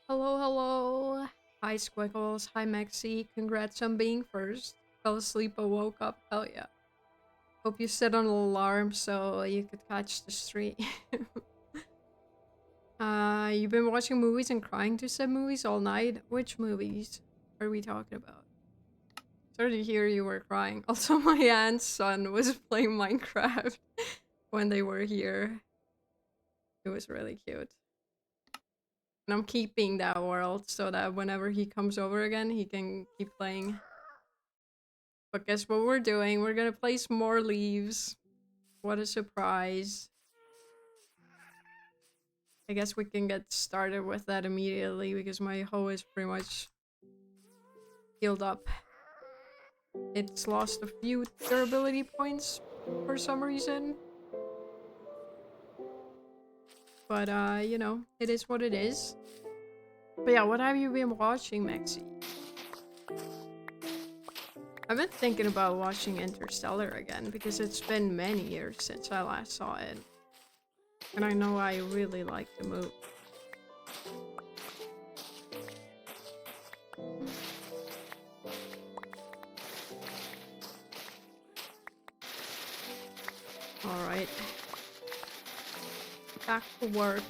Hello, hello. Hi, Squiggles. Hi, Maxi. Congrats on being first. Fell asleep but woke up. Hell yeah. Hope you set an alarm so you could catch the stream. You've been watching movies and crying to said movies all night? Which movies are we talking about? Sorry to hear you were crying. Also, my aunt's son was playing Minecraft when they were here. It was really cute. And I'm keeping that world so that whenever he comes over again, he can keep playing. But guess what we're doing? We're gonna play some more Leaves. What a surprise. I guess we can get started with that immediately because my hoe is pretty much healed up. It's lost a few durability points for some reason. But, you know, it is what it is. But yeah, what have you been watching, Maxi? I've been thinking about watching Interstellar again because it's been many years since I last saw it. And I know I really like the movie. Alright. Back to work.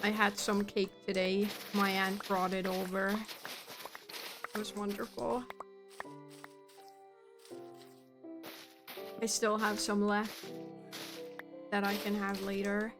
I had some cake today. My aunt brought it over. It was wonderful. I still have some left that I can have later.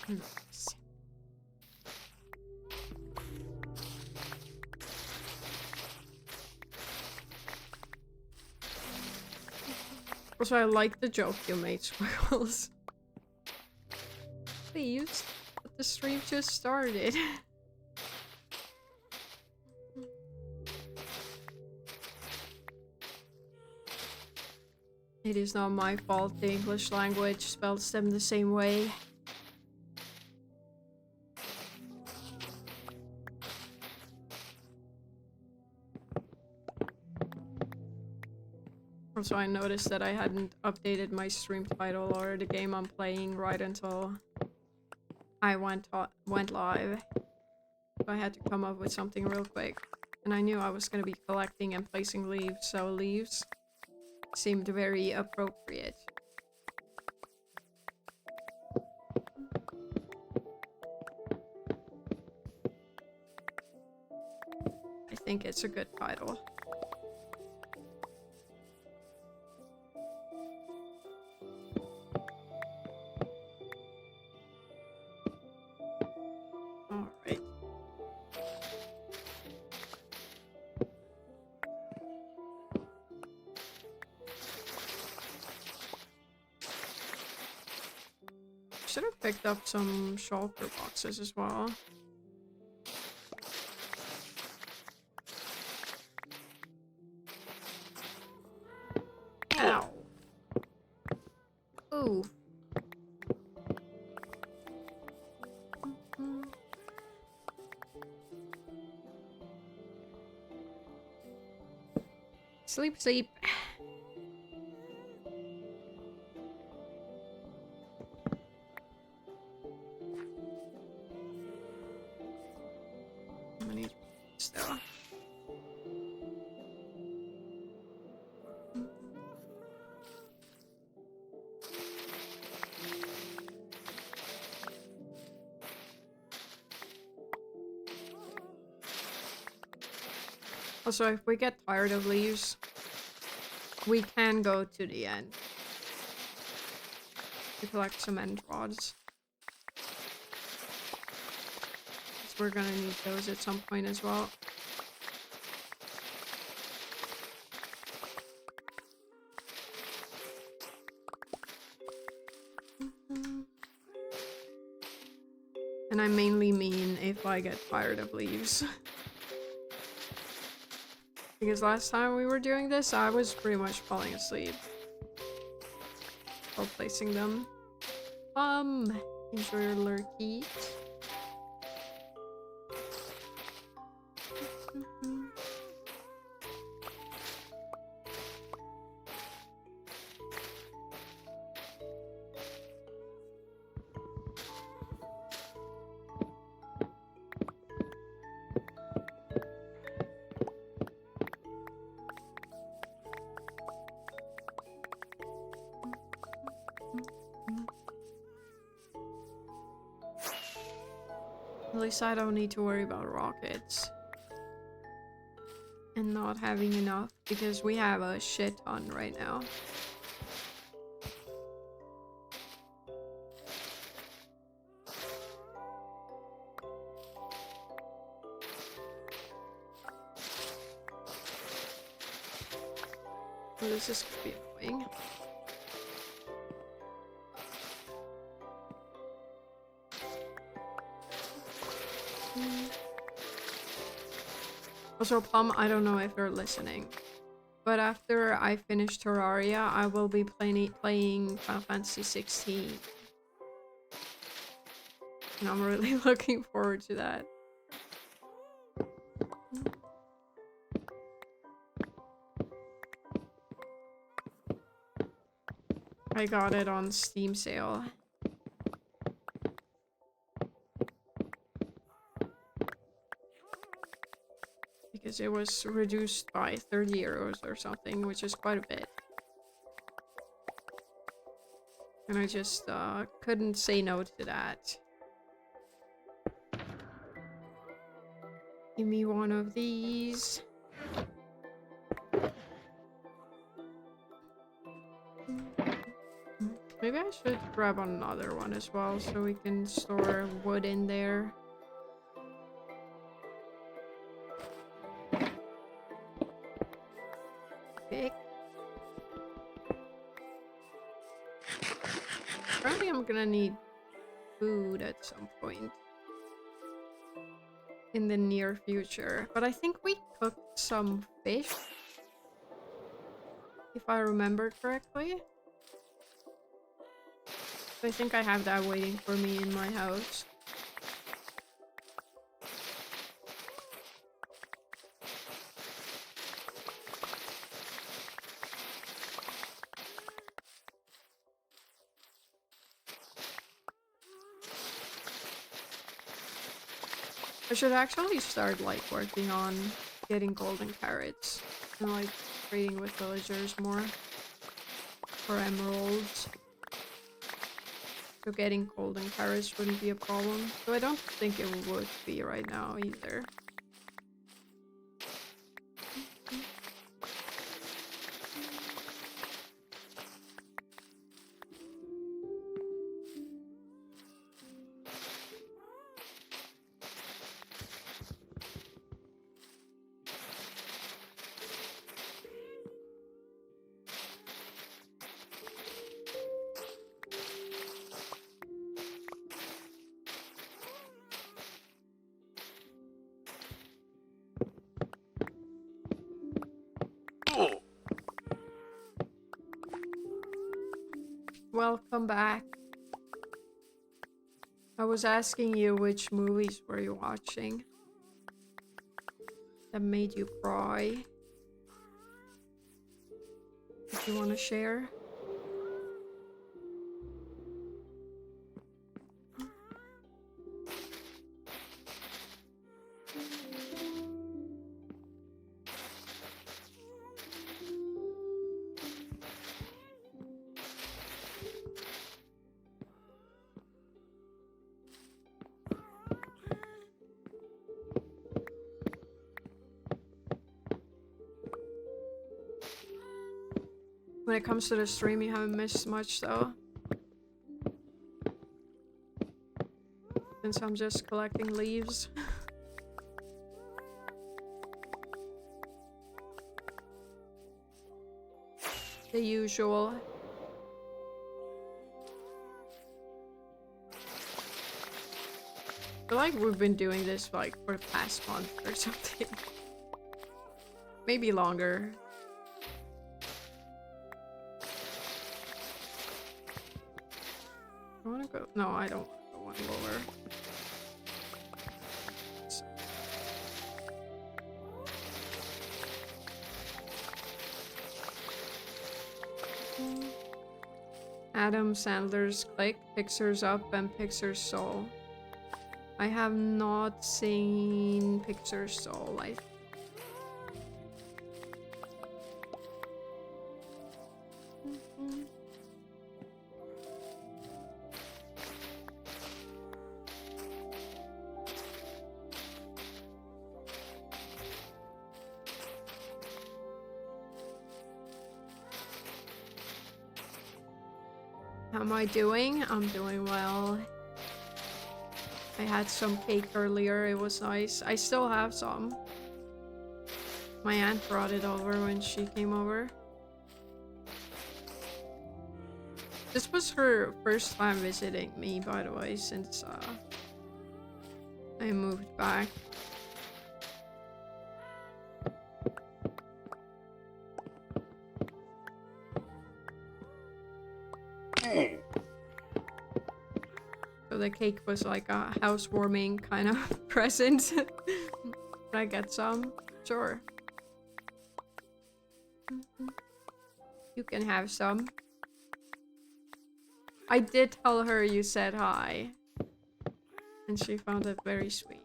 Nice. Also, I like the joke you made, Squiggles. Please, but the stream just started. It is not my fault the English language spells them the same way. Also, I noticed that I hadn't updated my stream title or the game I'm playing right until I went live. So I had to come up with something real quick. And I knew I was going to be collecting and placing leaves, so leaves seemed very appropriate. I think it's a good title. Alright. Should have picked up some shulker boxes as well. Ow. Ooh. Sleep, sleep. I need stuff. Also, if we get tired of leaves, we can go to the end to collect some end rods. Because we're gonna need those at some point as well. And I mainly mean if I get tired of leaves. Because last time we were doing this, I was pretty much falling asleep while placing them. Enjoy your lurkies. At least I don't need to worry about rockets. And not having enough, because we have a shit ton right now. Oh, this is gonna be annoying. Also, Plum, I don't know if you're listening, but after I finish Terraria, I will be playing Final Fantasy 16. And I'm really looking forward to that. I got it on Steam sale. Because it was reduced by 30 euros or something, which is quite a bit. And I just couldn't say no to that. Give me one of these. Maybe I should grab another one as well, so we can store wood in there. Pick. Apparently I'm gonna need food at some point in the near future, but I think we cooked some fish, if I remember correctly. I think I have that waiting for me in my house. I should actually start like working on getting golden carrots and like trading with villagers more for emeralds. So getting golden carrots wouldn't be a problem. So I don't think it would be right now either. Welcome back. I was asking you which movies were you watching that made you cry. If you want to share. When it comes to the stream, you haven't missed much though. Since I'm just collecting leaves. The usual. I feel like we've been doing this like for the past month or something. Maybe longer. I wanna go. No, I don't want to go one lower. Adam Sandler's Click, Pixar's Up, and Pixar's Soul. I have not seen Pixar's Soul. How am I doing? I'm doing well. I had some cake earlier, it was nice. I still have some. My aunt brought it over when she came over. This was her first time visiting me, by the way, since I moved back. So the cake was like a housewarming kind of present. Can I get some? Sure. You can have some. I did tell her you said hi. And she found it very sweet.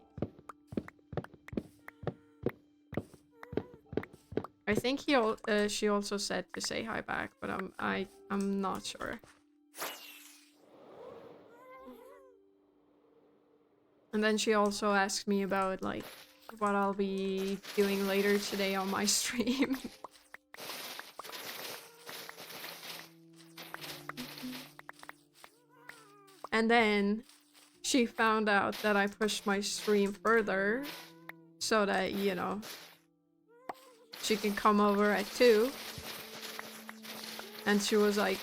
I think she also said to say hi back, but I'm not sure. And then she also asked me about like what I'll be doing later today on my stream. And then she found out that I pushed my stream further so that, you know, she can come over at 2. And she was like,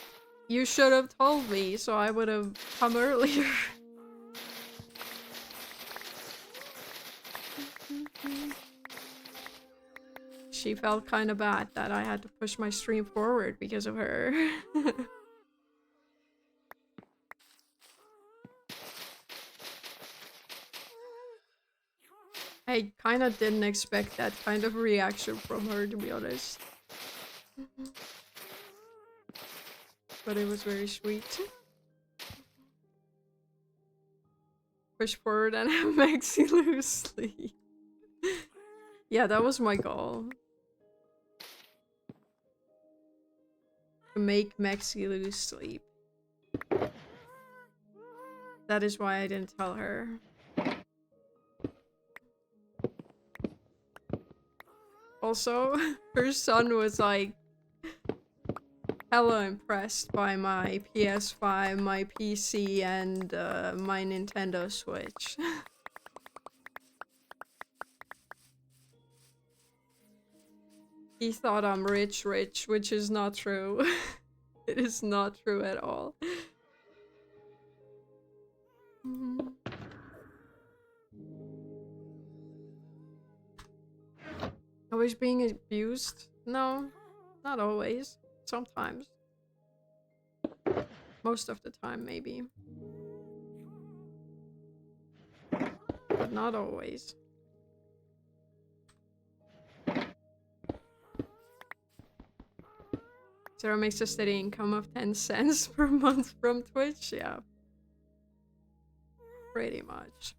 you should have told me so I would have come earlier. She felt kind of bad that I had to push my stream forward because of her. I kind of didn't expect that kind of reaction from her, to be honest. But it was very sweet. Push forward and have Maxi lose sleep. Yeah, that was my goal. To make Maxi lose sleep. That is why I didn't tell her. Also, her son was like hella impressed by my PS5, my PC, and my Nintendo Switch. He thought I'm rich, which is not true. It is not true at all. Always being abused? No, not always. Sometimes. Most of the time, maybe. But not always. Sarah makes a steady income of 10 cents per month from Twitch? Yeah. Pretty much.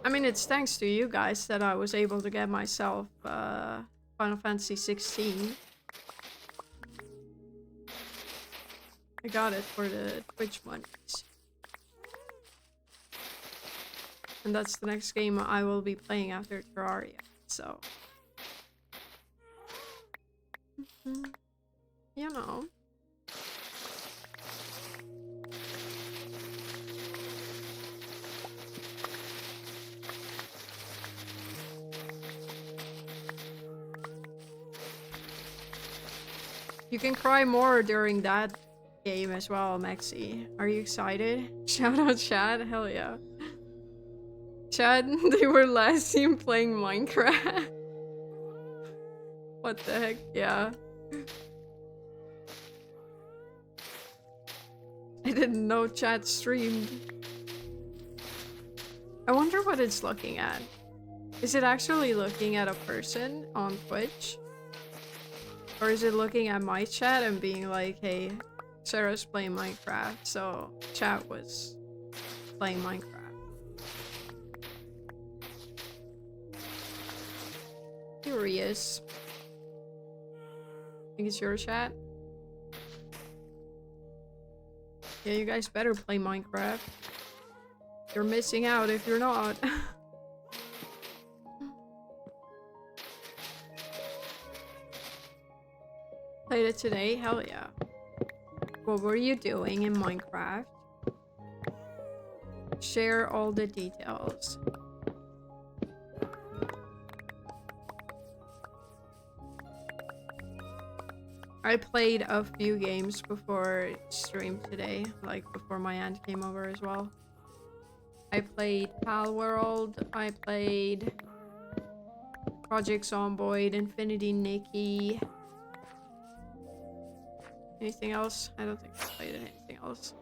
I mean, it's thanks to you guys that I was able to get myself Final Fantasy 16. I got it for the Twitch monies. And that's the next game I will be playing after Terraria, so... You know. You can cry more during that game as well, Maxi. Are you excited? Shout out chat? Hell yeah. chat? They were last seen playing Minecraft. What the heck? Yeah. I didn't know chat streamed. I wonder what it's looking at. Is it actually looking at a person on Twitch? Or is it looking at my chat and being like, hey, Sarah's playing Minecraft, so chat was playing Minecraft. Curious. Think it's your chat? Yeah, you guys better play Minecraft. You're missing out if you're not. Played it today? Hell yeah. What were you doing in Minecraft? Share all the details. I played a few games before stream today, like before my aunt came over as well. I played Palworld, I played Project Zomboid, Infinity Nikki. Anything else? I don't think I played anything else.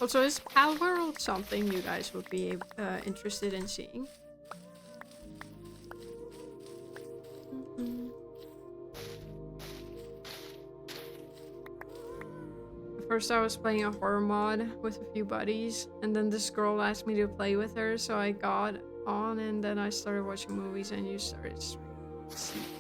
Also, is Palworld something you guys would be interested in seeing? First I was playing a horror mod with a few buddies, and then this girl asked me to play with her, so I got on, and then I started watching movies, and you started streaming.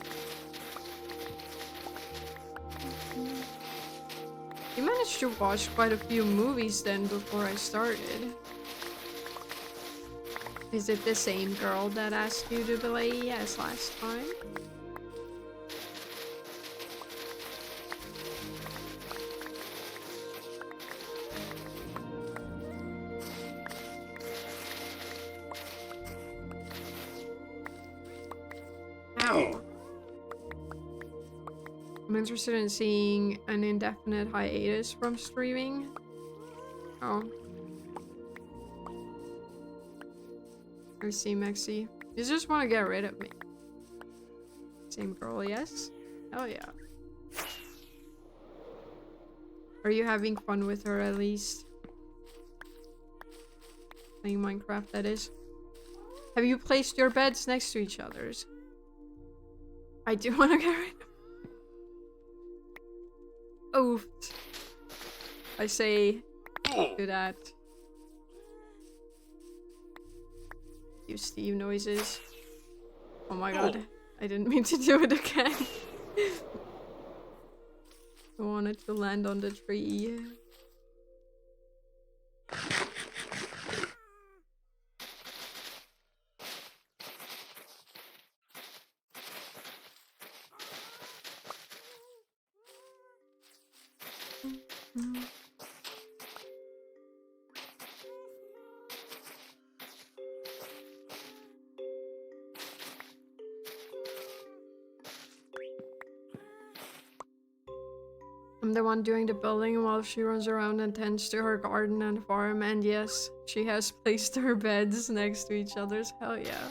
You managed to watch quite a few movies then before I started. Is it the same girl that asked you to play as last time? Ow. I'm interested in seeing an indefinite hiatus from streaming. Oh. I see, Mexi. You just want to get rid of me. Same girl, yes? Hell yeah. Are you having fun with her at least? Playing Minecraft, that is. Have you placed your beds next to each other's? I do want to get rid of. Oof. I say do that. You Steve noises. Oh my god. I didn't mean to do it again. I wanted to land on the tree. I'm the one doing the building while she runs around and tends to her garden and farm, and yes, she has placed her beds next to each other's. Hell yeah.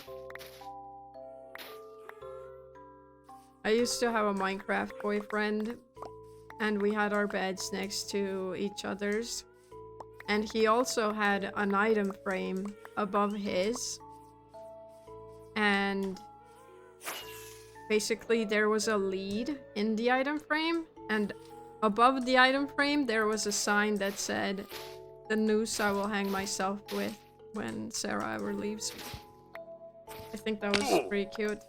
I used to have a Minecraft boyfriend, and we had our beds next to each other's. And he also had an item frame above his. And basically there was a lead in the item frame, and above the item frame there was a sign that said, "The noose I will hang myself with when Sarah ever leaves me." I think that was pretty cute.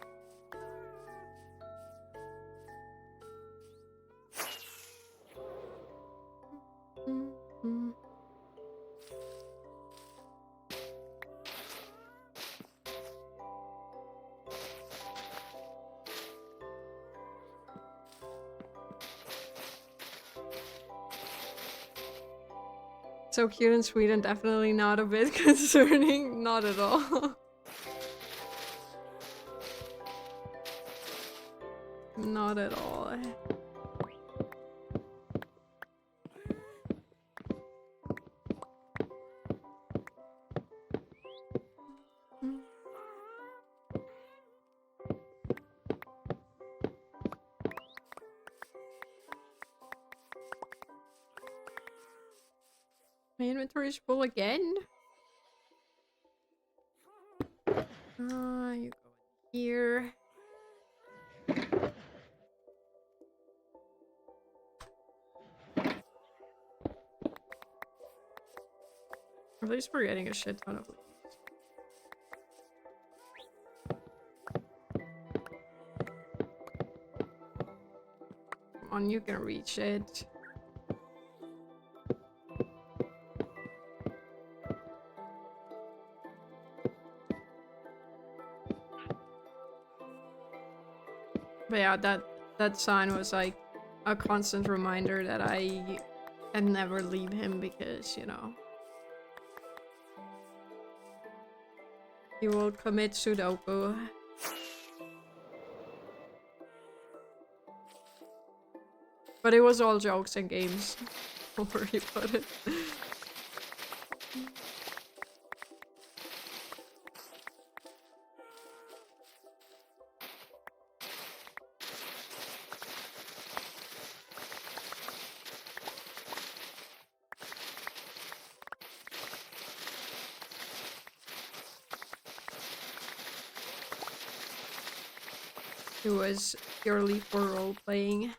So cute and sweet, and definitely not a bit concerning. Not at all. Not at all. My inventory is full again. You go in here. At least we're getting a shit ton of leaves. Come on, you can reach it. But yeah, that sign was like a constant reminder that I can never leave him because, you know, he will commit Sudoku. But it was all jokes and games. Don't worry about it. It was purely for role-playing.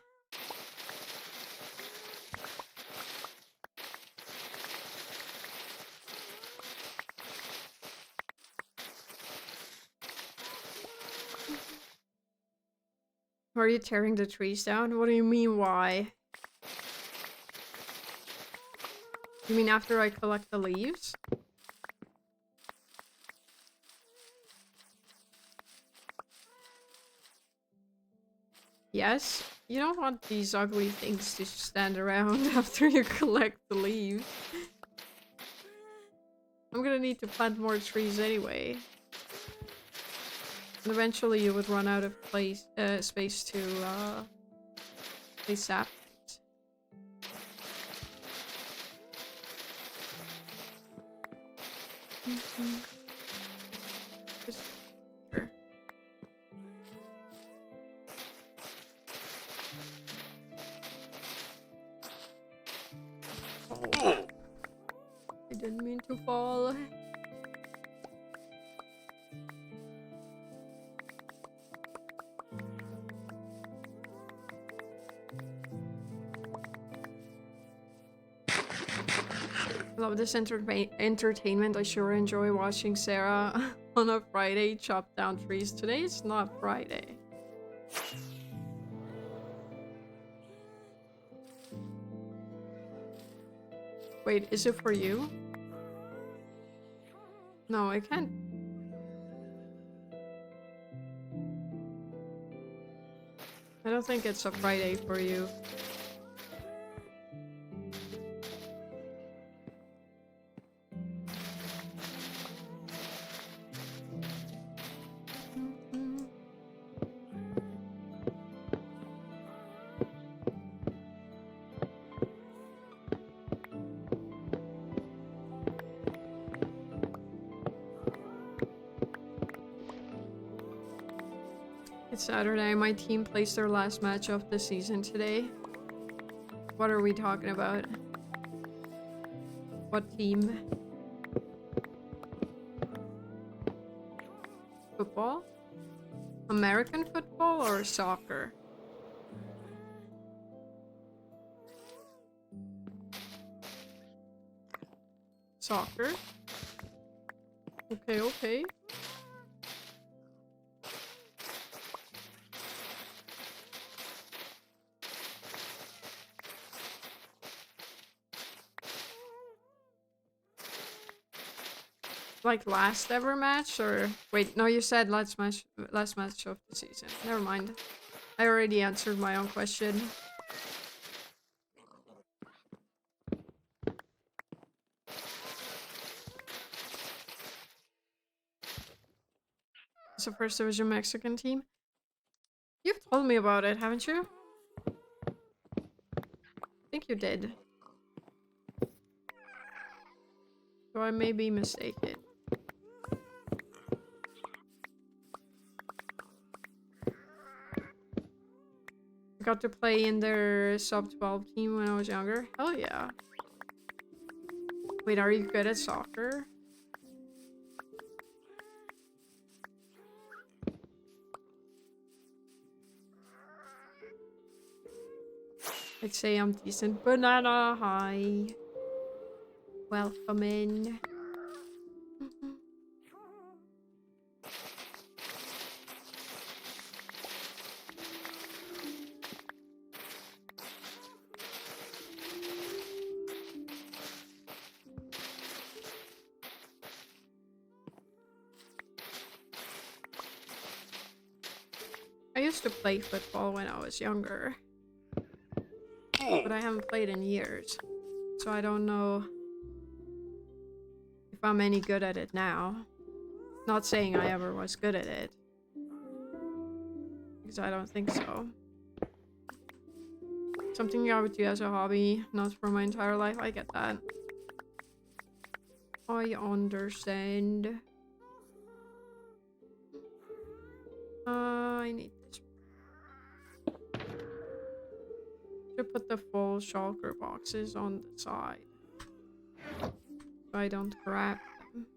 Are you tearing the trees down? What do you mean, why? You mean after I collect the leaves? Yes? You don't want these ugly things to stand around after you collect the leaves. I'm gonna need to plant more trees anyway. And eventually you would run out of space to place saplings. Just here. Oh. I didn't mean to fall. Love this entertainment. I sure enjoy watching Sarah on a Friday chop down trees. Today is not Friday. Wait, is it for you? No, I can't. I don't think it's a Friday for you. It's Saturday. My team plays their last match of the season today. What are we talking about? What team? Football? American football or soccer? Soccer? Okay, okay. Like last ever match or wait, no, you said last match of the season. Never mind. I already answered my own question. It's a first division Mexican team. You've told me about it, haven't you? I think you did. So I may be mistaken. I got to play in their sub-12 team when I was younger. Hell yeah. Wait, are you good at soccer? I'd say I'm decent. Banana, hi. Welcome in. I used to play football when I was younger. But I haven't played in years. So I don't know if I'm any good at it now. Not saying I ever was good at it. Because I don't think so. Something I would do as a hobby, not for my entire life. I get that. I understand. I need this. Should put the full shulker boxes on the side. So I don't grab them.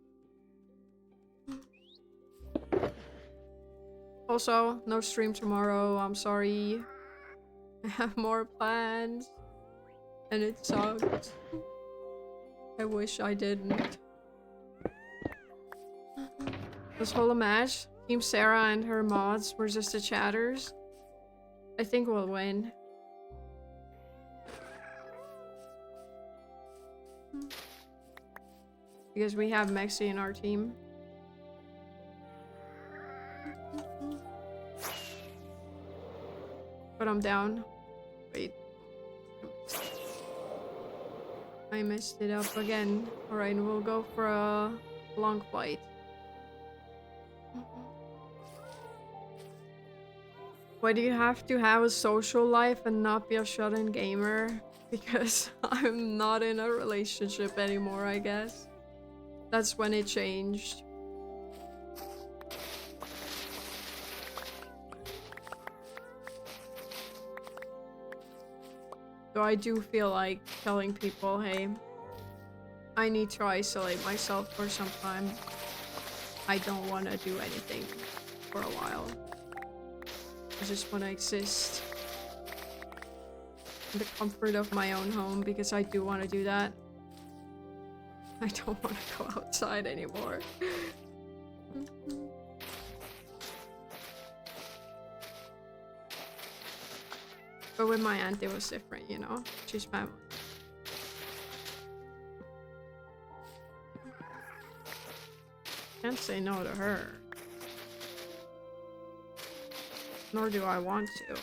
Also, no stream tomorrow. I'm sorry. I have more plans. And it sucks. I wish I didn't. Let's hold a match. Team Sarah and her mods versus the chatters. I think we'll win. Because we have Mexi in our team. But I'm down. Wait. I messed it up again. Alright, we'll go for a long flight. Why do you have to have a social life and not be a shut-in gamer? Because I'm not in a relationship anymore, I guess. That's when it changed. So I do feel like telling people, hey, I need to isolate myself for some time. I don't want to do anything for a while. I just want to exist in the comfort of my own home because I do want to do that. I don't want to go outside anymore. But with my aunt, it was different, you know? She's family. Can't say no to her. Nor do I want to.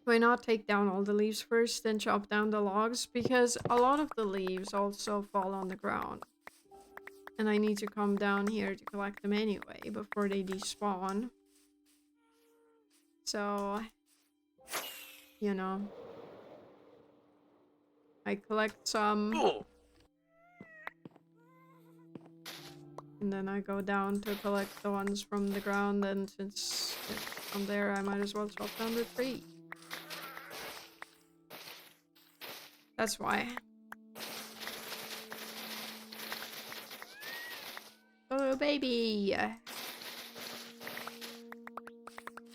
Why not take down all the leaves first, then chop down the logs? Because a lot of the leaves also fall on the ground. And I need to come down here to collect them anyway, before they despawn. So, you know. I collect some. And then I go down to collect the ones from the ground, and since it's from there, I might as well chop down the tree. That's why. Oh, baby!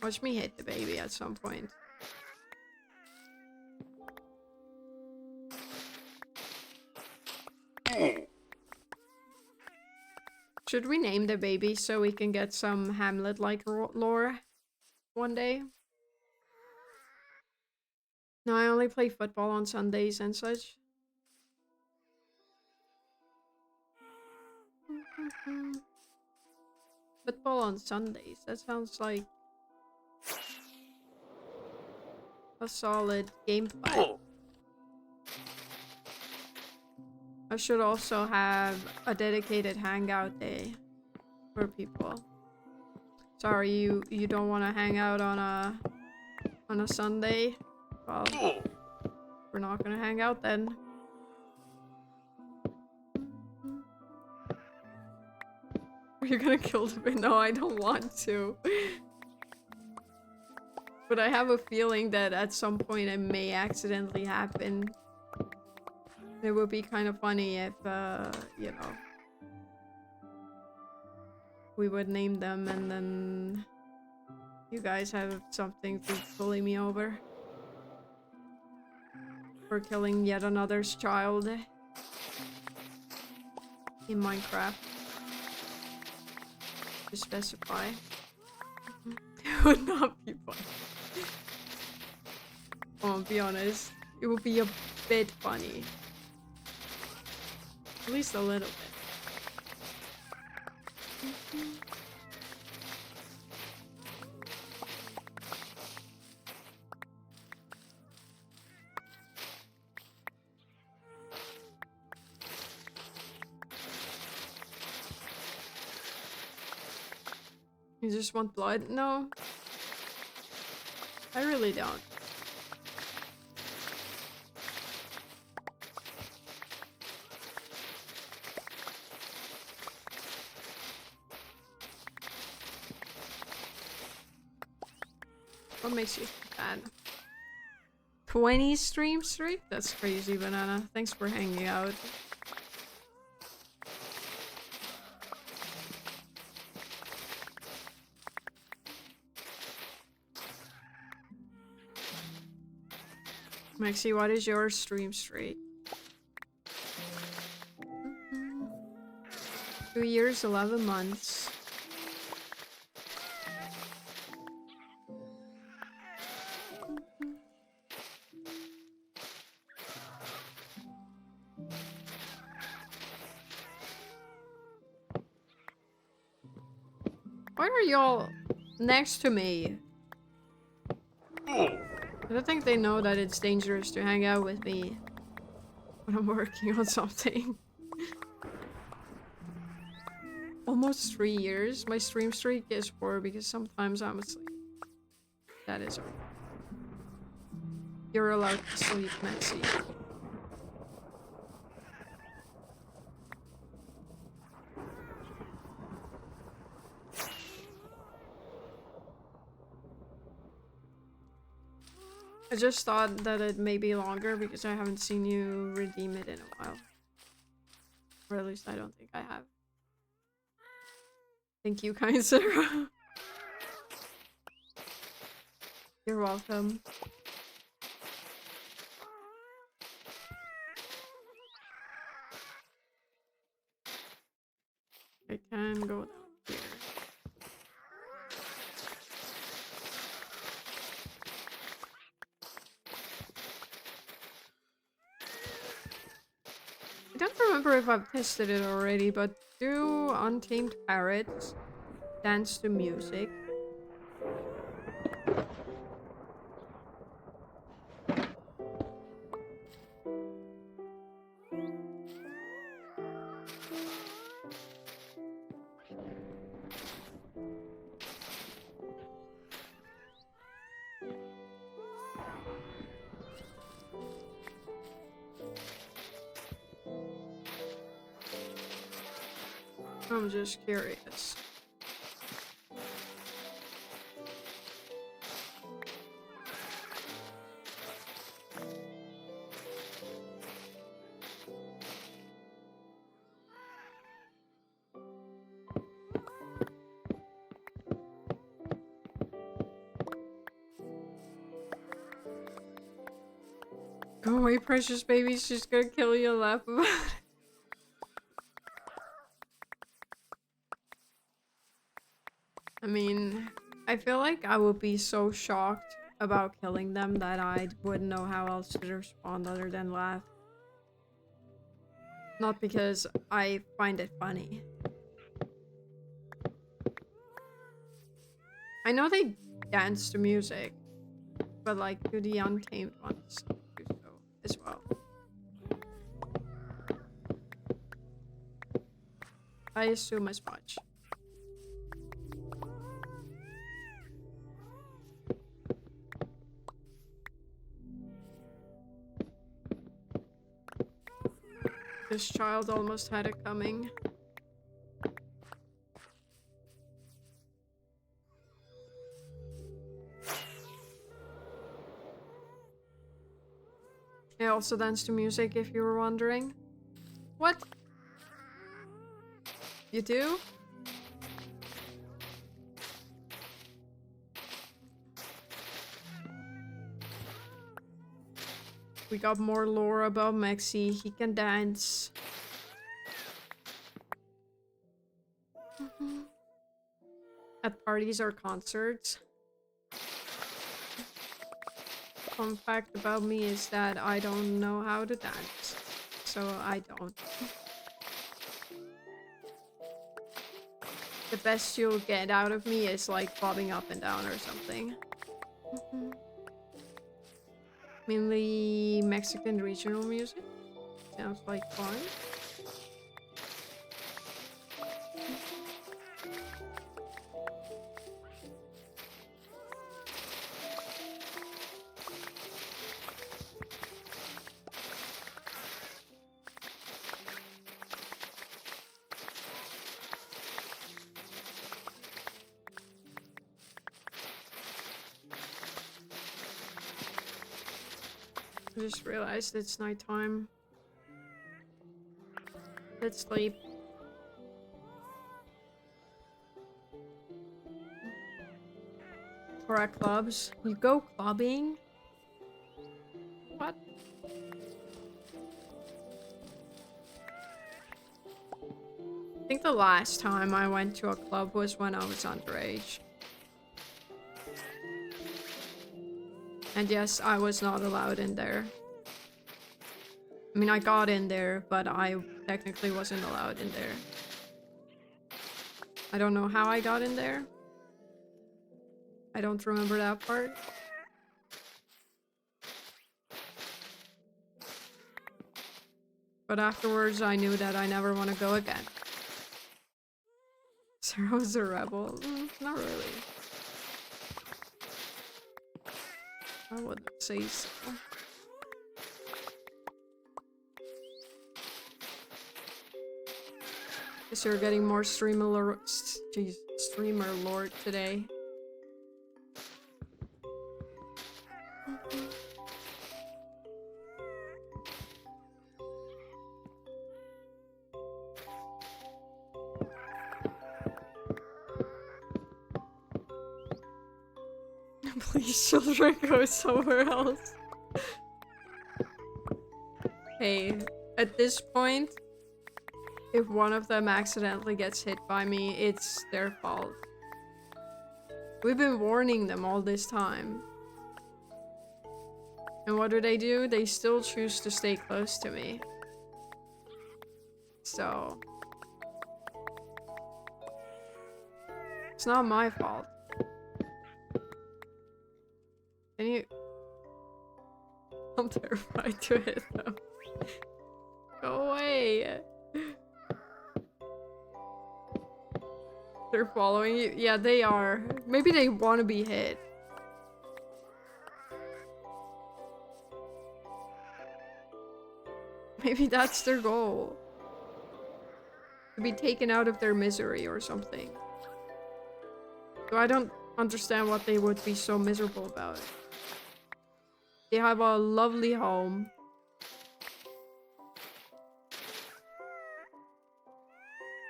Watch me hit the baby at some point. Should we name the baby so we can get some Hamlet-like lore one day? No, I only play football on Sundays and such. Football on Sundays, that sounds like a solid gameplay. I should also have a dedicated hangout day for people. Sorry, you don't want to hang out on a Sunday? Well, we're not gonna hang out then. Are you gonna kill the bear? No, I don't want to. But I have a feeling that at some point it may accidentally happen. It would be kind of funny if, you know, we would name them and then you guys have something to bully me over. For killing yet another's child in Minecraft. To specify. It would not be funny. Oh, be honest. It would be a bit funny. At least a little bit. You just want blood? No. I really don't. What makes you think that? 20 stream streak? That's crazy, Banana. Thanks for hanging out. Maxie, what is your stream streak? 2 years, 11 months. Why are y'all next to me? I don't think they know that it's dangerous to hang out with me when I'm working on something. Almost 3 years. My stream streak is 4 because sometimes I'm asleep. That is okay. You're allowed to sleep, Maxie. I just thought that it may be longer because I haven't seen you redeem it in a while. Or at least I don't think I have. Thank you, kind Sarah. You're welcome. I can go down here. I don't remember if I've tested it already, but do untamed parrots dance to music? I'm just curious. Go away, precious baby. She's gonna kill you and laugh about it. I mean, I feel like I would be so shocked about killing them that I wouldn't know how else to respond other than laugh. Not because I find it funny. I know they dance to music, but like, do the untamed ones do so as well? I assume as much. This child almost had it coming. I also dance to music, if you were wondering. What? You do? We got more lore about Maxi. He can dance. At parties or concerts. Fun fact about me is that I don't know how to dance. So I don't. The best you'll get out of me is like bobbing up and down or something. Mainly Mexican regional music. Sounds like fun. I just realized it's nighttime. Let's sleep. Or at clubs. You go clubbing? What? I think the last time I went to a club was when I was underage. And yes, I was not allowed in there. I mean, I got in there, but I technically wasn't allowed in there. I don't know how I got in there. I don't remember that part. But afterwards, I knew that I never want to go again. Sarah was a rebel? Not really. I wouldn't say so. Guess you're getting more streamer lore today. Please, children, go somewhere else. Hey, at this point, if one of them accidentally gets hit by me, it's their fault. We've been warning them all this time. And what do? They still choose to stay close to me. So... it's not my fault. Can you... I'm terrified to hit them. Go away! They're following you? Yeah, they are. Maybe they want to be hit. Maybe that's their goal. To be taken out of their misery or something. So I don't understand what they would be so miserable about. They have a lovely home.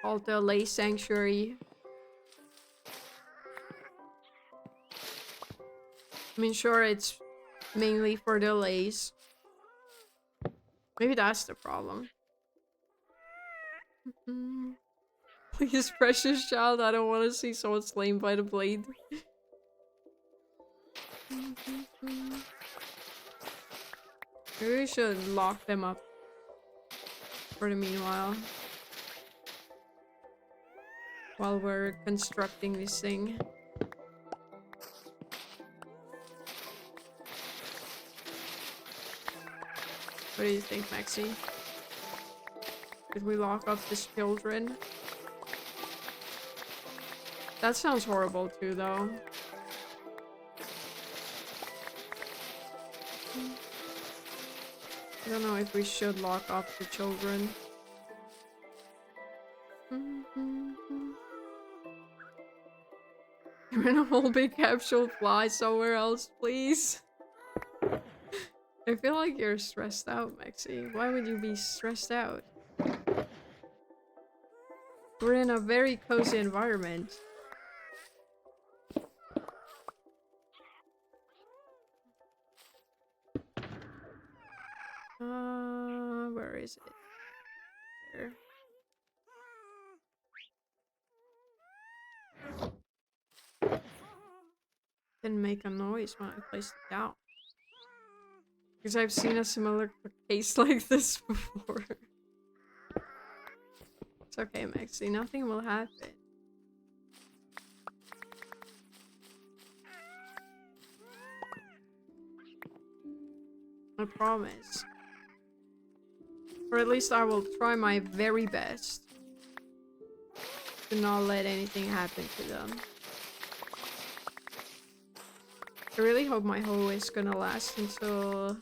Called the Lay Sanctuary. I mean, sure, it's mainly for the lays. Maybe that's the problem. Please, precious child, I don't want to see someone slain by the blade. Maybe we should lock them up for the meanwhile. While we're constructing this thing. What do you think, Maxi? Should we lock up the children? That sounds horrible too, though. I don't know if we should lock up the children. You're in a whole big capsule, fly somewhere else, please. I feel like you're stressed out, Maxi. Why would you be stressed out? We're in a very cozy environment. Where is it? There. Didn't make a noise when I placed it down. Because I've seen a similar case like this before. It's okay, Maxi. Nothing will happen. I promise. Or at least I will try my very best to not let anything happen to them. I really hope my hoe is gonna last until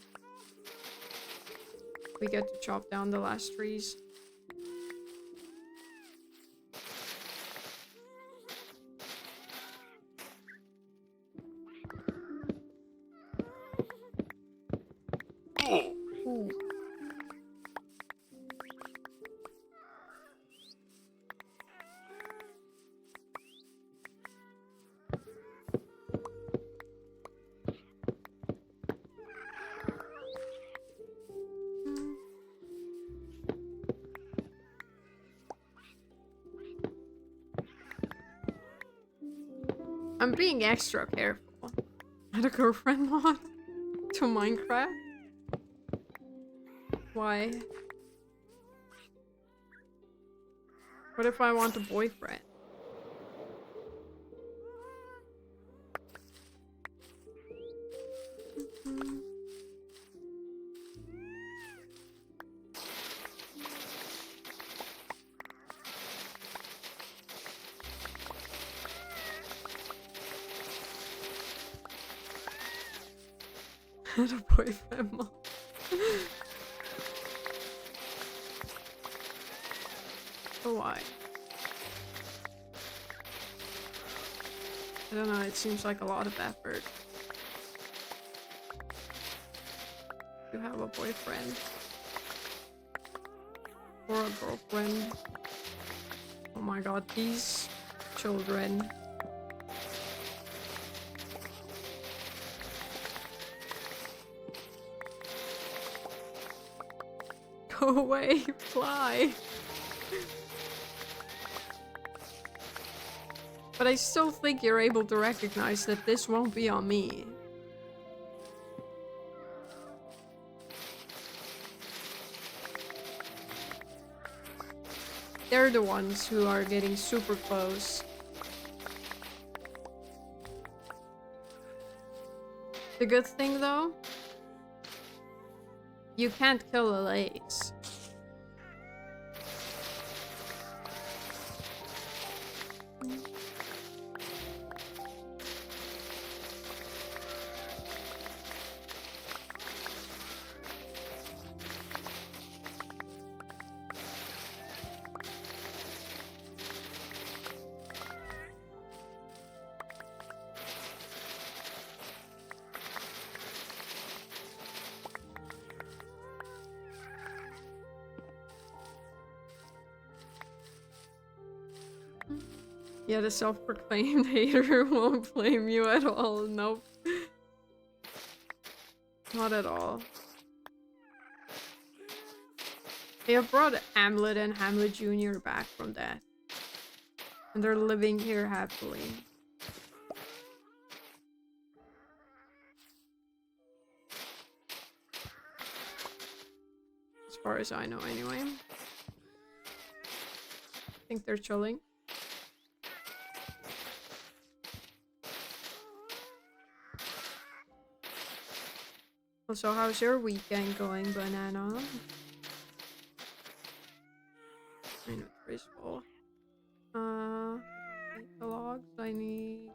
we get to chop down the last trees. Ooh. I'm being extra careful. Add a girlfriend mod to Minecraft? Why? What if I want a boyfriend? Add a boyfriend mod. Oh, why? I don't know, it seems like a lot of effort to have a boyfriend or a girlfriend. Oh my god, these children. Go away, fly. But I still think you're able to recognize that this won't be on me. They're the ones who are getting super close. The good thing though, you can't kill the lakes. Yeah, the self-proclaimed hater won't blame you at all. Nope. Not at all. They have brought Hamlet and Hamlet Jr. back from death. And they're living here happily. As far as I know, anyway. I think they're chilling. Also, how's your weekend going, Banana? My inventory's full. The logs, I need...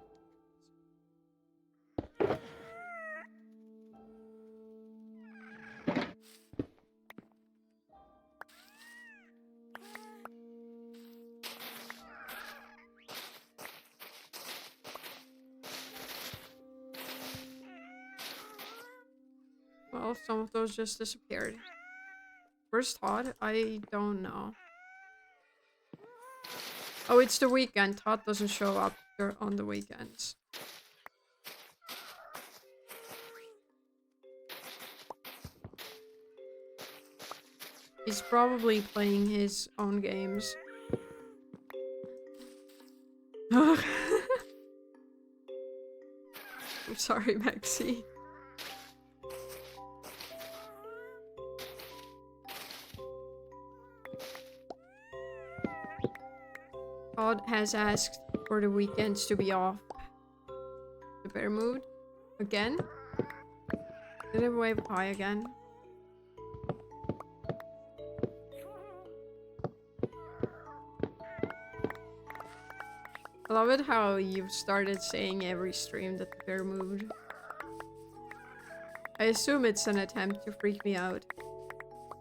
Well, some of those just disappeared. First Todd? I don't know. Oh, it's the weekend. Todd doesn't show up on the weekends. He's probably playing his own games. I'm sorry, Maxie. Todd has asked for the weekends to be off. The bear mood? Again? Did I wave hi again? I love it how you've started saying every stream that the bear moved. I assume it's an attempt to freak me out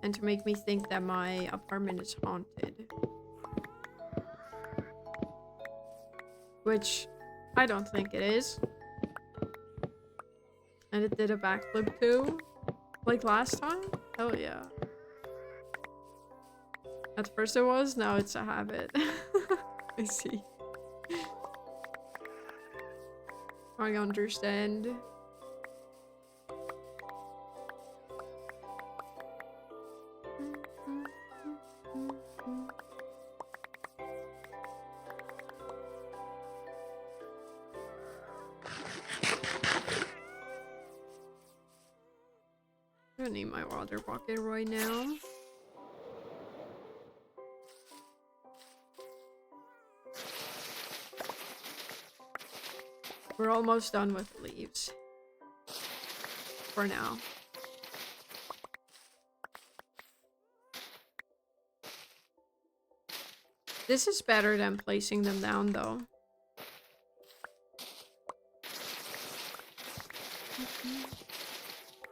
and to make me think that my apartment is haunted. Which I don't think it is. And it did a backflip too, like last time? Hell yeah. At first it was, now it's a habit. I see. I understand. I don't need my water bucket right now. We're almost done with leaves. For now. This is better than placing them down though.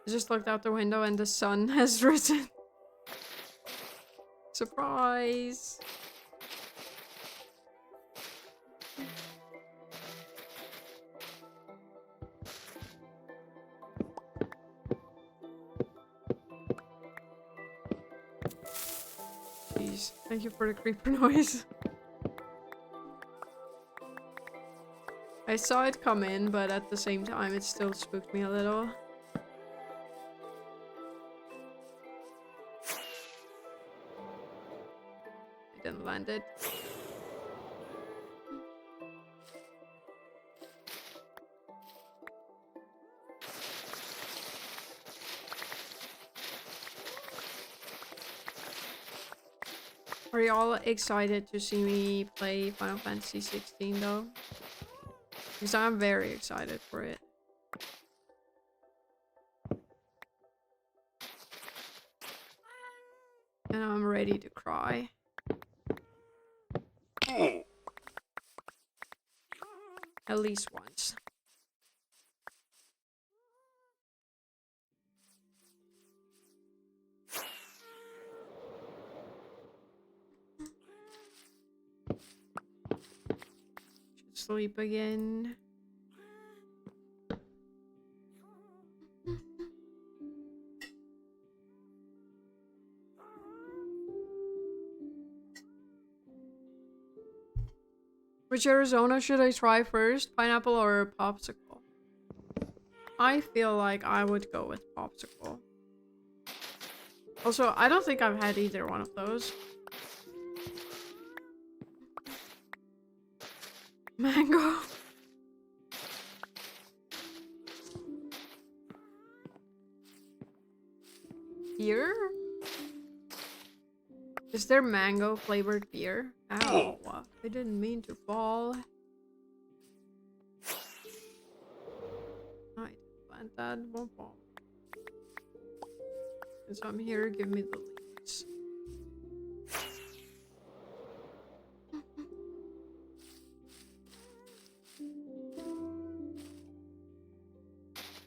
I just looked out the window and the sun has risen. Surprise! Jeez, thank you for the creeper noise. I saw it come in, but at the same time it still spooked me a little. I didn't land it. Are y'all excited to see me play Final Fantasy 16 though? Because I'm very excited for it. And I'm ready to cry. At least once. Should sleep again. Which Arizona should I try first? Pineapple or popsicle? I feel like I would go with popsicle. Also, I don't think I've had either one of those. Mango. Beer? Is there mango flavored beer? Ow. I didn't mean to fall. I plant that. Since I'm here, give me the leaves.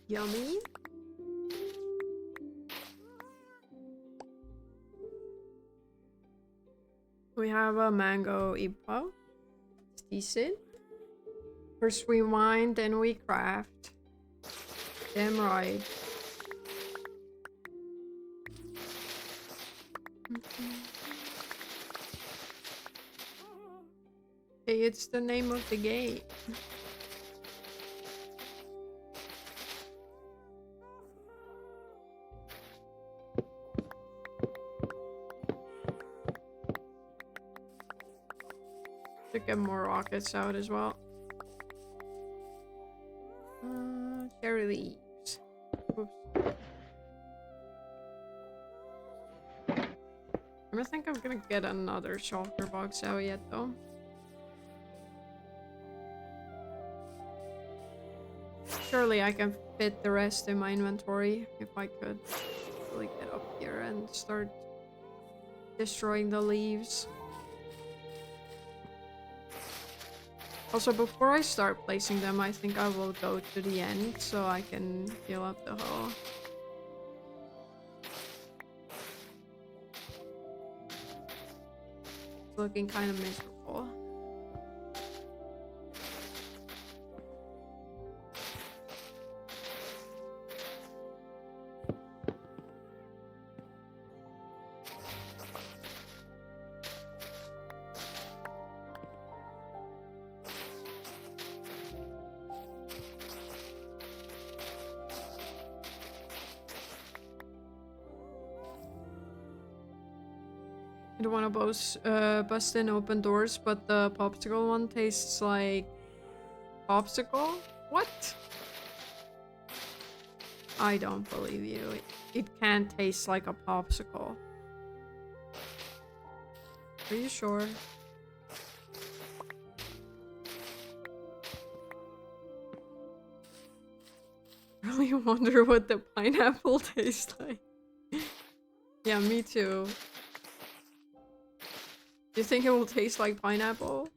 Yummy. We have a mango ipa. It's decent. First we mine, then we craft. Damn right. Hey, it's the name of the game. To get more rockets out as well. Cherry leaves. Oops. I don't think I'm gonna get another shulker box out yet though. Surely I can fit the rest in my inventory if I could really get up here and start destroying the leaves. Also, before I start placing them, I think I will go to the end so I can heal up the hole. It's looking kind of miserable. I don't want to bust in open doors, but the popsicle one tastes like popsicle? What? I don't believe you. It can't taste like a popsicle. Are you sure? I really wonder what the pineapple tastes like. Yeah, me too. Do you think it will taste like pineapple?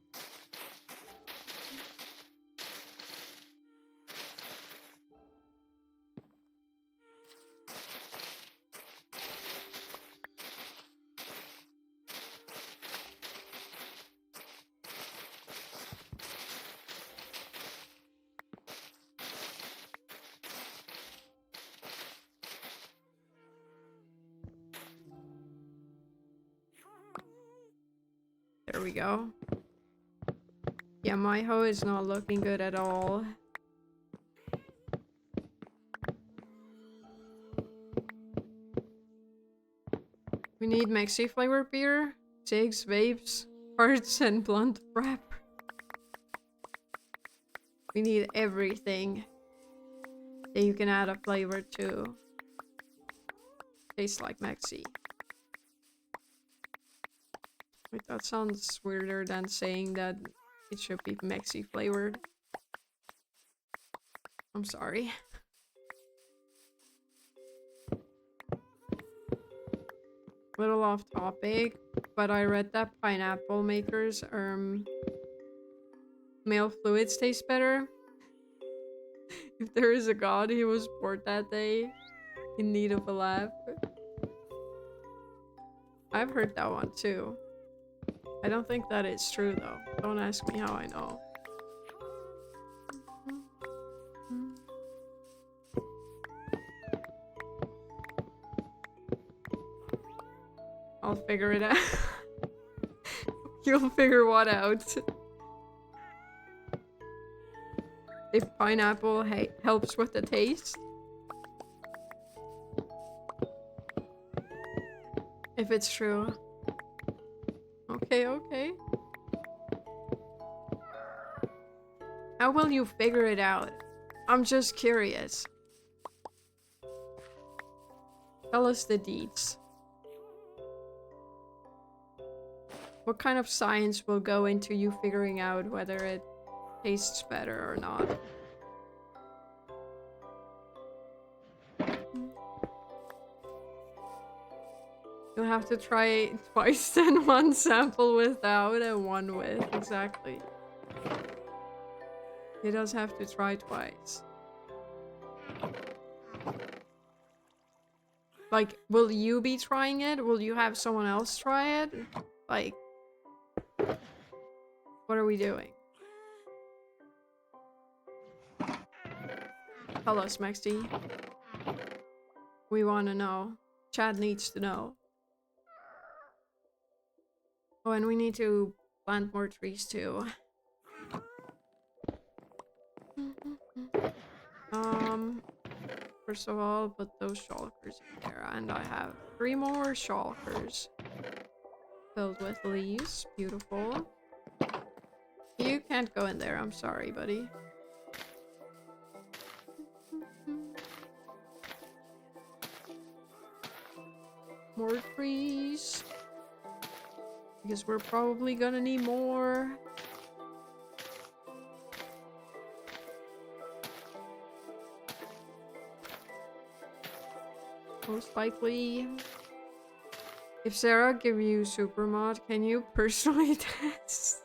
There we go. Yeah, my hoe is not looking good at all. We need Maxi flavored beer, cigs, vapes, hearts, and blunt wrap. We need everything that you can add a flavor to. Tastes like Maxi. Wait, that sounds weirder than saying that it should be Maxi flavored. I'm sorry. Little off topic, but I read that pineapple makers male fluids taste better. If there is a god, he was bored that day, in need of a laugh. I've heard that one too. I don't think that is true though. Don't ask me how I know. I'll figure it out. You'll figure what out? If pineapple helps with the taste? If it's true. Okay, okay. How will you figure it out? I'm just curious. Tell us the deeds. What kind of science will go into you figuring out whether it tastes better or not? You'll have to try twice then, one sample without and one with. Exactly. He does have to try twice. Like, will you be trying it? Will you have someone else try it? Like, what are we doing? Tell us, Maxi. We want to know. Chad needs to know. Oh, and we need to plant more trees too. First of all, put those shulkers in there, and I have 3 more shulkers filled with leaves. Beautiful. You can't go in there. I'm sorry, buddy. More trees. Because we're probably gonna need more. Most likely. If Sarah give you supermod, can you personally test?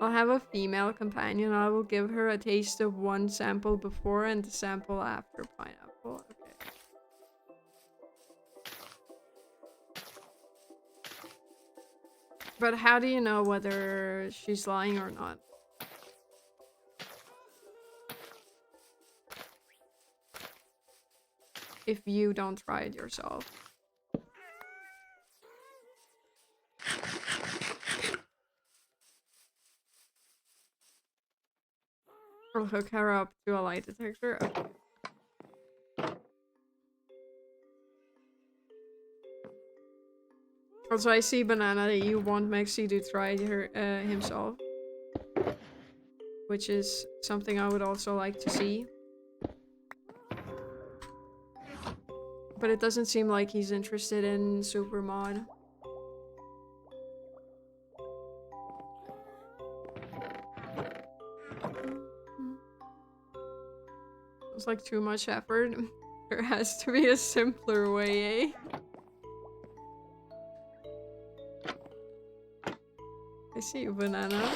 I'll have a female companion. I will give her a taste of one sample before and the sample after pineapple. Okay. But how do you know whether she's lying or not? If you don't try it yourself. I'll hook her up to a lie detector. Okay. Also, I see, Banana, that you want Maxi to try her himself. Which is something I would also like to see. But it doesn't seem like he's interested in Supermod. It's like too much effort. There has to be a simpler way, eh? I see you, Banana.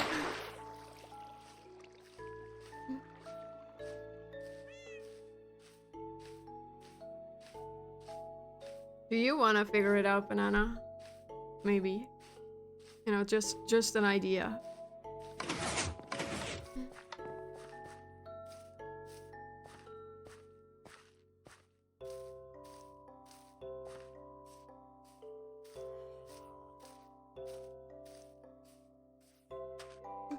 Do you want to figure it out, Banana? Maybe. You know, just an idea.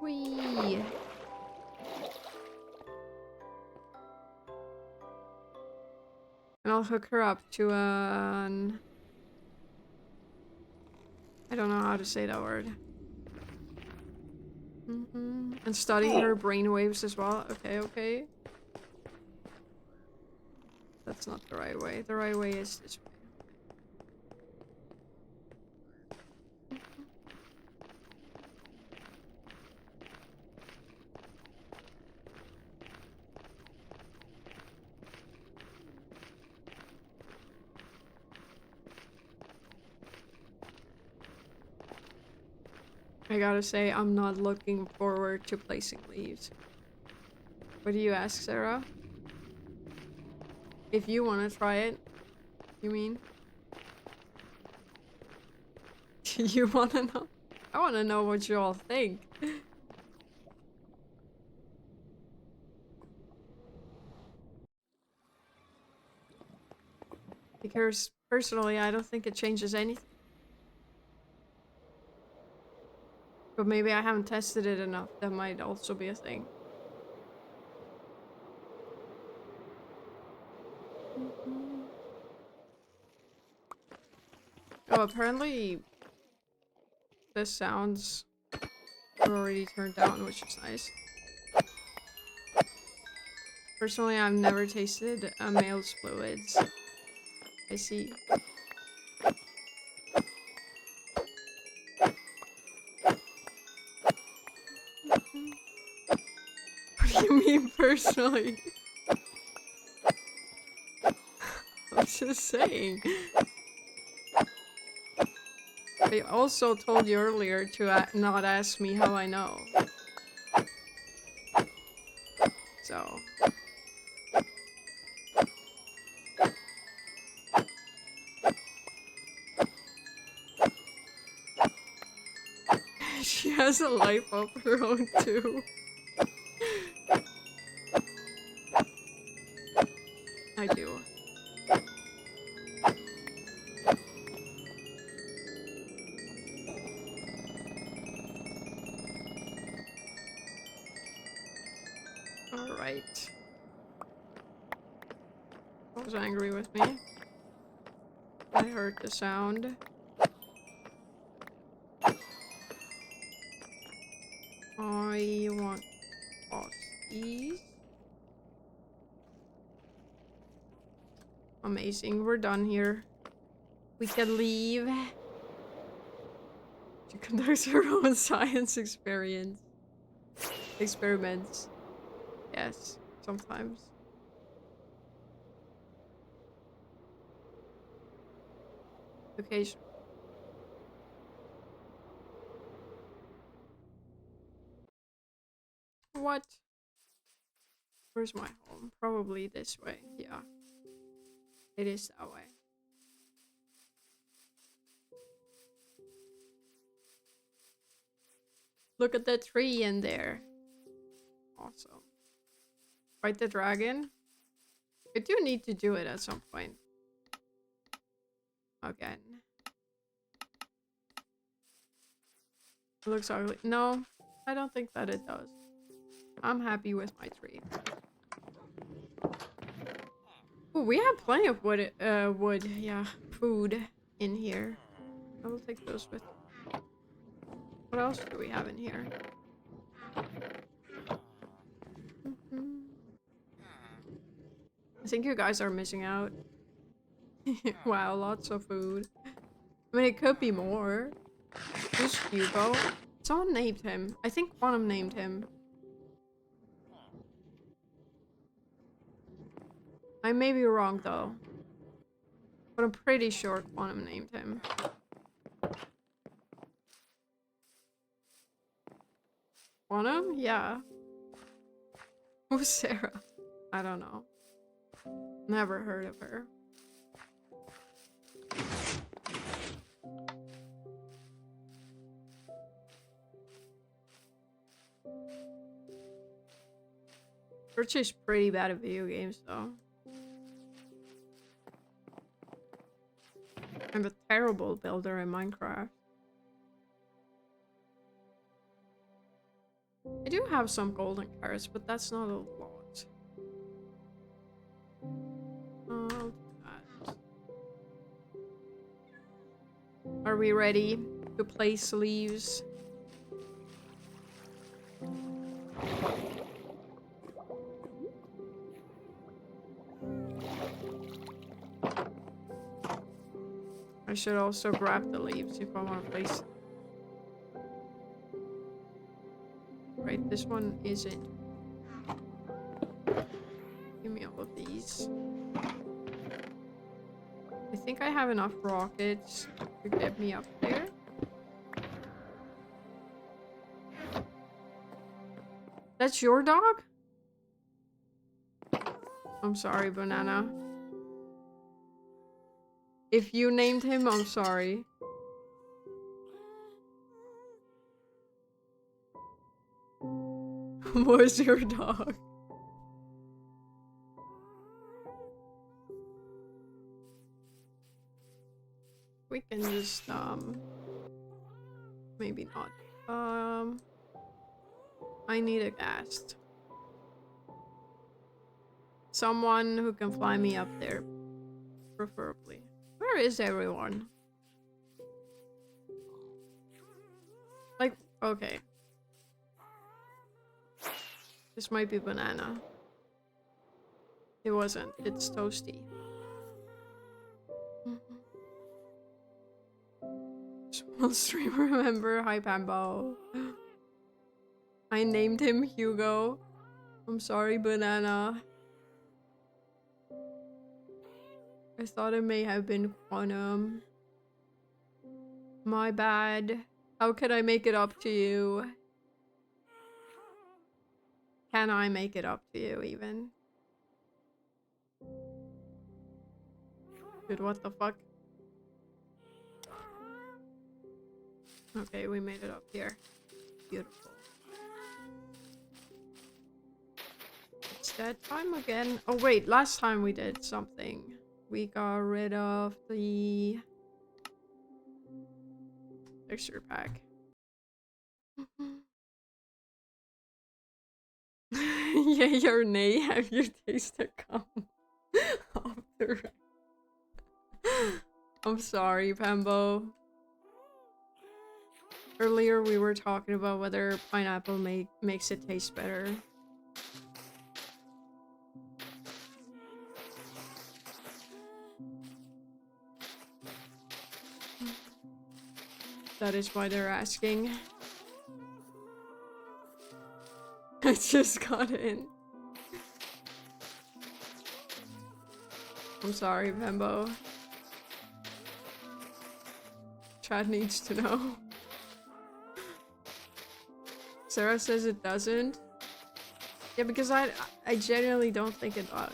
Whee! And I'll hook her up to an... I don't know how to say that word. And study her brainwaves as well. Okay, okay. That's not the right way. The right way is this way. I gotta say, I'm not looking forward to placing leaves. What do you ask, Sarah? If you want to try it, you mean? You want to know? I want to know what you all think. Because personally, I don't think it changes anything. But maybe I haven't tested it enough. That might also be a thing. Oh, apparently the sounds are already turned down, which is nice. Personally, I've never tasted a male's fluids. I see. What do you mean personally? I'm just saying. I also told you earlier to not ask me how I know. So. She has a life of her own too. I do. Alright. Was angry with me. I heard the sound. I want these. Amazing, we're done here. We can leave. She conducts her own science experiments. Yes, sometimes. Occasionally. What? Where's my home? Probably this way. Yeah. It is that way. Look at the tree in there. Awesome. Fight the dragon? I do need to do it at some point. Again. It looks ugly. No, I don't think that it does. I'm happy with my tree. Oh, we have plenty of wood, yeah, food in here. I will take those with me. What else do we have in here? I think you guys are missing out. Wow, lots of food. I mean, it could be more. Who's Hugo? Someone named him. I think Quantum named him. I may be wrong though. But I'm pretty sure Quantum named him. Quantum? Yeah. Who's Sarah? I don't know. Never heard of her. Richie's pretty bad at video games though. I'm a terrible builder in Minecraft. I do have some golden carrots, but that's not a lot. I'll do that. Are we ready to place leaves? I should also grab the leaves if I want to place. Right, this one isn't. Give me all of these. I think I have enough rockets to get me up there. That's your dog? I'm sorry, Banana. If you named him, I'm sorry. Where's your dog? We can just, maybe not. I need a ghast. Someone who can fly me up there, preferably. Where is everyone? Like, okay. This might be Banana. It wasn't. It's Toasty. Small streamer member. Hi, Pambo. I named him Hugo. I'm sorry, Banana. I thought it may have been Quantum. My bad. How could I make it up to you? Can I make it up to you, even? Dude, what the fuck? Okay, we made it up here. Beautiful. It's that time again. Oh wait, last time we did something. We got rid of the texture pack. Yeah, your nay, have you tasted cum? Off the rack. I'm sorry, Pembo. Earlier we were talking about whether pineapple makes it taste better. That is why they're asking. I just got in. I'm sorry, Pembo. Chad needs to know. Sarah says it doesn't. Yeah, because I genuinely don't think it does.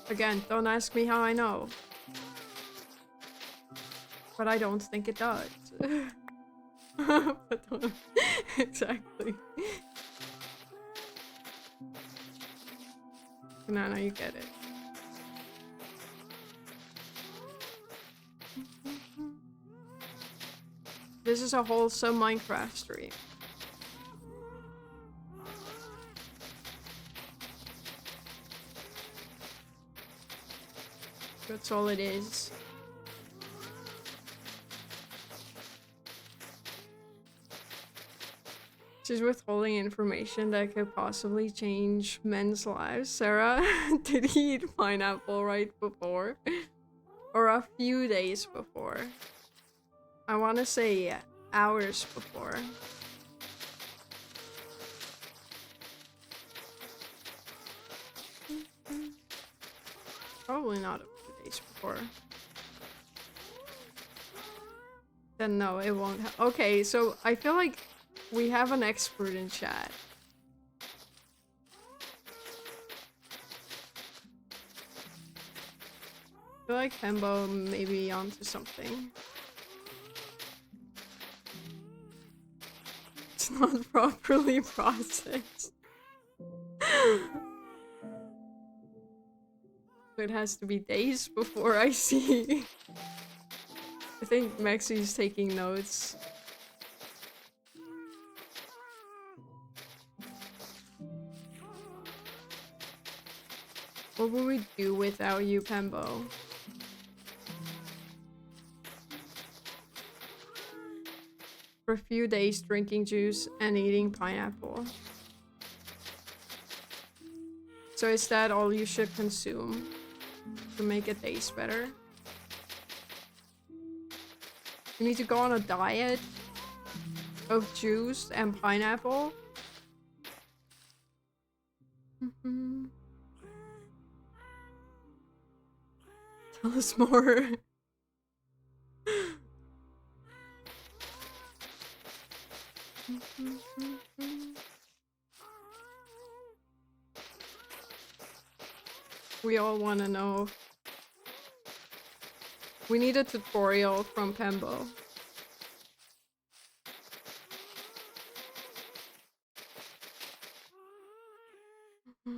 Again, don't ask me how I know. But I don't think it does. But don't... Exactly. No, you get it. This is a wholesome Minecraft stream. That's all it is. She's withholding information that could possibly change men's lives. Sarah, did he eat pineapple right before? Or a few days before? I want to say hours before. Probably not a few days before. Then no, it won't. Okay, so I feel like we have an expert in chat. I feel like Pembo may be onto something. It's not properly processed. It has to be days before I see. I think Mexi's taking notes. What would we do without you, Pembo? For a few days, drinking juice and eating pineapple. So is that all you should consume to make it taste better? You need to go on a diet of juice and pineapple? Tell us more. We all want to know. We need a tutorial from Pembo. If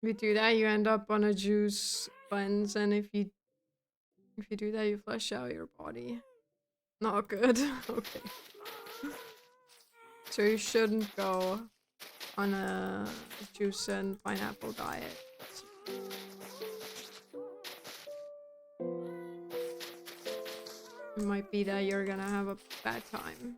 you do that, you end up on a juice cleanse, and if you do that, you flush out your body. Not good. Okay. So you shouldn't go on a juice and pineapple diet. It might be that you're gonna have a bad time.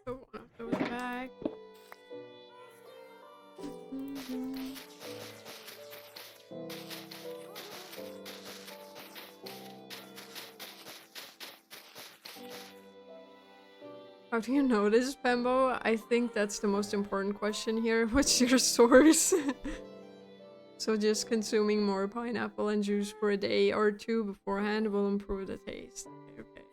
Put one of those back. How do you know this, Pembo? I think that's the most important question here. What's your source? So just consuming more pineapple and juice for a day or two beforehand will improve the taste. Okay.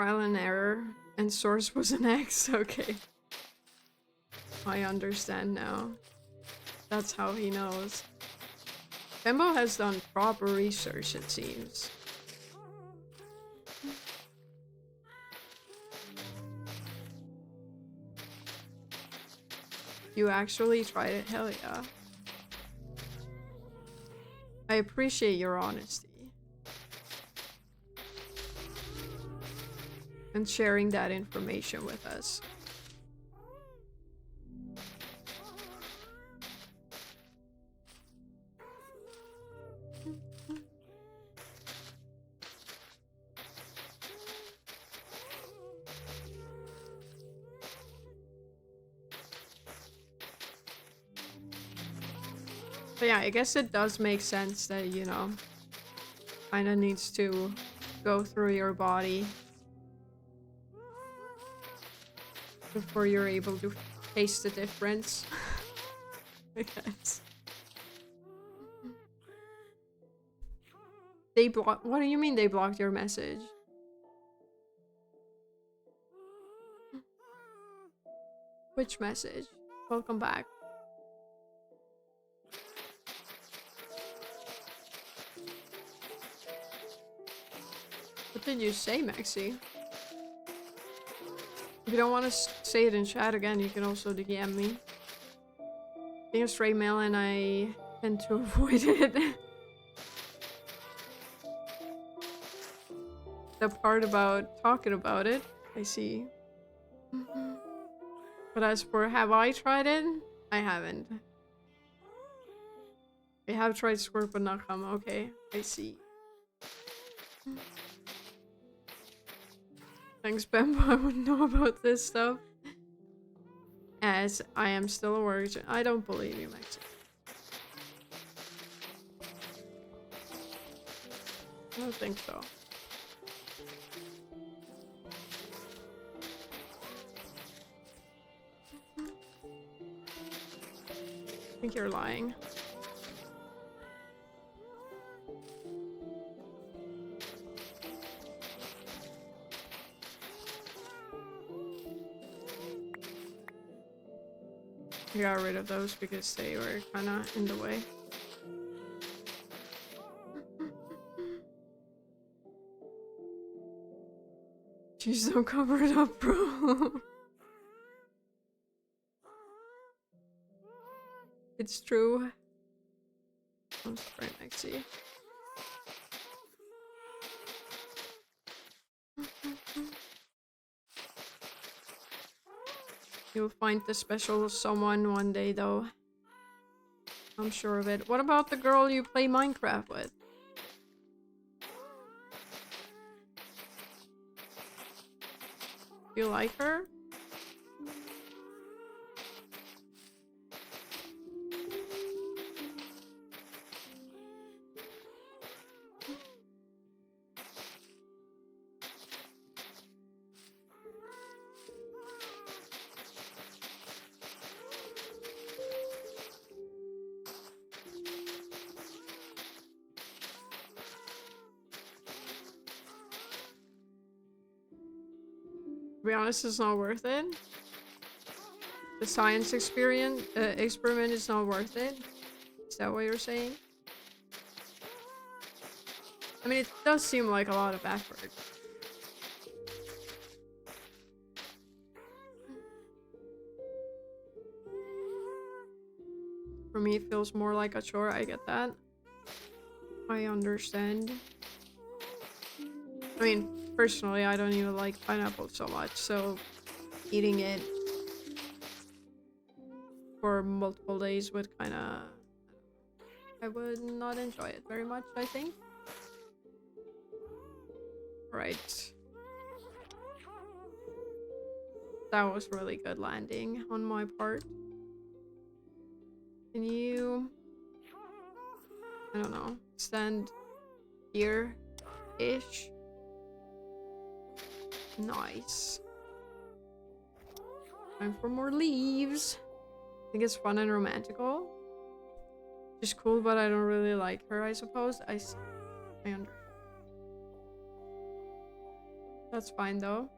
trial and error, and source was an X. Okay. I understand now. That's how he knows. Bembo has done proper research, it seems. You actually tried it? Hell yeah. I appreciate your honesty. And sharing that information with us. But yeah, I guess it does make sense that, you know, kinda needs to go through your body before you're able to taste the difference. I guess. They block- what do you mean they blocked your message? Which message? Welcome back. What did you say, Maxi? If you don't want to say it in chat again, you can also DM me. Being a straight male and I tend to avoid it. The part about talking about it, I see. But as for have I tried it? I haven't. I have tried squirt but not cum. Okay, I see. Thanks, Bembo. I wouldn't know about this stuff. As I am still a virgin. I don't believe you, Maxi. I don't think so. I think you're lying. I got rid of those because they were kind of in the way. Jeez, don't cover it up, bro. It's true. I'm sorry, Maxi. You'll find the special someone one day, though. I'm sure of it. What about the girl you play Minecraft with? You like her? To be honest, it's not worth it. The science experiment is not worth it. Is that what you're saying? I mean, it does seem like a lot of effort. For me, it feels more like a chore. I get that. I understand. I mean, personally, I don't even like pineapple so much, so eating it for multiple days would kind of... I would not enjoy it very much, I think. Right. That was really good landing on my part. Can you... I don't know. Stand here-ish? Nice. Time for more leaves. I think it's fun and romantical. She's cool, but I don't really like her, I suppose. I understand. That's fine though.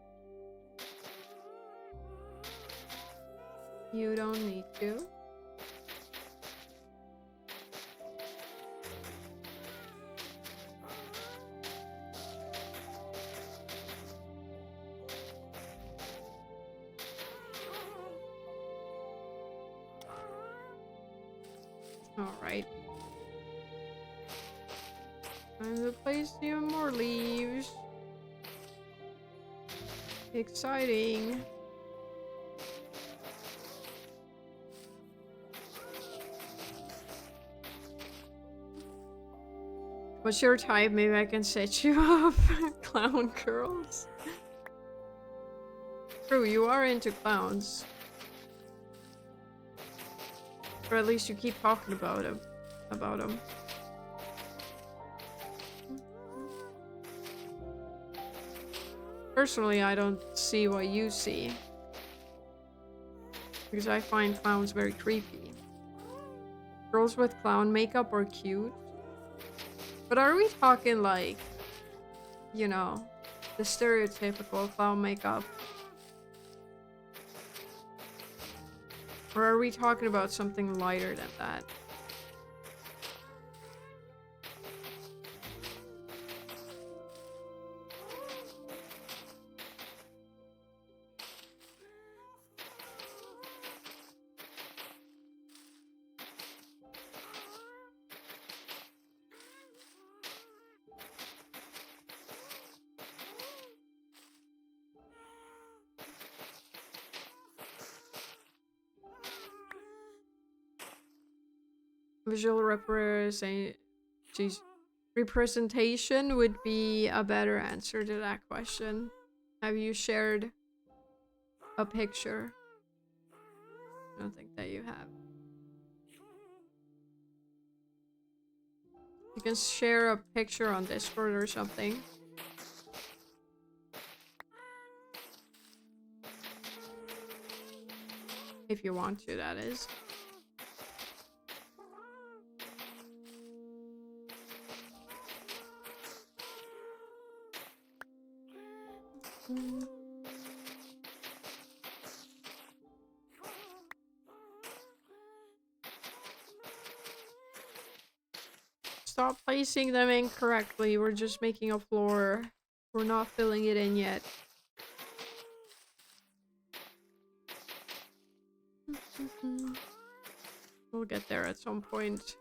You don't need to. Alright. Time to place even more leaves. Exciting. What's your type? Maybe I can set you up. Clown girls. True, you are into clowns. Or at least you keep talking about them. Personally, I don't see what you see. Because I find clowns very creepy. Girls with clown makeup are cute. But are we talking like, you know, the stereotypical clown makeup? Or are we talking about something lighter than that? Visual representation would be a better answer to that question. Have you shared a picture? I don't think that you have. You can share a picture on Discord or something. If you want to, that is. Stop placing them incorrectly. We're just making a floor. We're not filling it in yet. We'll get there at some point.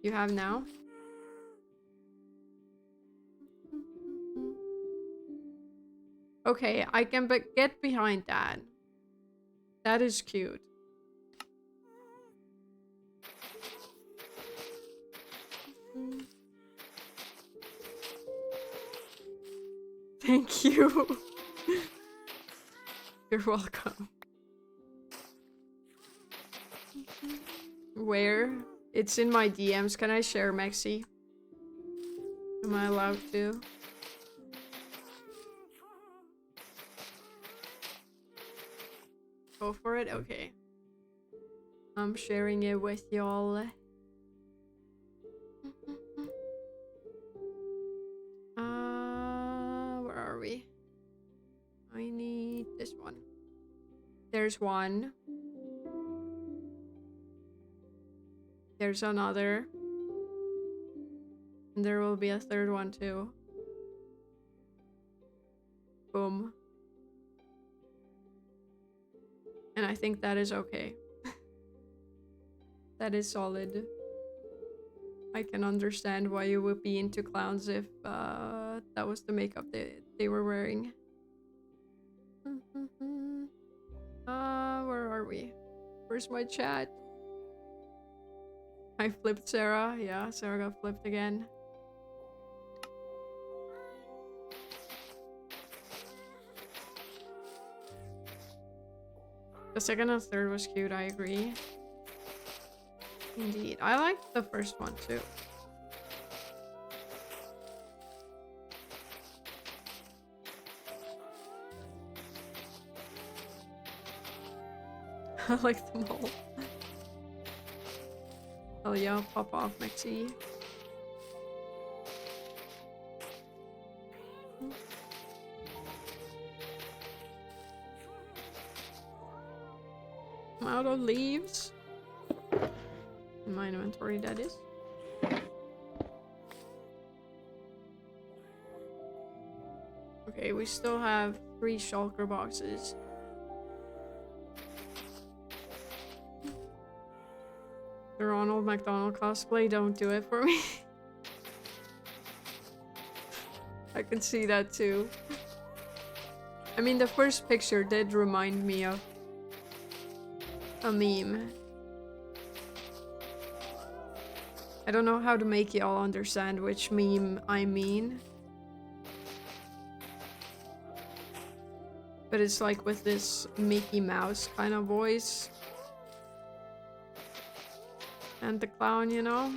You have now? Okay, I can get behind that. That is cute. Thank you. You're welcome. Where? It's in my DMs. Can I share, Maxi? Am I allowed to? Go for it? Okay. I'm sharing it with y'all. Where are we? I need this one. There's one. There's another. And there will be a third one too. Boom. And I think that is okay. That is solid. I can understand why you would be into clowns if that was the makeup they were wearing. Where are we? Where's my chat? I flipped Sarah. Yeah, Sarah got flipped again. The second and third was cute, I agree. Indeed. I liked the first one too. I like them all. Hell yeah, pop off, Mexi. I'm out of leaves. In my inventory, that is. Okay, we still have 3 shulker boxes. The Ronald McDonald cosplay, don't do it for me. I can see that too. I mean, the first picture did remind me of a meme. I don't know how to make y'all understand which meme I mean. But it's like with this Mickey Mouse kind of voice. And the clown, you know?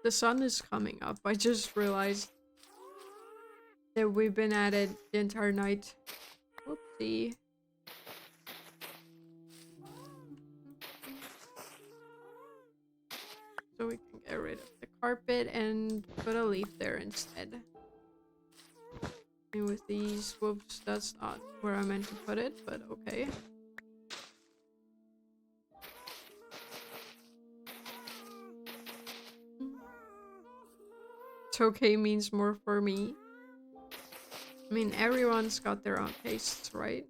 The sun is coming up. I just realized that we've been at it the entire night. Whoopsie. So we can get rid of the carpet and put a leaf there instead. And with these, whoops, that's not where I meant to put it, but okay. It's okay means more for me. I mean, everyone's got their own tastes, right?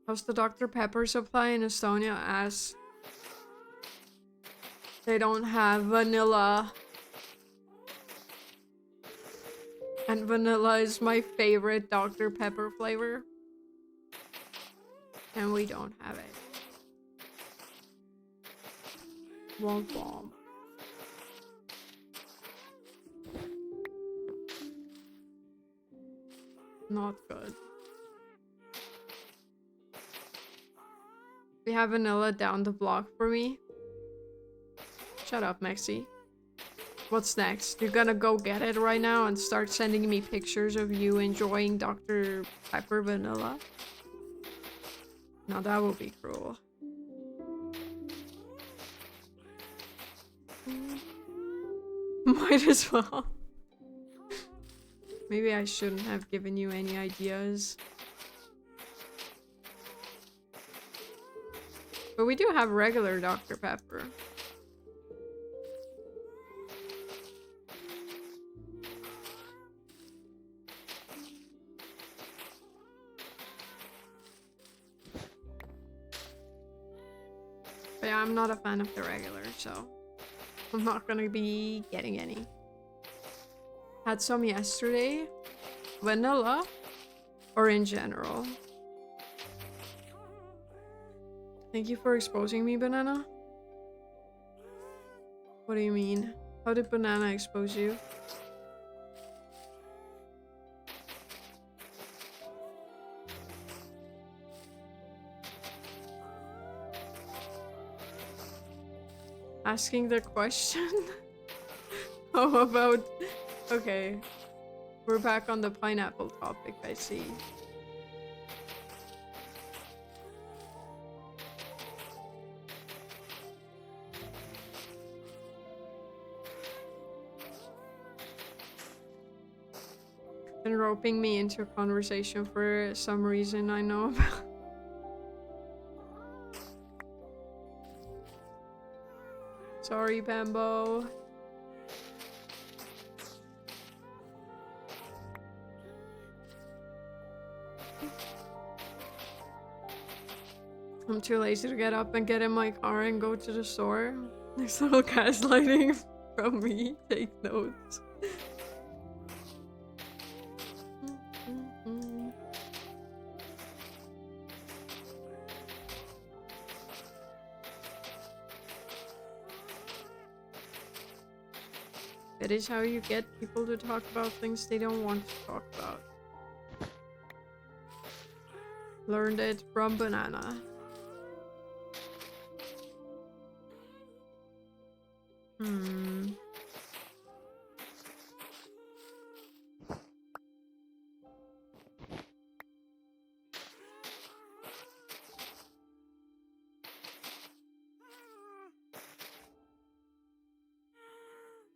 How's the Dr. Pepper supply in Estonia? As they don't have vanilla. And vanilla is my favorite Dr. Pepper flavor. And we don't have it. Womp womp. Not good. We have vanilla down the block for me. Shut up, Mexi. What's next? You're gonna go get it right now and start sending me pictures of you enjoying Dr. Pepper vanilla? Now that would be cruel. Might as well. Maybe I shouldn't have given you any ideas. But we do have regular Dr. Pepper. But yeah, I'm not a fan of the regular, so I'm not gonna be getting any. Had some yesterday. Vanilla or in general. Thank you for exposing me, Banana. What do you mean? How did Banana expose you? Asking the question? How about... Okay. We're back on the pineapple topic, I see. Been roping me into a conversation for some reason I know about. Sorry, Bambo. I'm too lazy to get up and get in my car and go to the store. There's little gaslighting from me. Take notes. That is how you get people to talk about things they don't want to talk about. Learned it from Banana.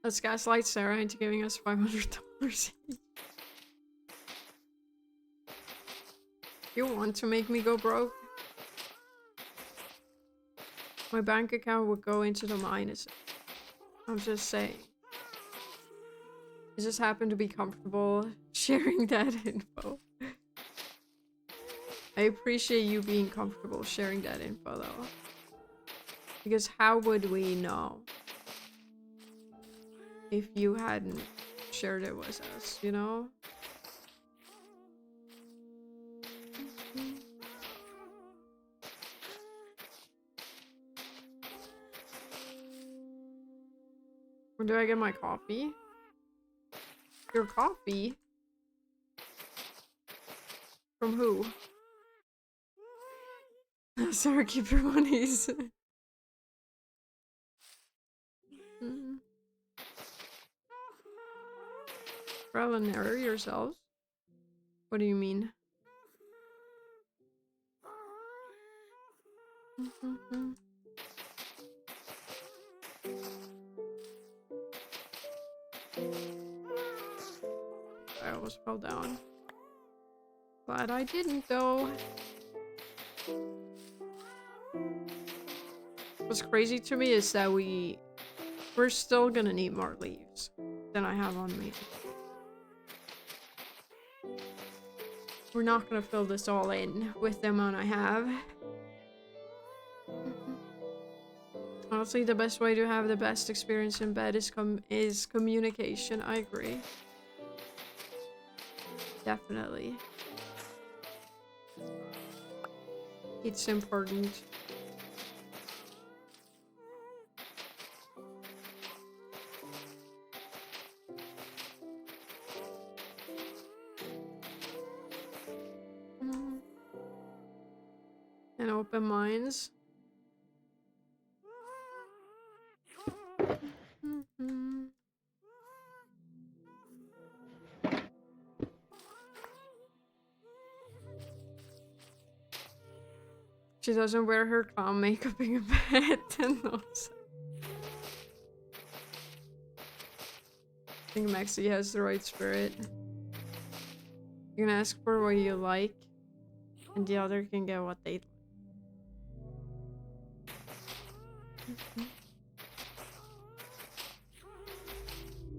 Let's gaslight Sarah into giving us $500 each. You want to make me go broke? My bank account would go into the minus. I'm just saying. I just happen to be comfortable sharing that info. I appreciate you being comfortable sharing that info though. Because how would we know if you hadn't shared it with us, you know? Where do I get my coffee? Your coffee? From who? Sarah, keep your monies. Trial and error yourselves? What do you mean? I almost fell down. Glad I didn't though. What's crazy to me is that we're still gonna need more leaves than I have on me. We're not gonna fill this all in with the amount I have. Honestly, the best way to have the best experience in bed is communication. I agree. Definitely. It's important. And open minds. She doesn't wear her clown makeup in bed. No. I think Maxie has the right spirit. You can ask for what you like, and the other can get what they like.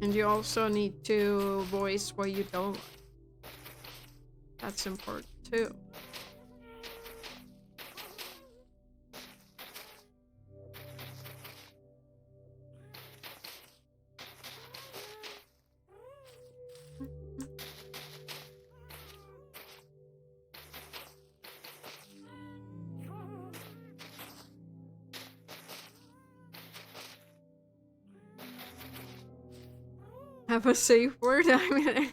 And you also need to voice what you don't like. That's important too. Have a safe word? I mean,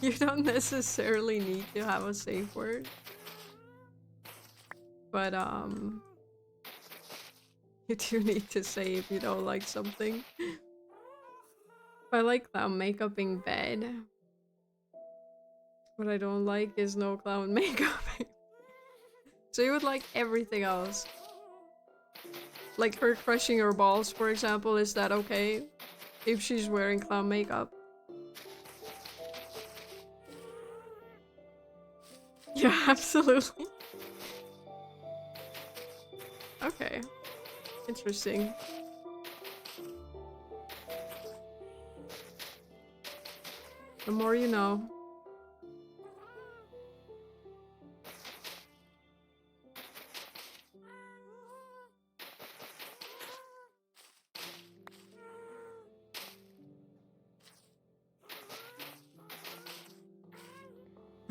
you don't necessarily need to have a safe word. But, you do need to say if you don't like something. I like clown makeup in bed. What I don't like is no clown makeup. So you would like everything else. Like her crushing her balls, for example, is that okay? If she's wearing clown makeup. Yeah, absolutely. Okay. Interesting. The more you know.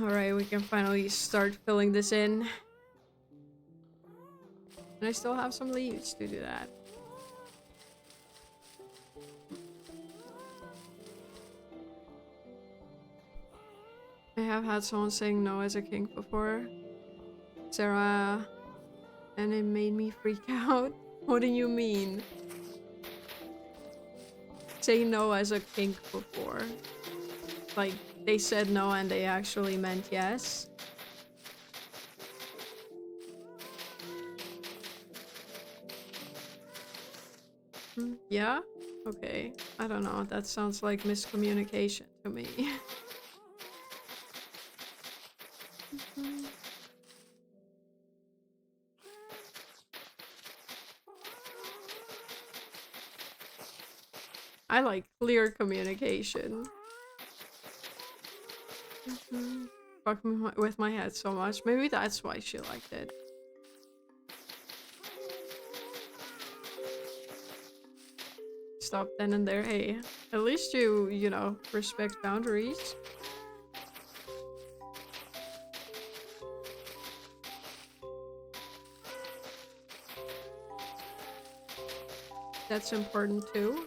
Alright, we can finally start filling this in. And I still have some leaves to do that. I have had someone saying no as a kink before. Sarah, and it made me freak out. What do you mean? Say no as a kink before. Like, they said no and they actually meant yes. Yeah? Okay. I don't know. That sounds like miscommunication to me. I like clear communication. Fuck me with my head so much. Maybe that's why she liked it. Stop then and there. Hey, at least you know, respect boundaries. That's important too.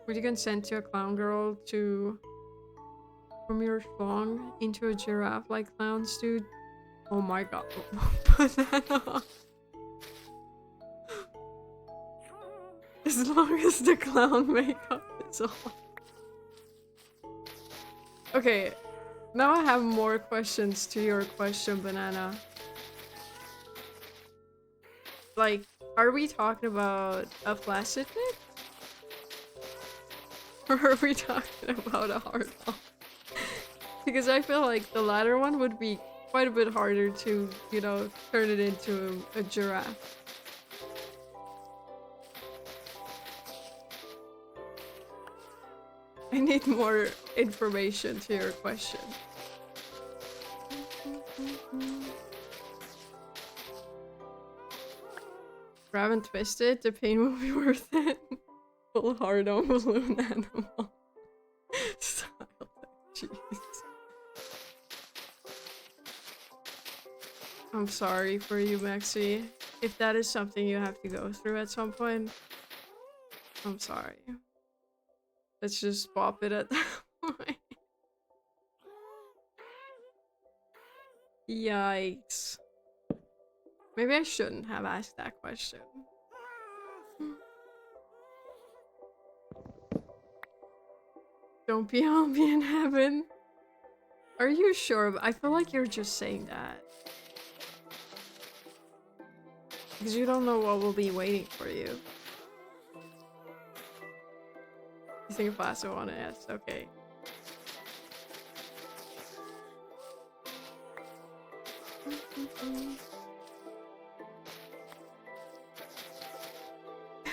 Would you consent to a clown girl to from your schlong into a giraffe like clowns do? Oh my god. Banana. As long as the clown makeup is on. Okay, now I have more questions to your question, Banana. Like, are we talking about a flaccid dick? Or are we talking about a hard on? Because I feel like the latter one would be quite a bit harder to, you know, turn it into a giraffe. I need more information to your question. Grab and twist it, the pain will be worth it. Full hard on balloon animal. Style. Jeez. I'm sorry for you, Maxi. If that is something you have to go through at some point, I'm sorry. Let's just pop it at that point. Yikes. Maybe I shouldn't have asked that question. Don't be I'll be in heaven. Are you sure? I feel like you're just saying that. Because you don't know what will be waiting for you. You think if I want to ask? Okay.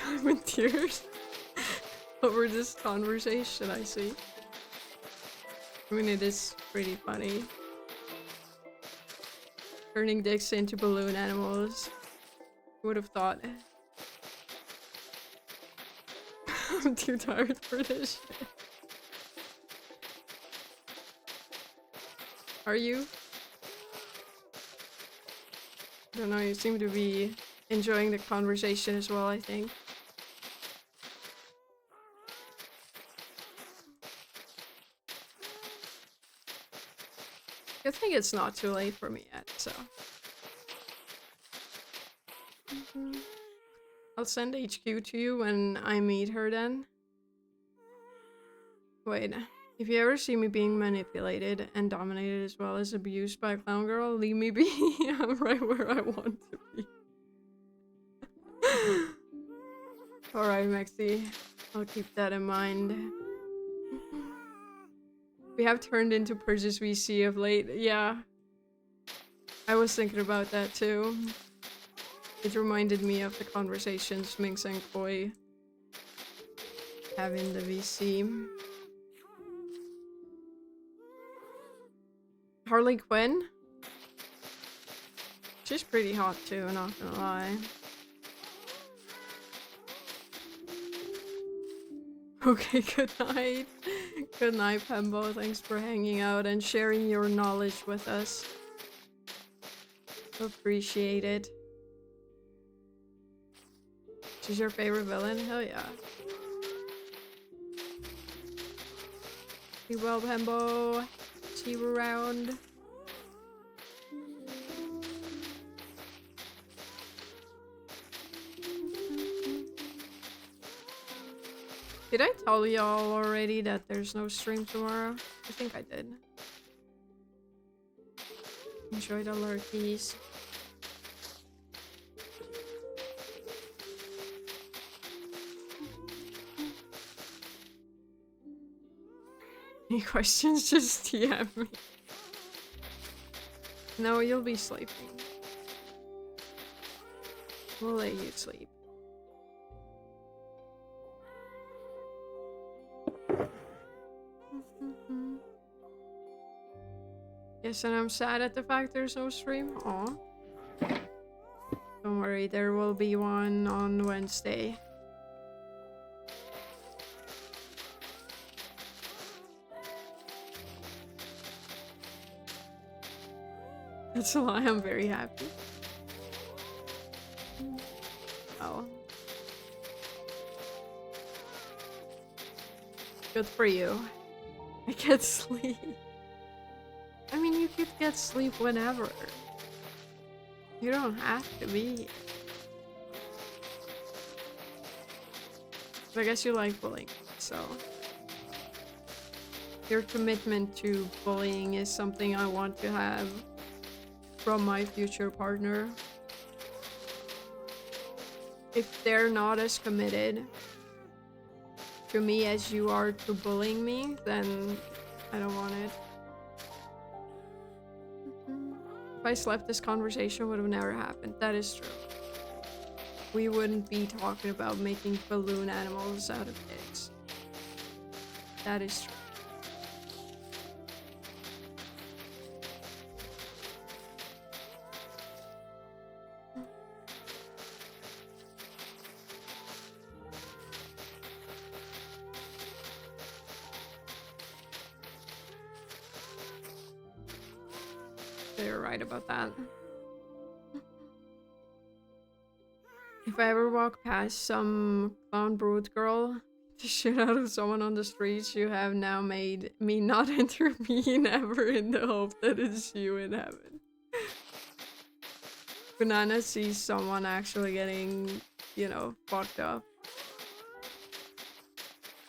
I'm in tears over this conversation, I see. I mean, it is pretty funny. Turning dicks into balloon animals. Who would have thought? I'm too tired for this shit. Are you? I don't know, you seem to be enjoying the conversation as well, I think. I think it's not too late for me yet, so. I'll send HQ to you when I meet her then. Wait, if you ever see me being manipulated and dominated as well as abused by a clown girl, leave me be. I'm right where I want to be. Alright, Maxi. I'll keep that in mind. We have turned into Purges VC of late. Yeah. I was thinking about that too. It reminded me of the conversations Minx and Koi have in the VC. Harley Quinn? She's pretty hot too, not gonna lie. Okay, good night. Good night, Pembo. Thanks for hanging out and sharing your knowledge with us. Appreciate it. She's your favorite villain? Hell yeah. Be well, Pembo. See you around. Did I tell y'all already that there's no stream tomorrow? I think I did. Enjoy the lurkies. Any questions? Just DM me. No, you'll be sleeping. We'll let you sleep. Yes, and I'm sad at the fact there's no stream. Aw. Don't worry, there will be one on Wednesday. That's a lie, I'm very happy. Oh. Good for you. I get sleep. I mean, you could get sleep whenever. You don't have to be. But I guess you like bullying, so... Your commitment to bullying is something I want to have from my future partner. If they're not as committed to me as you are to bullying me, then I don't want it. If I slept, this conversation would have never happened. That is true. We wouldn't be talking about making balloon animals out of pigs. That is true. You're right about that. If I ever walk past some clown brood girl the shit out of someone on the streets, you have now made me not intervene ever in the hope that it's you in heaven. Banana sees someone actually getting, you know, fucked up.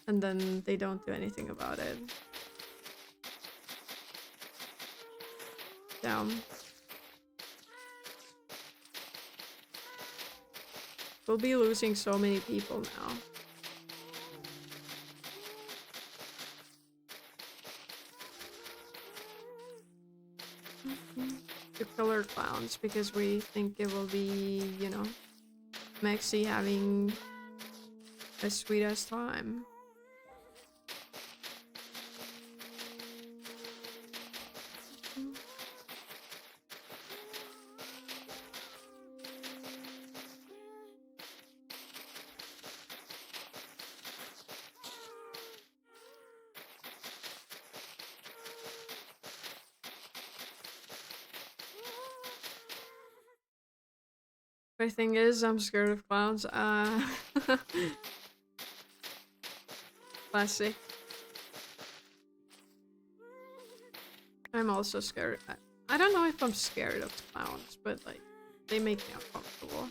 And then they don't do anything about it. Damn. We'll be losing so many people now. To killer clowns because we think it will be, you know, Maxi having a sweet ass time. My thing is, I'm scared of clowns. Classic. I'm also scared. I don't know if I'm scared of clowns, but like, they make me uncomfortable.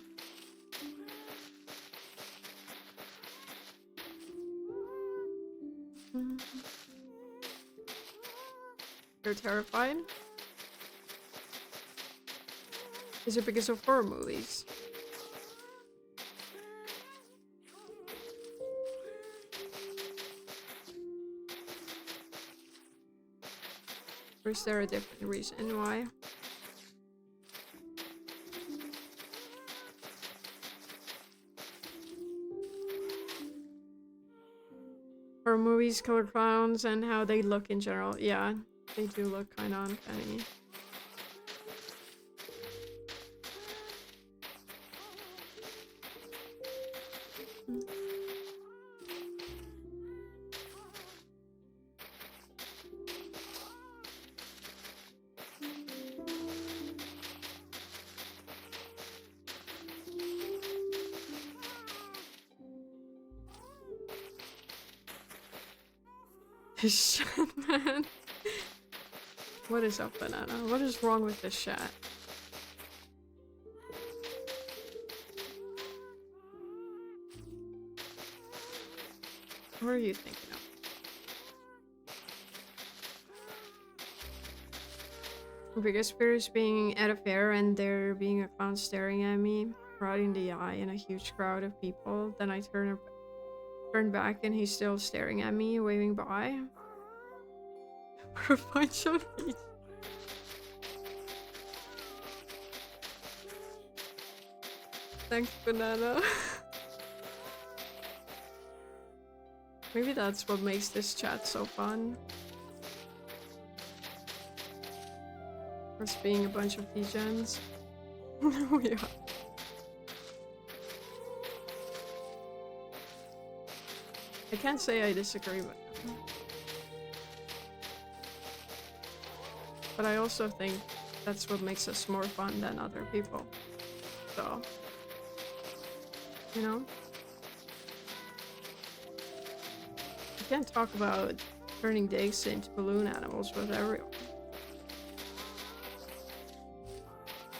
You're terrified? Is it because of horror movies? Or is there a different reason why? Or movies, killer clowns, and how they look in general. Yeah, they do look kind of uncanny. Shit, man. What is up, Banana? What is wrong with this chat? What are you thinking of? Biggest fear is being at a fair and there being a clown staring at me right in the eye in a huge crowd of people. Then I turn back and he's still staring at me, waving by. For a bunch of these. Thanks, Banana. Maybe that's what makes this chat so fun. Us being a bunch of degens. We are. I can't say I disagree with them. But I also think that's what makes us more fun than other people. So, you know? You can't talk about turning dicks into balloon animals with everyone.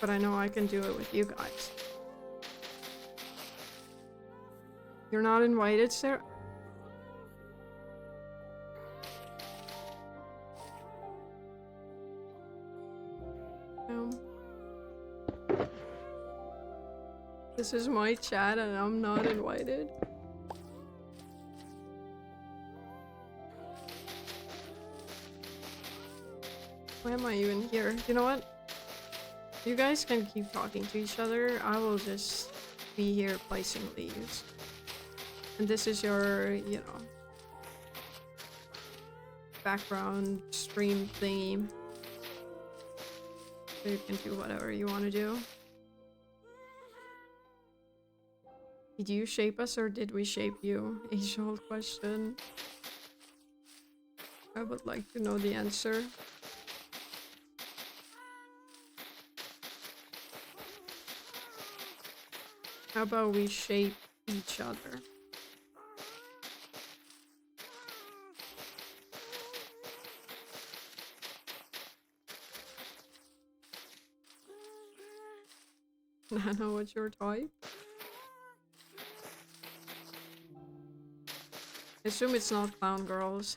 But I know I can do it with you guys. You're not invited, Sarah? No. This is my chat and I'm not invited. Why am I even here? You know what? You guys can keep talking to each other. I will just be here placing leaves. And this is your, you know, background stream thingy. So you can do whatever you want to do. Did you shape us or did we shape you? Age-old question. I would like to know the answer. How about we shape each other? Nano, what's your type? I assume it's not clown girls.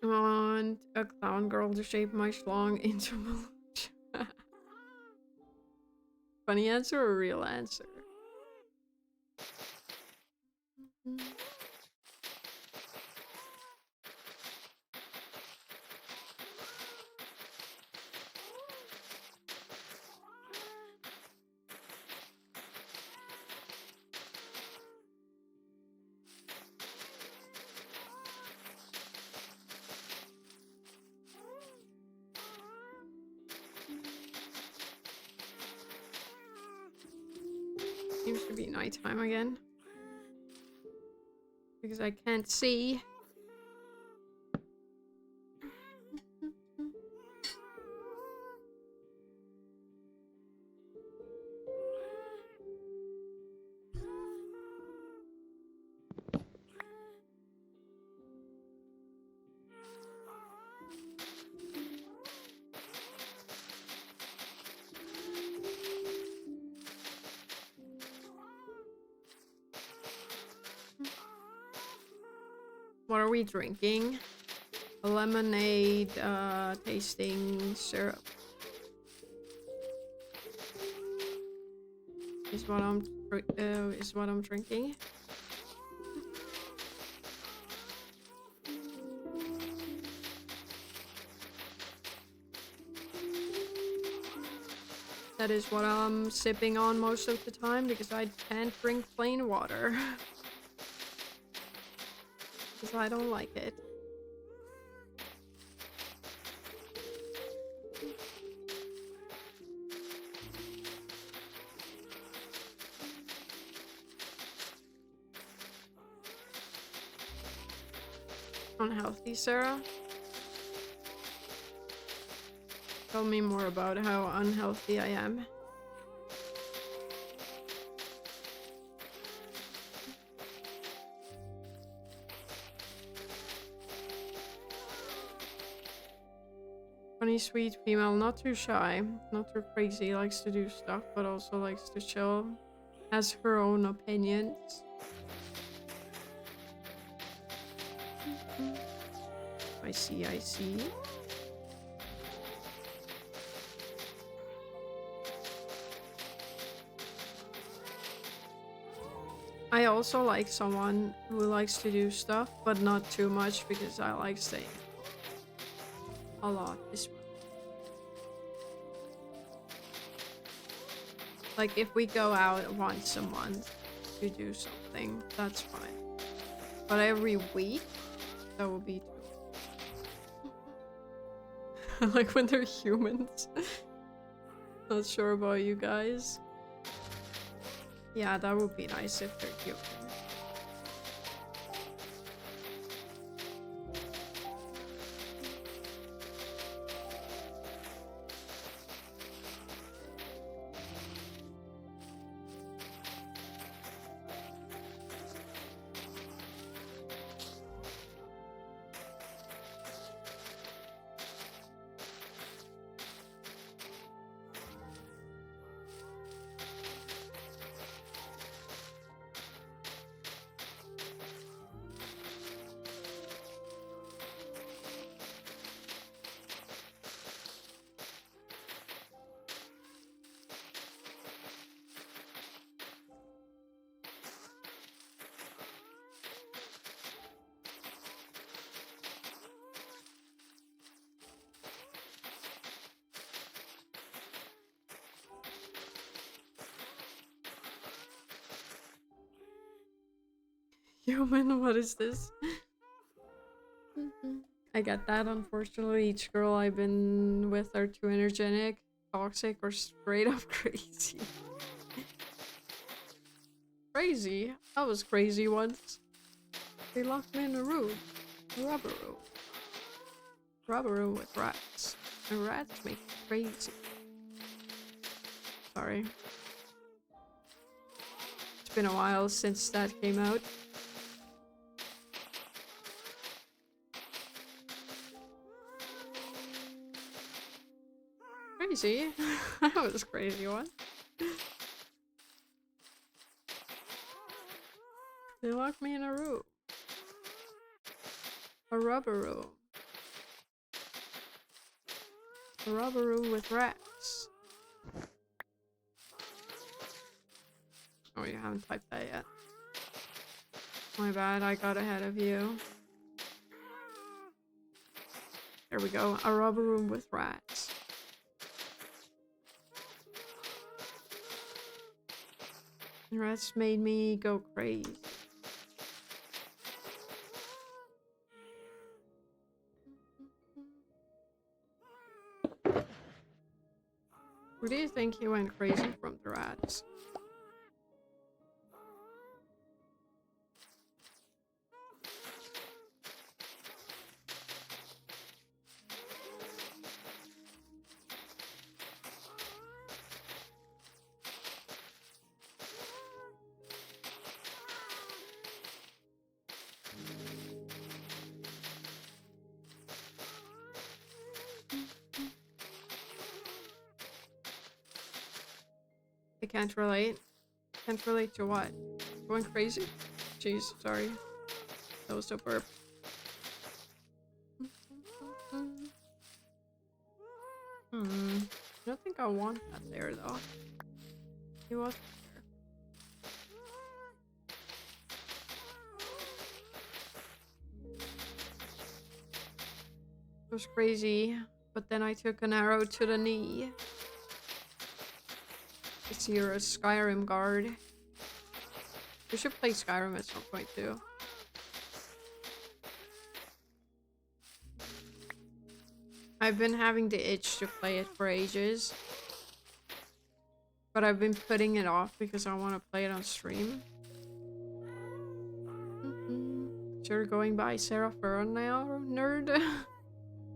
I want a clown girl to shape my schlong into a funny answer or real answer? Seems to be nighttime again. Because I can't see. What are we drinking? A lemonade tasting syrup. Is what I'm drinking. That is what I'm sipping on most of the time because I can't drink plain water. Because I don't like it. Unhealthy, Sarah? Tell me more about how unhealthy I am. Funny, sweet female, not too shy, not too crazy, likes to do stuff, but also likes to chill. Has her own opinions. I see, I see. I also like someone who likes to do stuff, but not too much because I like staying a lot this month. Like if we go out once a month to do something, that's fine. But every week, that would be too. Like when they're humans. Not sure about you guys. Yeah, that would be nice if they're human. Human, what is this? I get that. Unfortunately, each girl I've been with are too energetic, toxic, or straight up crazy. Crazy? I was crazy once. They locked me in a room. A rubber room. Rubber room with rats. And rats make me crazy. Sorry. It's been a while since that came out. Crazy? That was crazy one. They locked me in a room. A rubber room. A rubber room with rats. Oh, you haven't typed that yet. My bad, I got ahead of you. There we go. A rubber room with rats. Rats made me go crazy. Who do you think he went crazy from the rats? I can't relate. Can't relate to what? Going crazy? Jeez, sorry. That was a burp. I don't think I want that there though. He was there. It was crazy, but then I took an arrow to the knee. It's here a Skyrim guard. We should play Skyrim at some point too. I've been having the itch to play it for ages. But I've been putting it off because I want to play it on stream. So you're going by Sarah Fern now, nerd?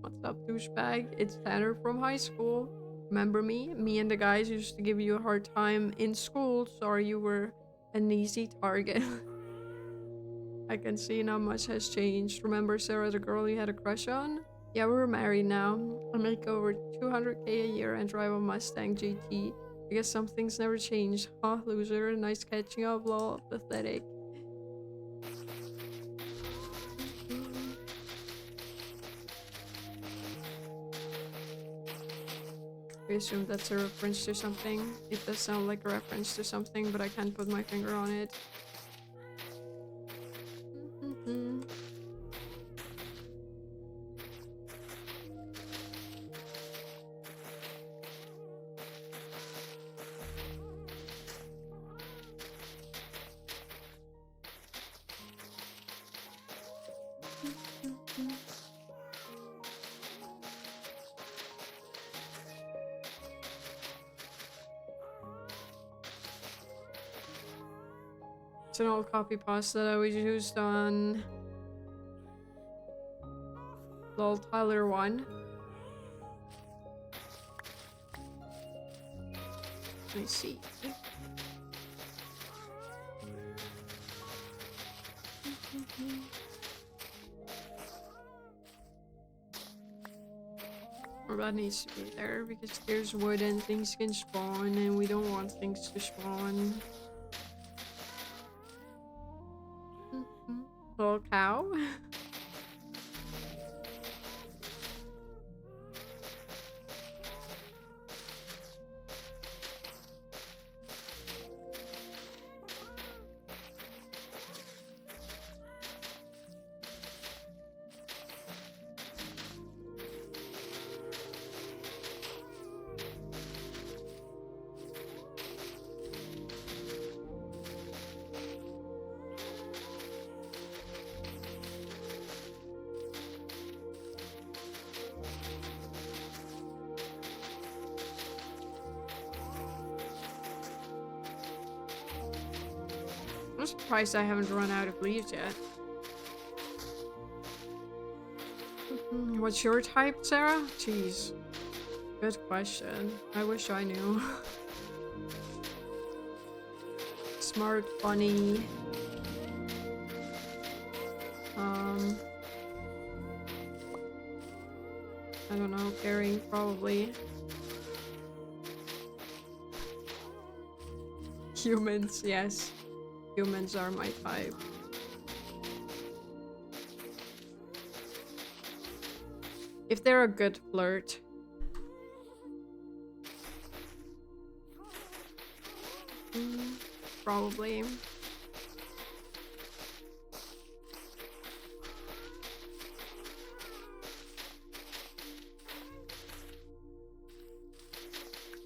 What's up, douchebag? It's Tanner from high school. Remember me? Me and the guys used to give you a hard time in school. Sorry you were an easy target. I can see now much has changed. Remember Sarah, the girl you had a crush on? Yeah, we're married now. I make over 200k a year and drive a Mustang GT. I guess some things never change. Huh, loser. Nice catching up, lol. Pathetic. I assume that's a reference to something. It does sound like a reference to something, but I can't put my finger on it. It's an old copy pasta that I was used on LOL Tyler 1. Let me see. Or that needs to be there because there's wood and things can spawn and we don't want things to spawn. Little cow. I'm surprised I haven't run out of leaves yet. What's your type, Sarah? Jeez. Good question. I wish I knew. Smart, funny. I don't know, caring, probably. Humans, yes. Humans are my type. If they're a good flirt. Probably.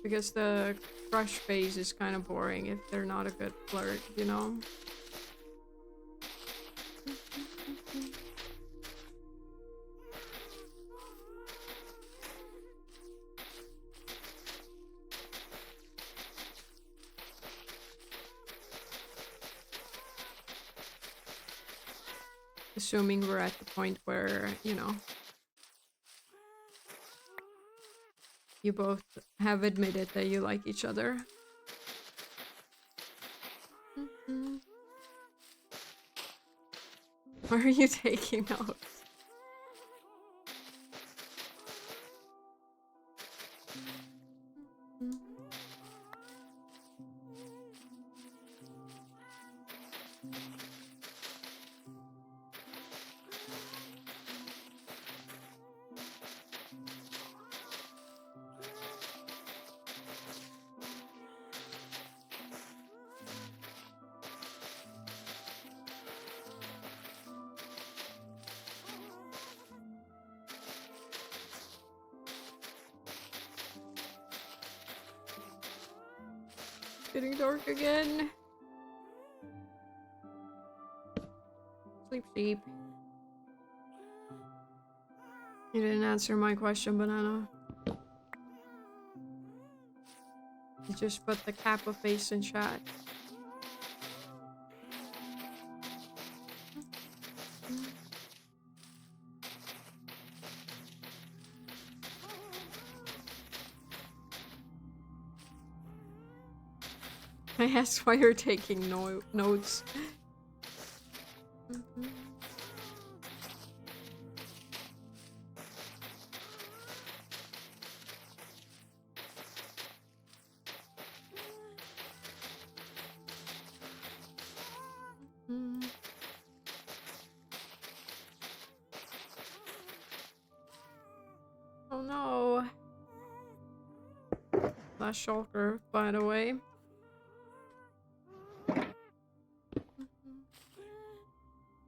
Because the crush phase is kind of boring if they're not a good flirt, you know? Assuming we're at the point where, you know, you both have admitted that you like each other. Why are you taking notes? getting dark again. Sleep, sleep. You didn't answer my question, Banana. You just put the Kappa face in chat. I asked why you're taking notes. Oh no. Last shulker, by the way.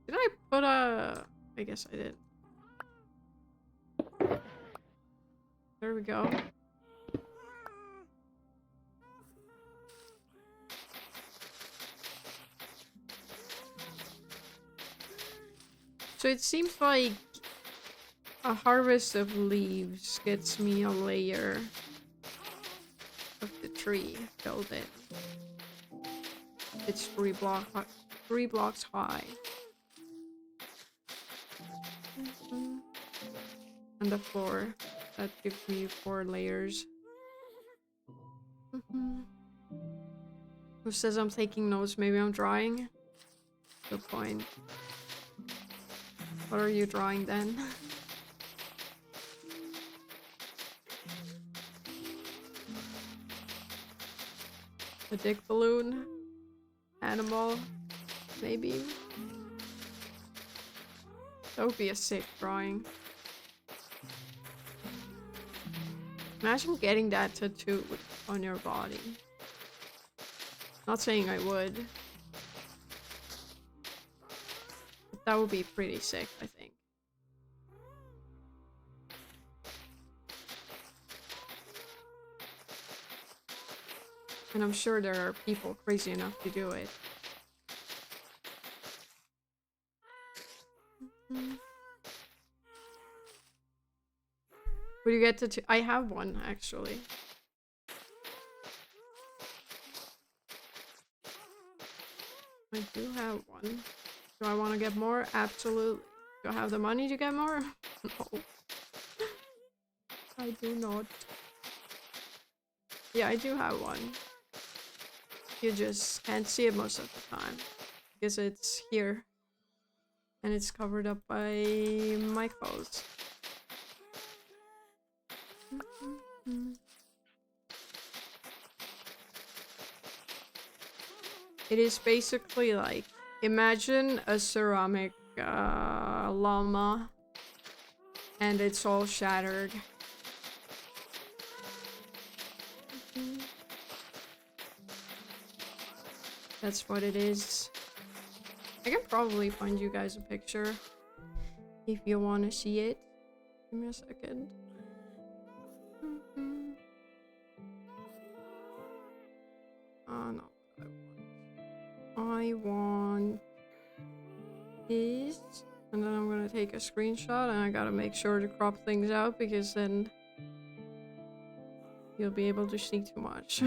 Did I put a... I guess I did. There we go. So it seems like a harvest of leaves gets me a layer of the tree filled in. It's 3 blocks high. And the floor. That gives me 4 layers. Who says I'm taking notes? Maybe I'm drawing? Good point. What are you drawing then? A dick balloon? Animal? Maybe? That would be a sick drawing. Imagine getting that tattooed on your body. Not saying I would. But that would be pretty sick, I think. And I'm sure there are people crazy enough to do it. Would you get to... I have one, actually. I do have one. Do I want to get more? Absolutely. Do I have the money to get more? No. I do not. Yeah, I do have one. You just can't see it most of the time. Because it's here. And it's covered up by my clothes. It is basically like, imagine a ceramic llama and it's all shattered. That's what it is. I can probably find you guys a picture if you want to see it. Give me a second. Oh no. I want this, and then I'm gonna take a screenshot, and I gotta make sure to crop things out because then you'll be able to see too much.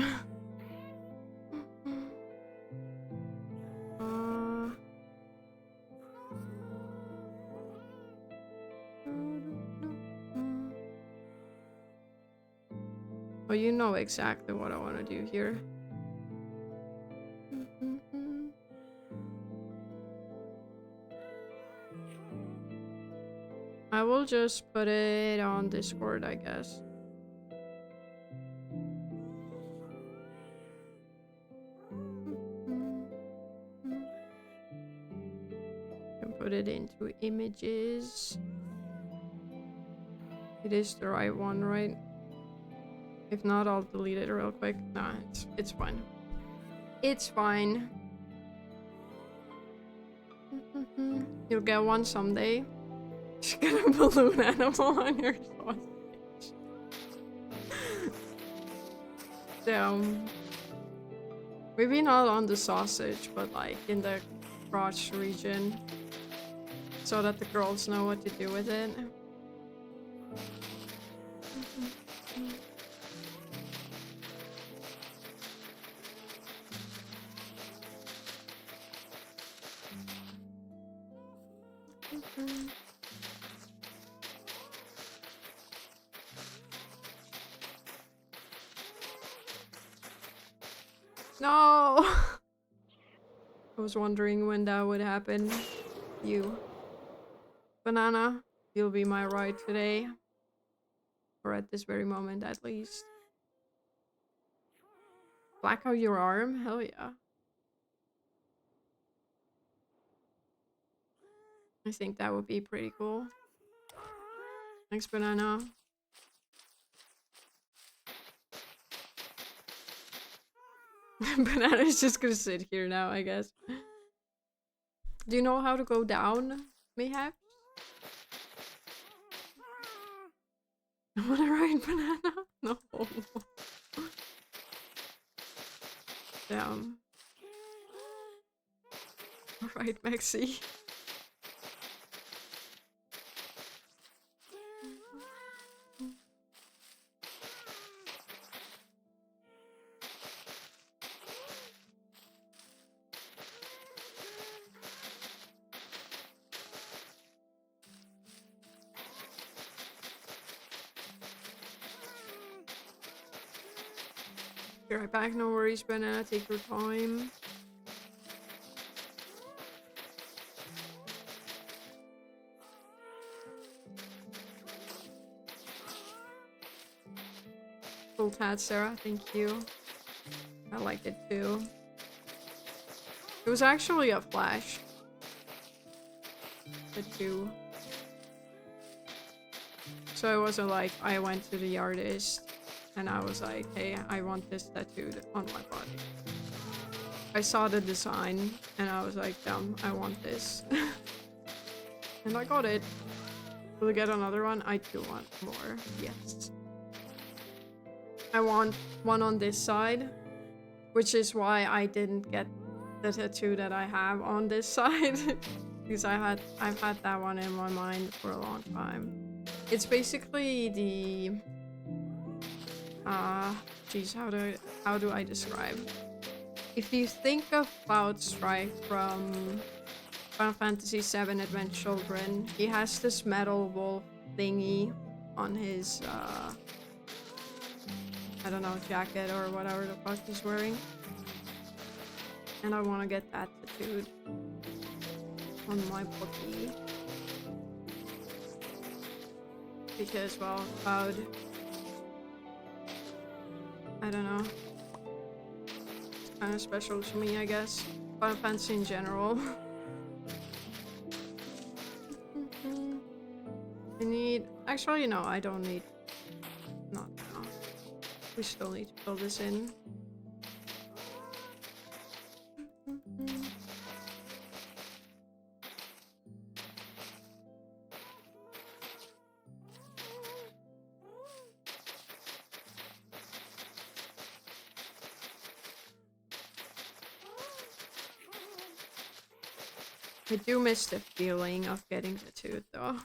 Oh, you know exactly what I want to do here. I will just put it on Discord, I guess. Can put it into images. It is the right one, right? If not, I'll delete it real quick. Nah, it's fine. It's fine. You'll get one someday. Just get a balloon animal on your sausage. Damn. Maybe not on the sausage, but like in the crotch region. So that the girls know what to do with it. No! I was wondering when that would happen. You. Banana, you'll be my ride today. Or at this very moment, at least. Black out your arm? Hell yeah. I think that would be pretty cool. Thanks, Banana. Banana's just gonna sit here now, I guess. Do you know how to go down, mayhap? I wanna ride Banana? No. Damn. Alright, Maxi. Be right back, no worries, Banana. Take your time. Full tat, Sarah. Thank you. I liked it too. It was actually a flash. The two. So it wasn't like I went to the artist and I was like, hey, I want this tattooed on my body. I saw the design and I was like, damn, I want this. And I got it. Will I get another one? I do want more. Yes. I want one on this side, which is why I didn't get the tattoo that I have on this side. Because I've had that one in my mind for a long time. It's basically the geez, how do I describe? If you think about Strike from Final Fantasy VII Advent Children, he has this metal wolf thingy on his I don't know, jacket or whatever the fuck he's wearing. And I want to get that tattooed on my body. Because, well, Cloud, I don't know. It's kind of special to me, I guess. Final Fantasy in general. I need... Actually, no, I don't need... Not now. We still need to fill this in. I do miss the feeling of getting tattooed, though.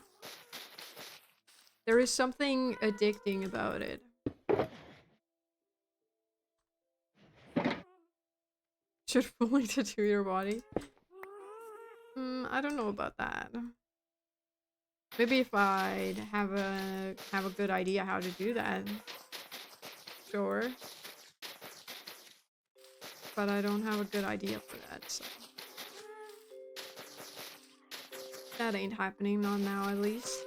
There is something addicting about it. Should fully tattoo your body? I don't know about that. Maybe if I'd have a good idea how to do that. Sure. But I don't have a good idea for that, so. That ain't happening, not now at least.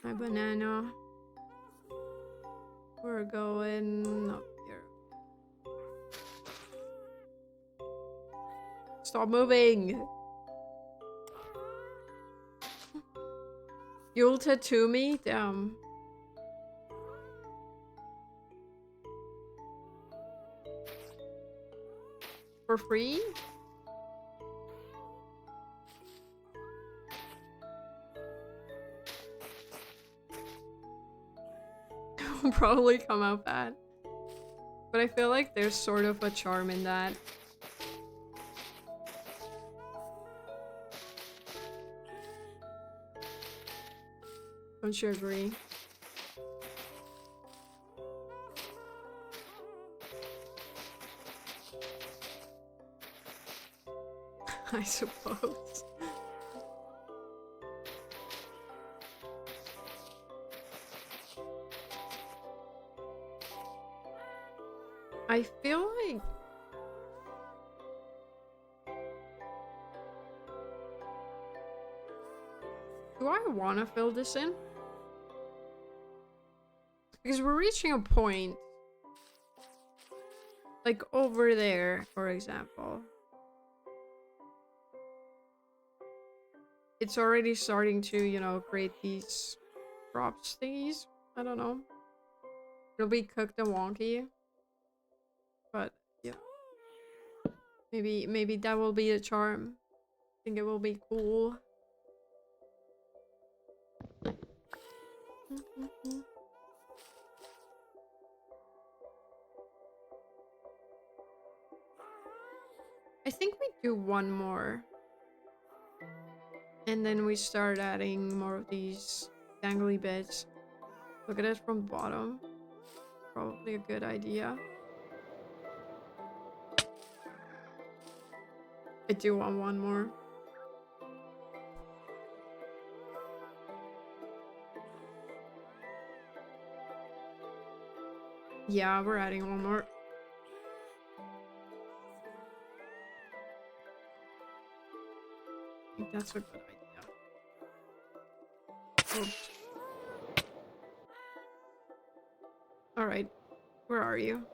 My banana. We're going up here. Stop moving! You'll tattoo me? Damn. For free? will probably come out bad. But I feel like there's sort of a charm in that. Don't you agree? I suppose. I feel like do I want to fill this in? Because we're reaching a point like over there, for example. It's already starting to, you know, create these drops thingies. I don't know. It'll be cooked and wonky. But yeah. Maybe that will be a charm. I think it will be cool. I think we do one more. And then we start adding more of these dangly bits. Look at it from the bottom. Probably a good idea. I do want one more. Yeah, we're adding one more. I think that's a good idea. Oops. Alright. Where are you?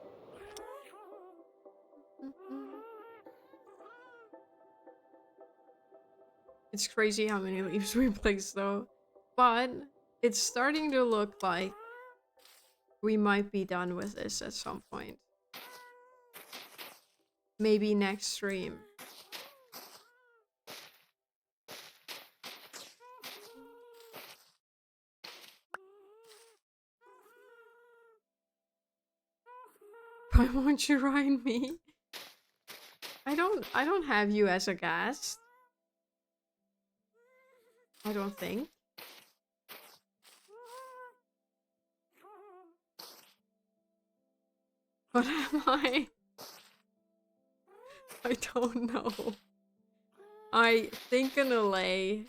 It's crazy how many leaves we placed though. But it's starting to look like we might be done with this at some point. Maybe next stream. Why won't you ride me? I don't have you as a guest. I don't think. What am I? I don't know. I think an LA.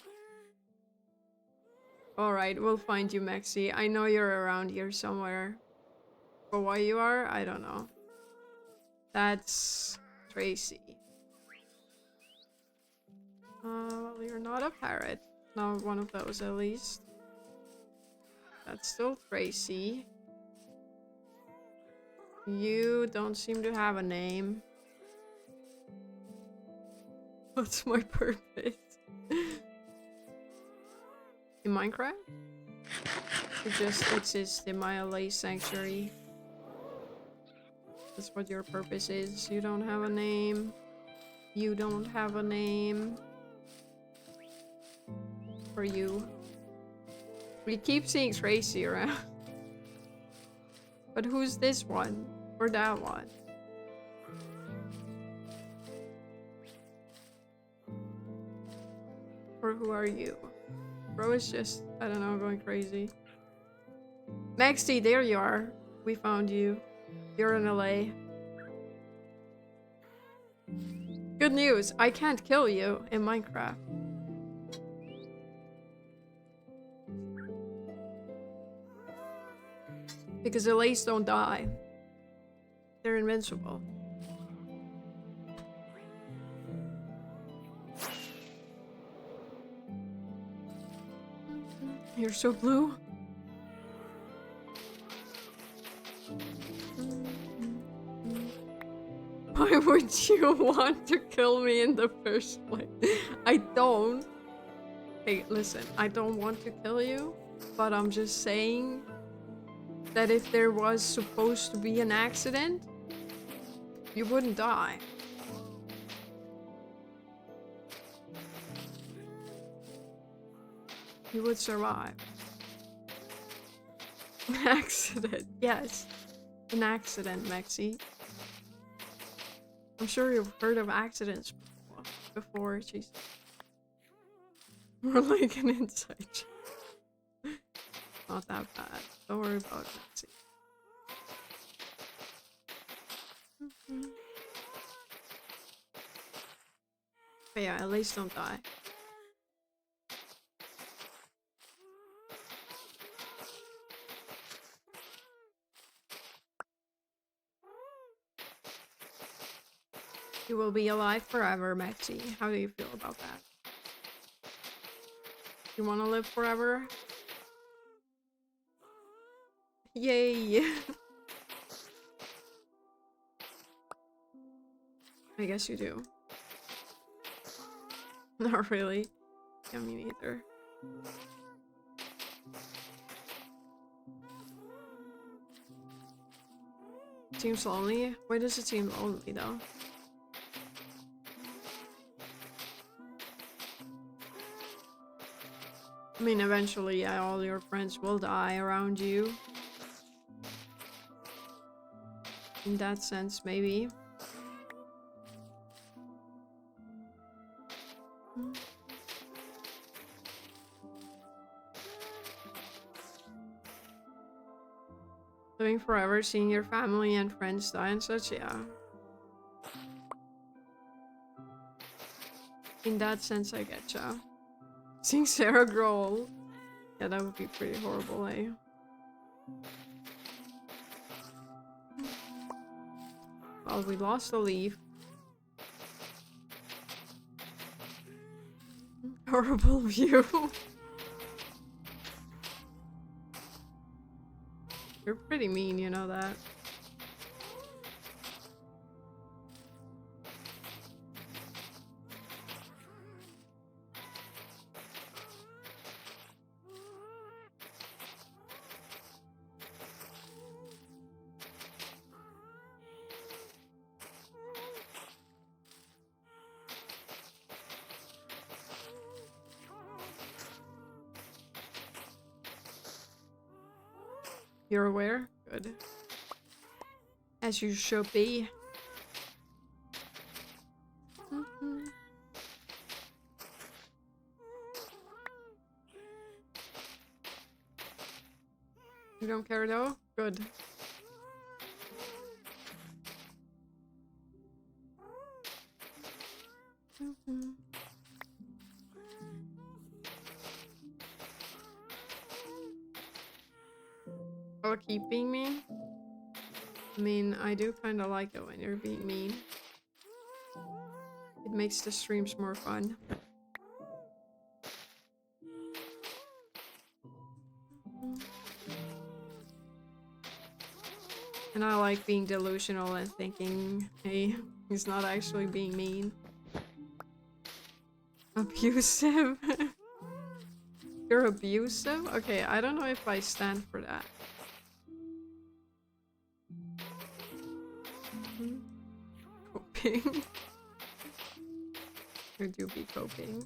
Alright, we'll find you, Maxi. I know you're around here somewhere. But why you are, I don't know. That's Tracy. Well, you're not a parrot. Not one of those, at least. That's still Tracy. You don't seem to have a name. What's my purpose? In Minecraft? To just exist in my LA sanctuary. That's what your purpose is. You don't have a name. You don't have a name. For you. We keep seeing Tracy around. But who's this one? Or that one? Or who are you? Bro is just, I don't know, going crazy. Maxi, there you are. We found you. You're in LA. Good news, I can't kill you in Minecraft. Because LAs don't die. They're invincible. You're so blue. Why would you want to kill me in the first place? I don't. Hey, listen, I don't want to kill you, but I'm just saying that if there was supposed to be an accident, you wouldn't die. You would survive. An accident, yes. An accident, Maxi. I'm sure you've heard of accidents before. Jeez. More like an inside joke. Not that bad. Don't worry about it, Maxi. But yeah, at least don't die. You will be alive forever, Maxi. How do you feel about that? You want to live forever? Yay! I guess you do. Not really. Yeah, me neither. Seems lonely? Why does it seem lonely though? I mean, eventually, yeah, all your friends will die around you. In that sense, maybe. Living forever, seeing your family and friends die and such, yeah. In that sense, I getcha. Seeing Sarah grow old. Yeah, that would be pretty horrible, eh? Well, we lost a leaf. Horrible view. You're pretty mean, you know that. You're aware? Good. As you should be. You don't care though? Good. Or keep being mean? I mean, I do kind of like it when you're being mean. It makes the streams more fun. And I like being delusional and thinking, hey, he's not actually being mean. Abusive? You're abusive? Okay, I don't know if I stand for that. Coping. You do be coping.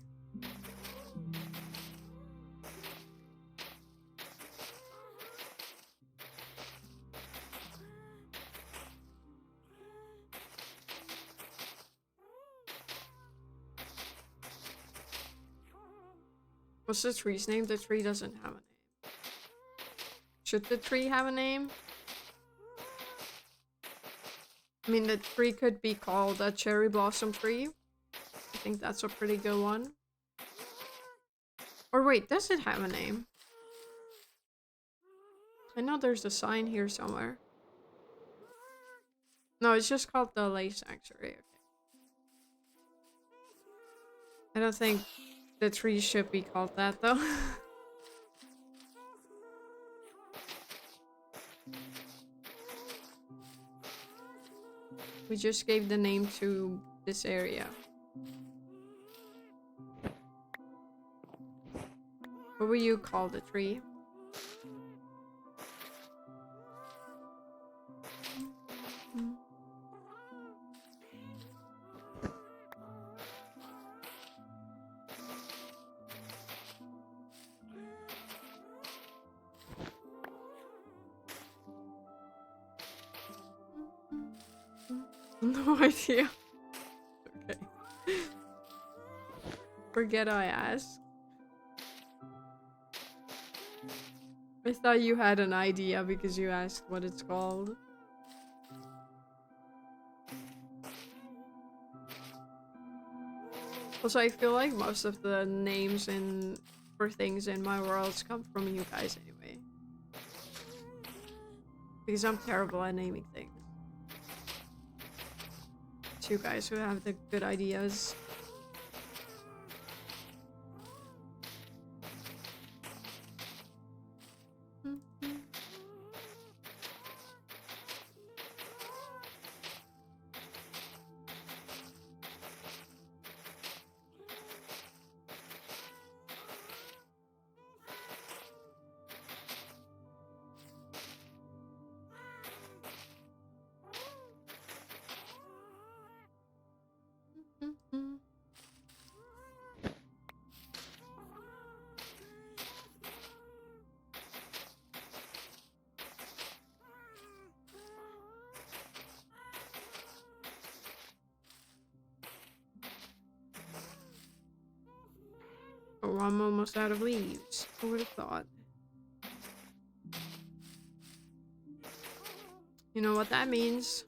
What's the tree's name? The tree doesn't have a name. Should the tree have a name? I mean, the tree could be called a cherry blossom tree. I think that's a pretty good one. Or wait, does it have a name? I know there's a sign here somewhere. No, it's just called the Lay Sanctuary. Okay. I don't think the tree should be called that though. We just gave the name to this area. What will you call the tree? No idea. Okay. Forget I asked. I thought you had an idea because you asked what it's called. Also, I feel like most of the names for things in my worlds come from you guys anyway. Because I'm terrible at naming things. It's you guys who have the good ideas. Oh, I'm almost out of leaves. Who would have thought? You know what that means?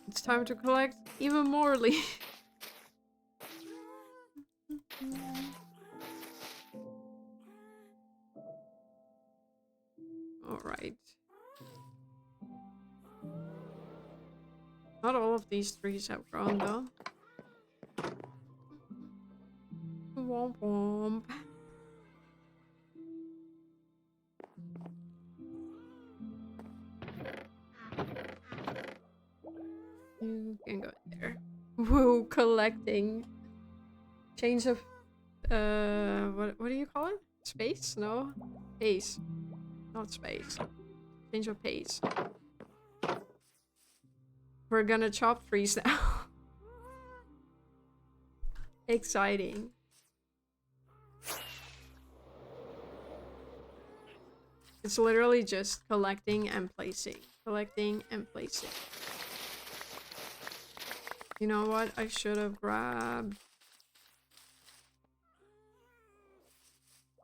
It's time to collect even more leaves. Alright. Not all of these trees have grown though. Womp womp. You can go there. Woo, collecting. Change of what do you call it? Space? No? Pace. Not space. Change of pace. We're gonna chop trees now. Exciting. It's literally just collecting and placing. Collecting and placing. You know what? I should have grabbed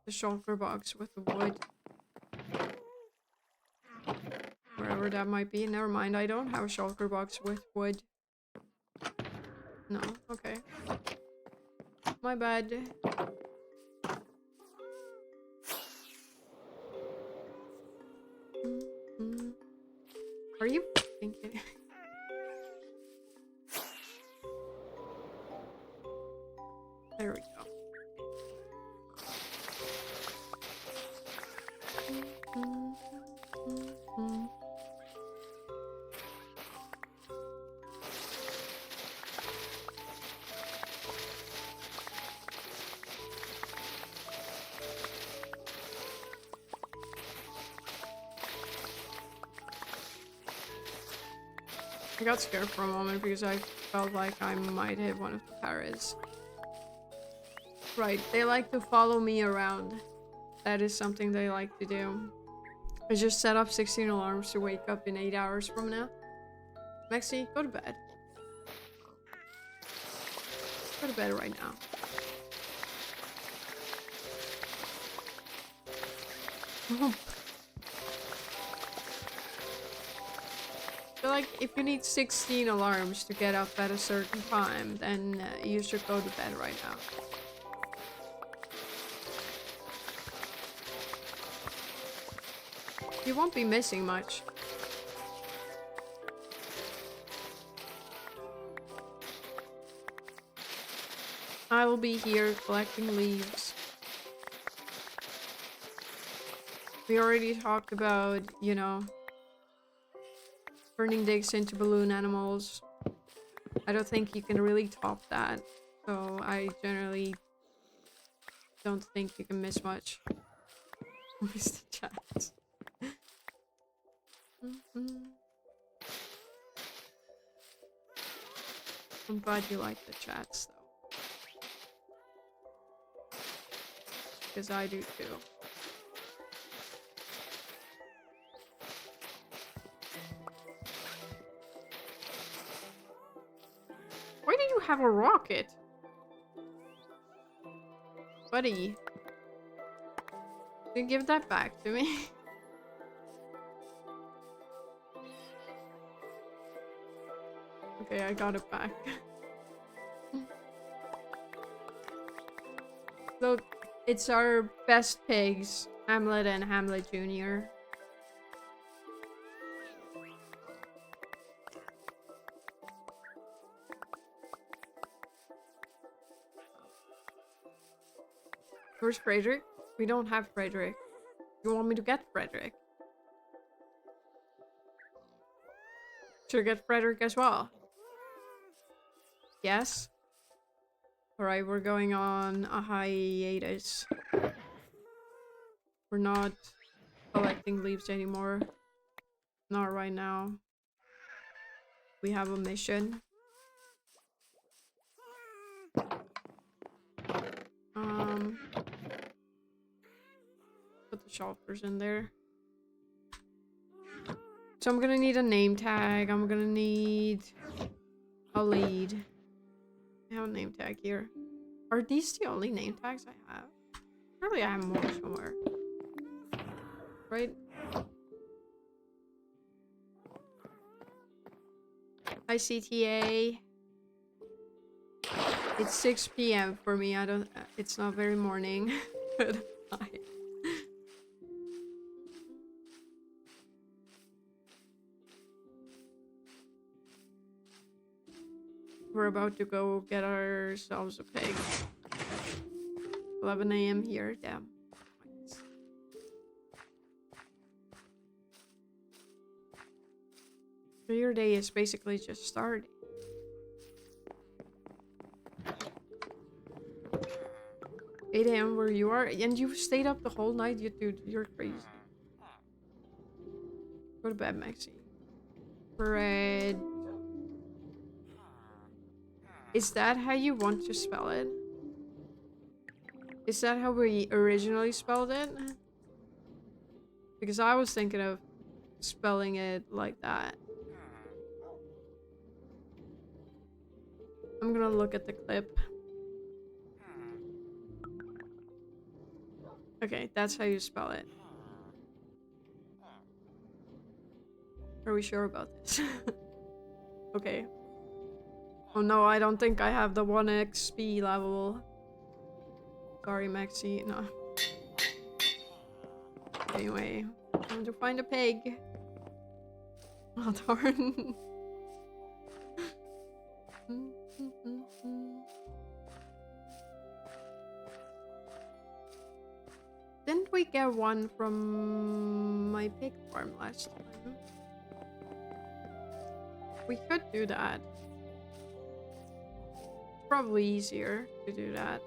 the shulker box with the wood. Wherever that might be. Never mind, I don't have a shulker box with wood. No, okay. My bad. Are you thinking? There we go. I got scared for a moment because I felt like I might hit one of the parrots. Right, they like to follow me around. That is something they like to do. I just set up 16 alarms to wake up in 8 hours from now. Maxie, go to bed. Go to bed right now. I feel like if you need 16 alarms to get up at a certain time, then you should go to bed right now. You won't be missing much. I will be here collecting leaves. We already talked about, you know, turning digs into balloon animals. I don't think you can really top that. So I generally don't think you can miss much. Miss the chat. I'm glad you like the chats though. Because I do too. have a rocket. Buddy. You give that back to me. Okay, I got it back. Look, it's our best pigs, Hamlet and Hamlet Jr. Where's Frederick? We don't have Frederick. You want me to get Frederick? Should I get Frederick as well? Yes? Alright, we're going on a hiatus. We're not collecting leaves anymore. Not right now. We have a mission. Put the shelters in there. So I'm gonna need a name tag. I'm gonna need a lead. I have a name tag here. Are these the only name tags I have? Surely I have more somewhere. Right? ICTA. It's 6 p.m. for me. I don't. It's not very morning, but hi. We're about to go get ourselves a pig. 11 a.m. here. Damn. So your day is basically just starting. 8 a.m. where you are, and you've stayed up the whole night. Dude, you're crazy. Go to bed, Maxie. Bread. Is that how you want to spell it? Is that how we originally spelled it? Because I was thinking of spelling it like that. I'm gonna look at the clip. Okay, that's how you spell it. Are we sure about this? Okay. Oh no, I don't think I have the 1 XP level. Sorry, Maxie. No. Anyway, time to find a pig. Oh, darn. Didn't we get one from my pig farm last time? We could do that. It's probably easier to do that.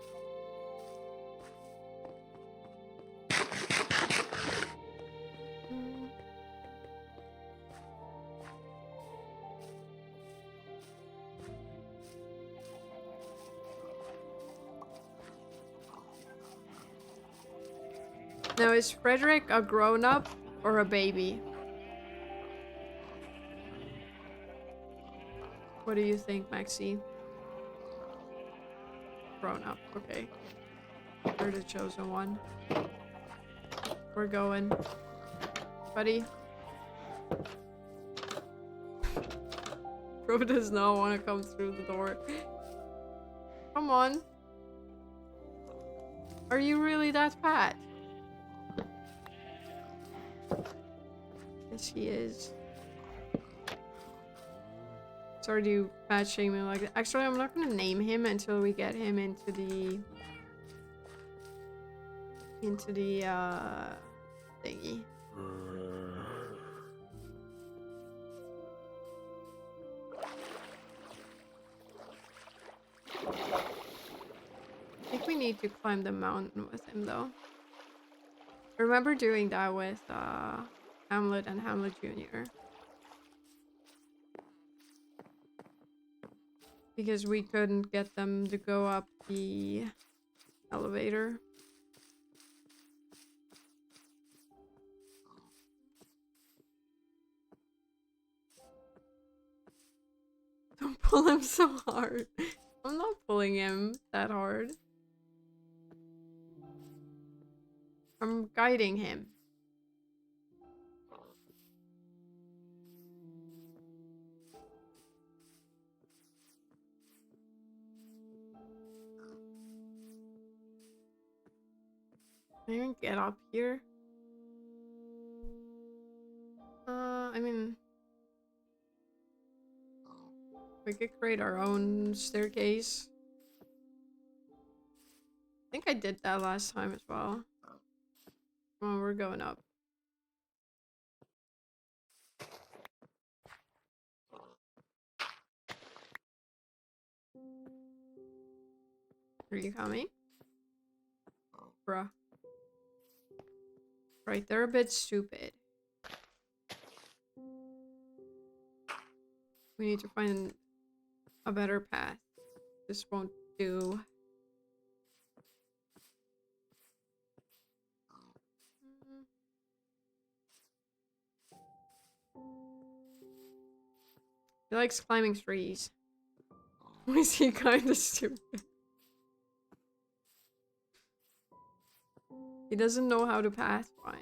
Now, is Frederick a grown-up or a baby? What do you think, Maxie? Grown-up, okay. You're the chosen one. We're going. Buddy? Bro does not want to come through the door. Come on. Are you really that fat? Yes, he is. Sorry to fat shame him like that. Actually, I'm not gonna name him until we get him into the thingy. I think we need to climb the mountain with him though. I remember doing that with Hamlet and Hamlet Jr. Because we couldn't get them to go up the elevator. Don't pull him so hard. I'm not pulling him that hard. I'm guiding him. Can I even get up here? I mean... we could create our own staircase. I think I did that last time as well. Come on, we're going up. Are you coming? Bruh. Right, they're a bit stupid. We need to find a better path. This won't do. He likes climbing trees. Why is he kind of stupid? He doesn't know how to pathfind.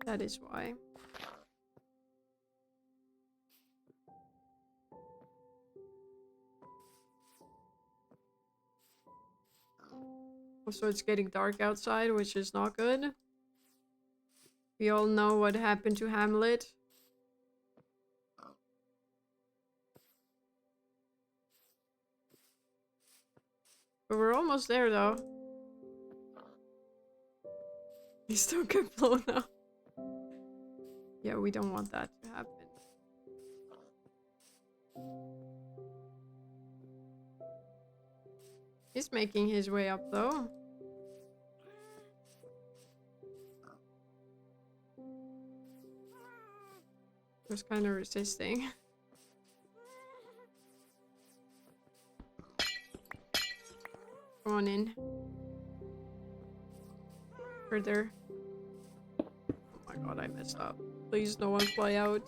That is why. Also, it's getting dark outside, which is not good. We all know what happened to Hamlet. But we're almost there, though. He still get blown up. Yeah, we don't want that to happen. He's making his way up, though. He was kind of resisting. Come on in. Further. Oh my god, I messed up. Please, no one fly out.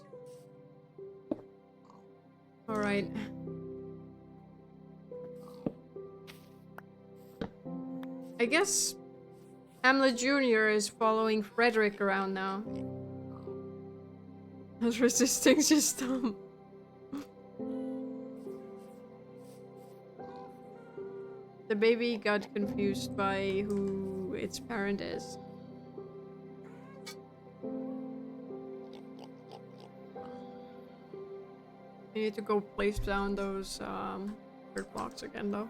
Alright. I guess Hamlet Jr. is following Frederick around now. His resisting's just dumb. The baby got confused by who its parent is. You need to go place down those dirt blocks again, though.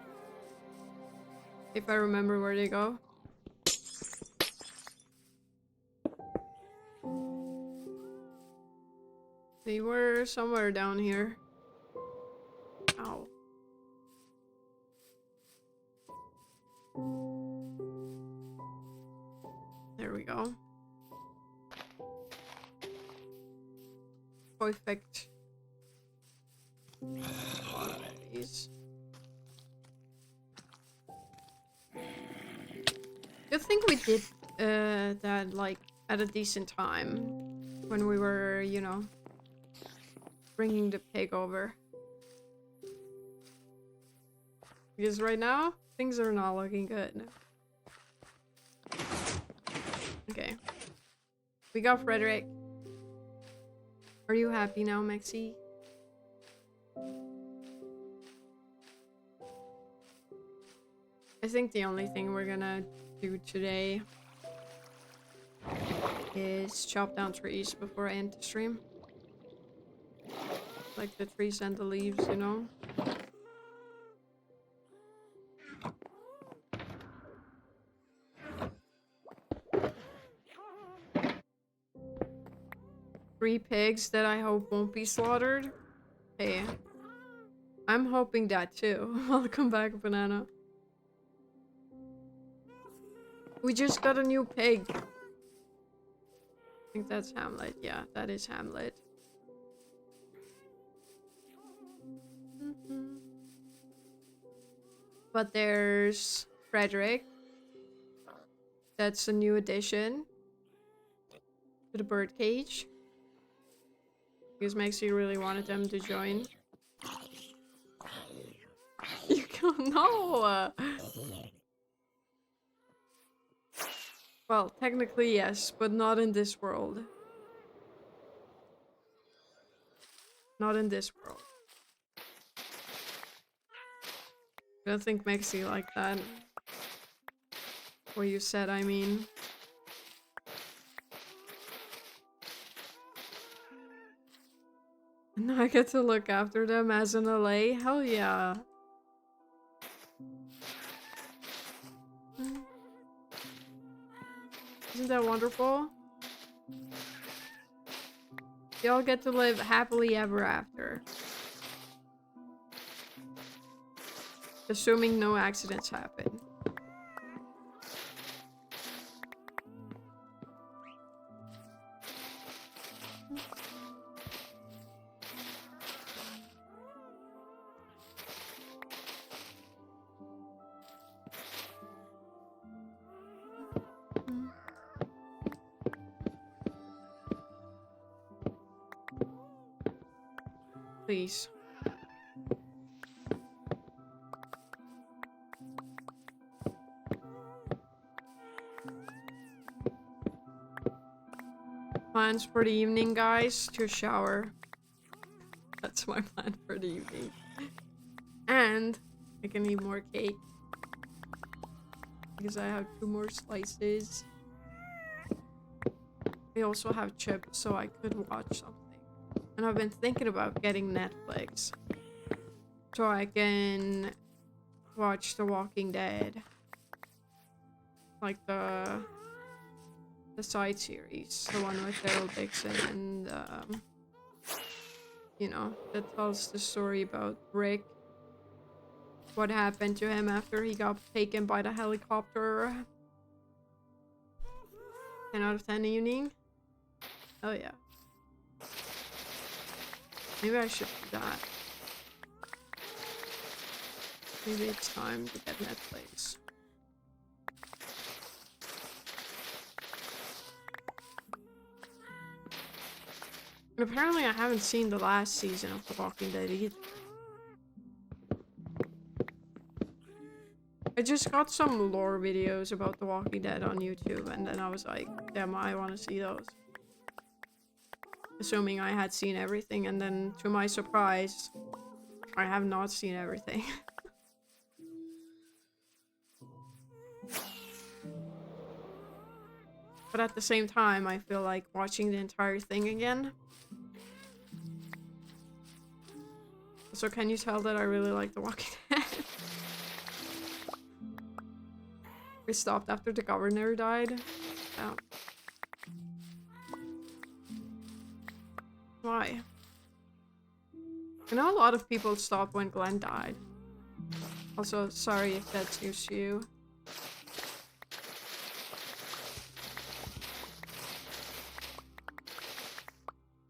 If I remember where they go. They were somewhere down here. Ow. There we go. Perfect. These. I think we did that like at a decent time when we were, you know, bringing the pig over. Because right now things are not looking good. Okay, we got Frederick. Are you happy now, Maxie? I think the only thing we're gonna do today is chop down trees before I end the stream. Like the trees and the leaves, you know? Three pigs that I hope won't be slaughtered. Hey, I'm hoping that too. Welcome back, Banana. We just got a new pig. I think that's Hamlet. Yeah, that is Hamlet. But there's Frederick. That's a new addition. to the birdcage. Because Maxie really wanted them to join. You don't know. Well, technically yes, but not in this world. Not in this world. I don't think Maxie like that. What you said, I mean. And I get to look after them as in LA? Hell yeah. Isn't that wonderful? Y'all get to live happily ever after. Assuming no accidents happen. Please. Plans for the evening, guys? To shower. That's my plan for the evening. And I can eat more cake. Because I have 2 more slices. I also have chips, so I could watch something. And I've been thinking about getting Netflix. So I can watch The Walking Dead. Like the side series. The one with Daryl Dixon and you know, that tells the story about Rick. What happened to him after he got taken by the helicopter. 10 out of 10 evening. Oh yeah. Maybe I should do that. Maybe it's time to get Netflix. And apparently I haven't seen the last season of The Walking Dead either. I just got some lore videos about The Walking Dead on YouTube, and then I was like, damn, I want to see those. Assuming I had seen everything, and then to my surprise, I have not seen everything. But at the same time, I feel like watching the entire thing again. So can you tell that I really like The Walking Dead? We stopped after the governor died. Yeah. Why? I know a lot of people stopped when Glenn died. Also, sorry if that's news to you.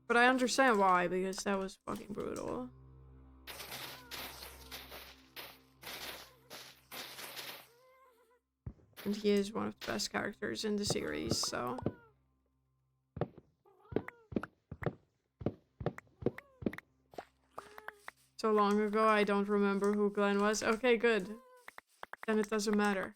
But I understand why, because that was fucking brutal. And he is one of the best characters in the series, so... So long ago, I don't remember who Glenn was. Okay, good. Then it doesn't matter.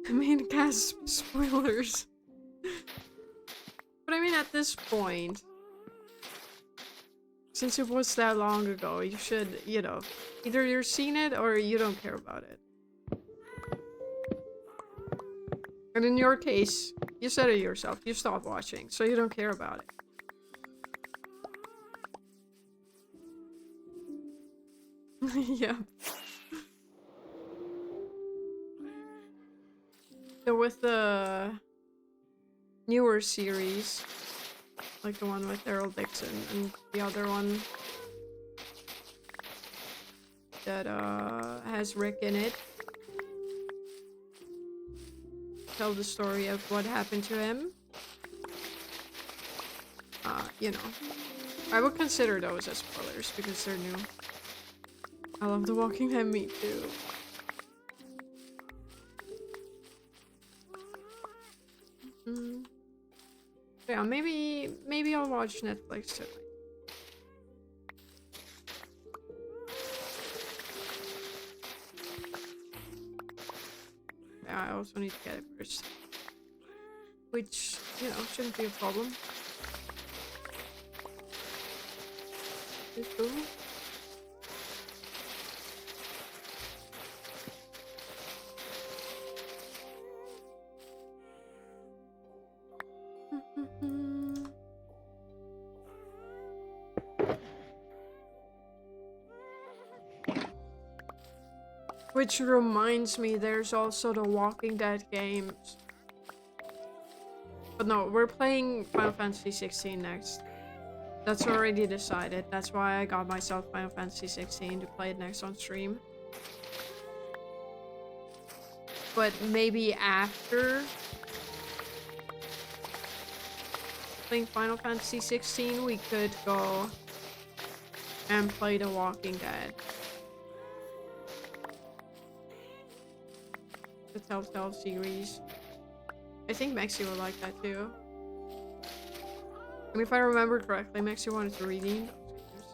I mean, cast spoilers. But I mean, at this point, since it was that long ago, you should, you know, either you've seen it or you don't care about it. And in your case, you said it yourself, you stopped watching, so you don't care about it. Yeah. So with the newer series, like the one with Daryl Dixon and the other one, that has Rick in it. Tell the story of what happened to him. You know. I would consider those as spoilers because they're new. I love The Walking Dead, me too. Yeah, maybe I'll watch Netflix tonight. Yeah, I also need to get it first. Which, you know, shouldn't be a problem. It's cool. Which reminds me, there's also the Walking Dead games. But no, we're playing Final Fantasy 16 next. That's already decided. That's why I got myself Final Fantasy 16 to play it next on stream. But maybe after playing Final Fantasy 16, we could go and play The Walking Dead. The Telltale series. I think Maxi would like that too. And if I remember correctly, Maxi wanted to redeem those games.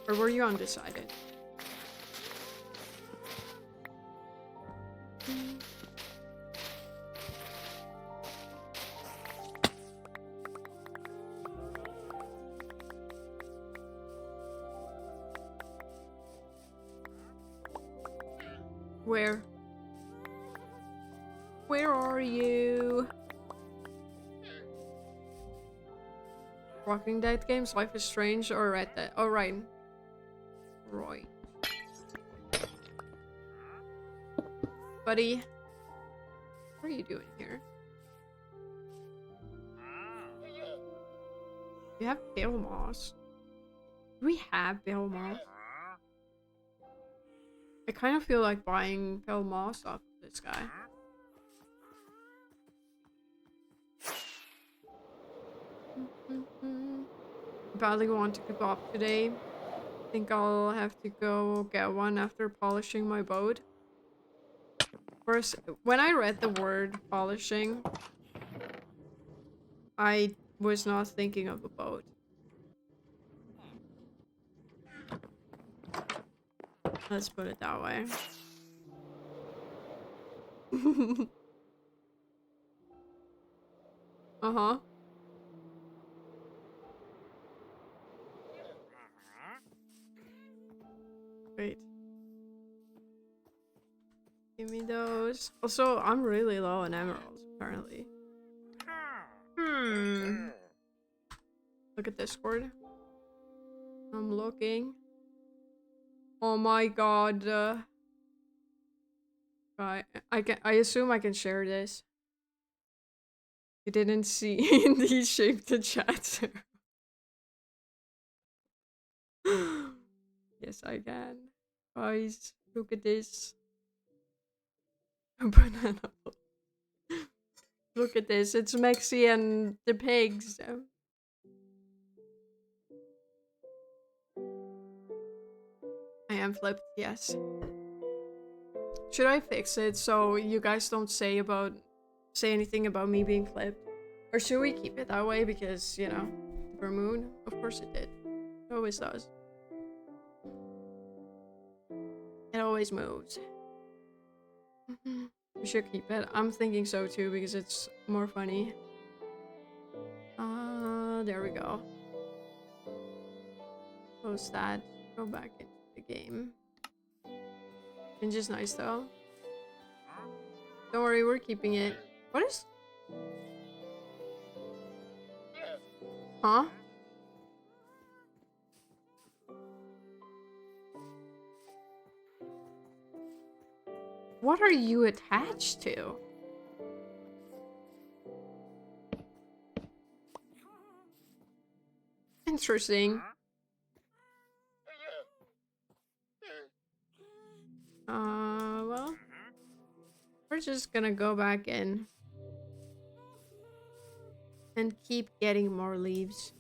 Or were you undecided? Where? Where are you? Walking Dead games, Life is Strange, or Red Dead? Oh, right. Right. Buddy, what are you doing here? You have pale moss. Do we have pale moss? I kind of feel like buying pale moss off of this guy. Badly want to kebab today. Think I'll have to go get one after polishing my boat. First, when I read the word polishing, I was not thinking of a boat. Let's put it that way. Uh-huh. Wait. Give me those. Also, I'm really low on emeralds, apparently. Look at Discord. I'm looking. Oh my god. Right. I assume I can share this. You didn't see Indy shape the chat. Yes, I can. Guys, look at this. Banana. Look at this. It's Maxi and the pigs. I am flipped, yes. Should I fix it so you guys don't say anything about me being flipped? Or should we keep it that way because, you know, Vermoon? Of course it did. It always does. It always moves. We should keep it. I'm thinking so too because it's more funny. There we go. Close that. Go back into the game. It's just nice though. Don't worry, we're keeping it. What is... Huh? What are you attached to? Interesting. just gonna go back in and keep getting more leaves.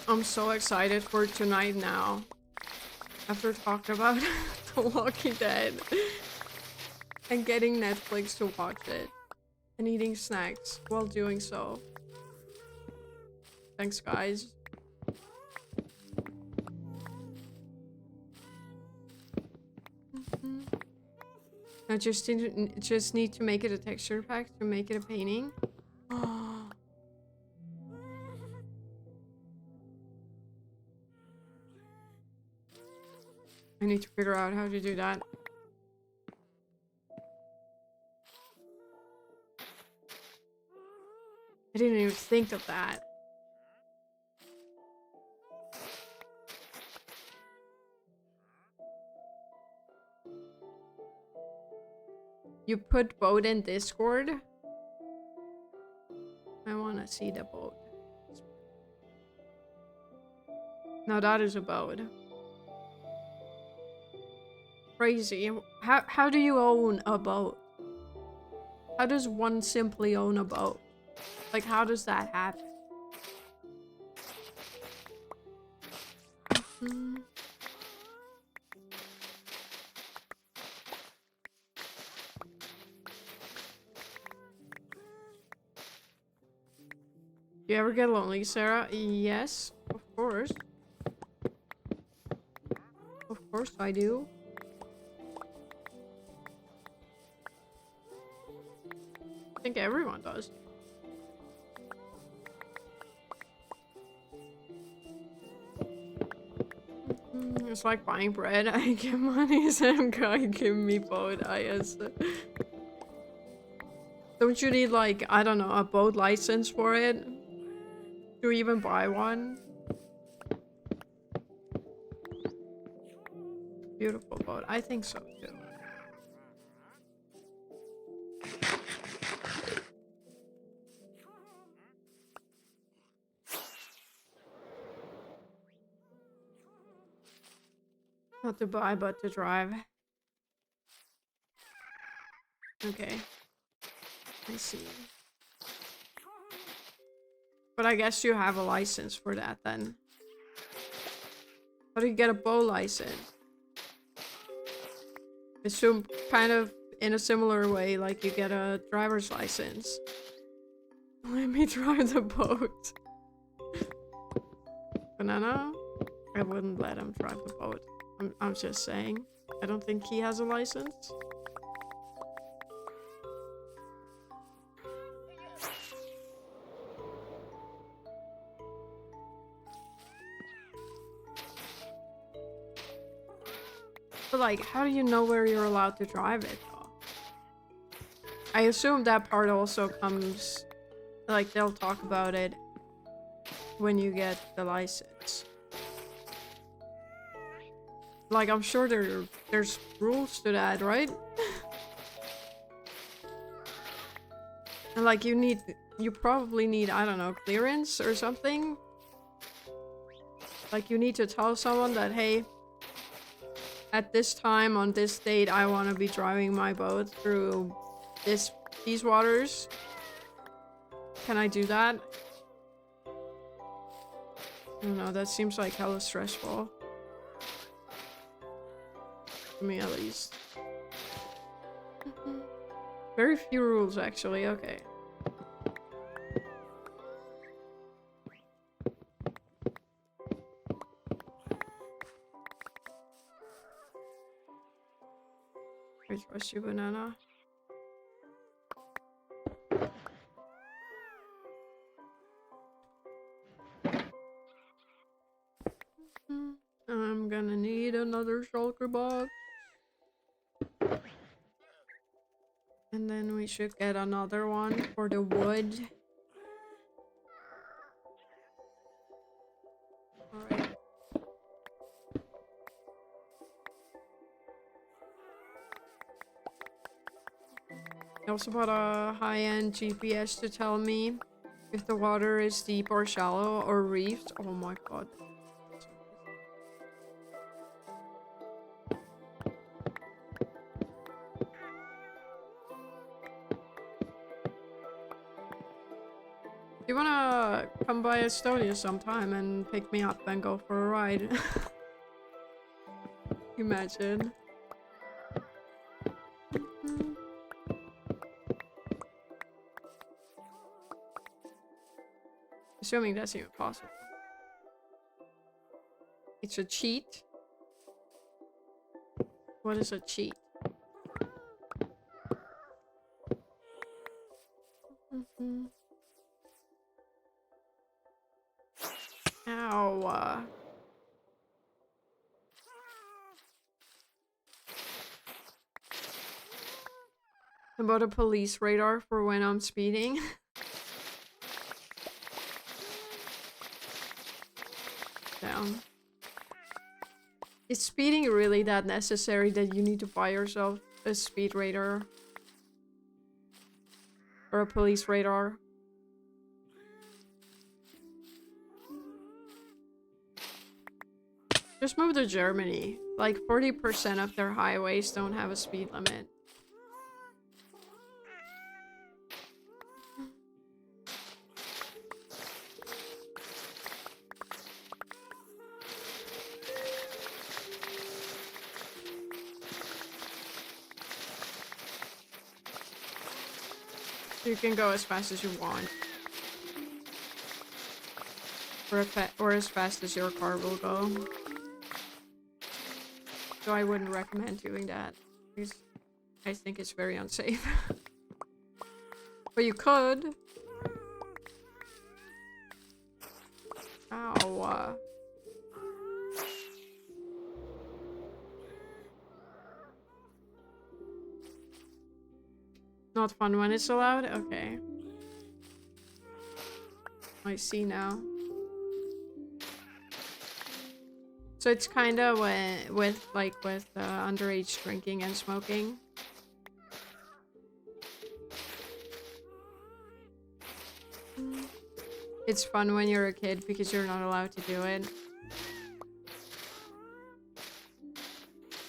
I'm so excited for tonight now. After talking about The Walking Dead and getting Netflix to watch it and eating snacks while doing so. Thanks, guys. I just need to make it a texture pack to make it a painting. Oh. I need to figure out how to do that. I didn't even think of that. You put boat in Discord? I wanna see the boat. Now that is a boat. Crazy. How do you own a boat? How does one simply own a boat? Like, how does that happen? You ever get lonely, Sarah? Yes, of course. Of course I do. I think everyone does. It's like buying bread. I get money, Sam guy give me boat. I guess. Don't you need, like, I don't know, a boat license for it? Do you even buy one? Beautiful boat. I think so too. Not to buy, but to drive. Okay. I see. But I guess you have a license for that then. How do you get a boat license? Assume kind of in a similar way, like you get a driver's license. Let me drive the boat. Banana? I wouldn't let him drive the boat. I'm just saying. I don't think he has a license. But like, how do you know where you're allowed to drive it though? I assume that part also comes, like, they'll talk about it when you get the license. Like, I'm sure there's rules to that, right? And like, you probably need, I don't know, clearance or something. Like, you need to tell someone that, hey, at this time, on this date, I want to be driving my boat through these waters. Can I do that? I don't know, that seems like hella stressful. To me, at least. Very few rules, actually. Okay. I trust you, Banana. I'm gonna need another shulker box. And then we should get another one for the wood. also bought a high-end GPS to tell me if the water is deep or shallow or reefed. Oh my god. You wanna come by Estonia sometime and pick me up and go for a ride? Imagine. Assuming that's even possible. It's a cheat? What is a cheat? Ow. About a police radar for when I'm speeding. Down. Is speeding really that necessary that you need to buy yourself a speed radar? Or a police radar? Just move to Germany. Like 40% of their highways don't have a speed limit. You can go as fast as you want. Or as fast as your car will go. So I wouldn't recommend doing that. Because I think it's very unsafe. But you could. Ow. Not fun when it's allowed? Okay. I see now. So it's kind of with underage drinking and smoking. It's fun when you're a kid because you're not allowed to do it.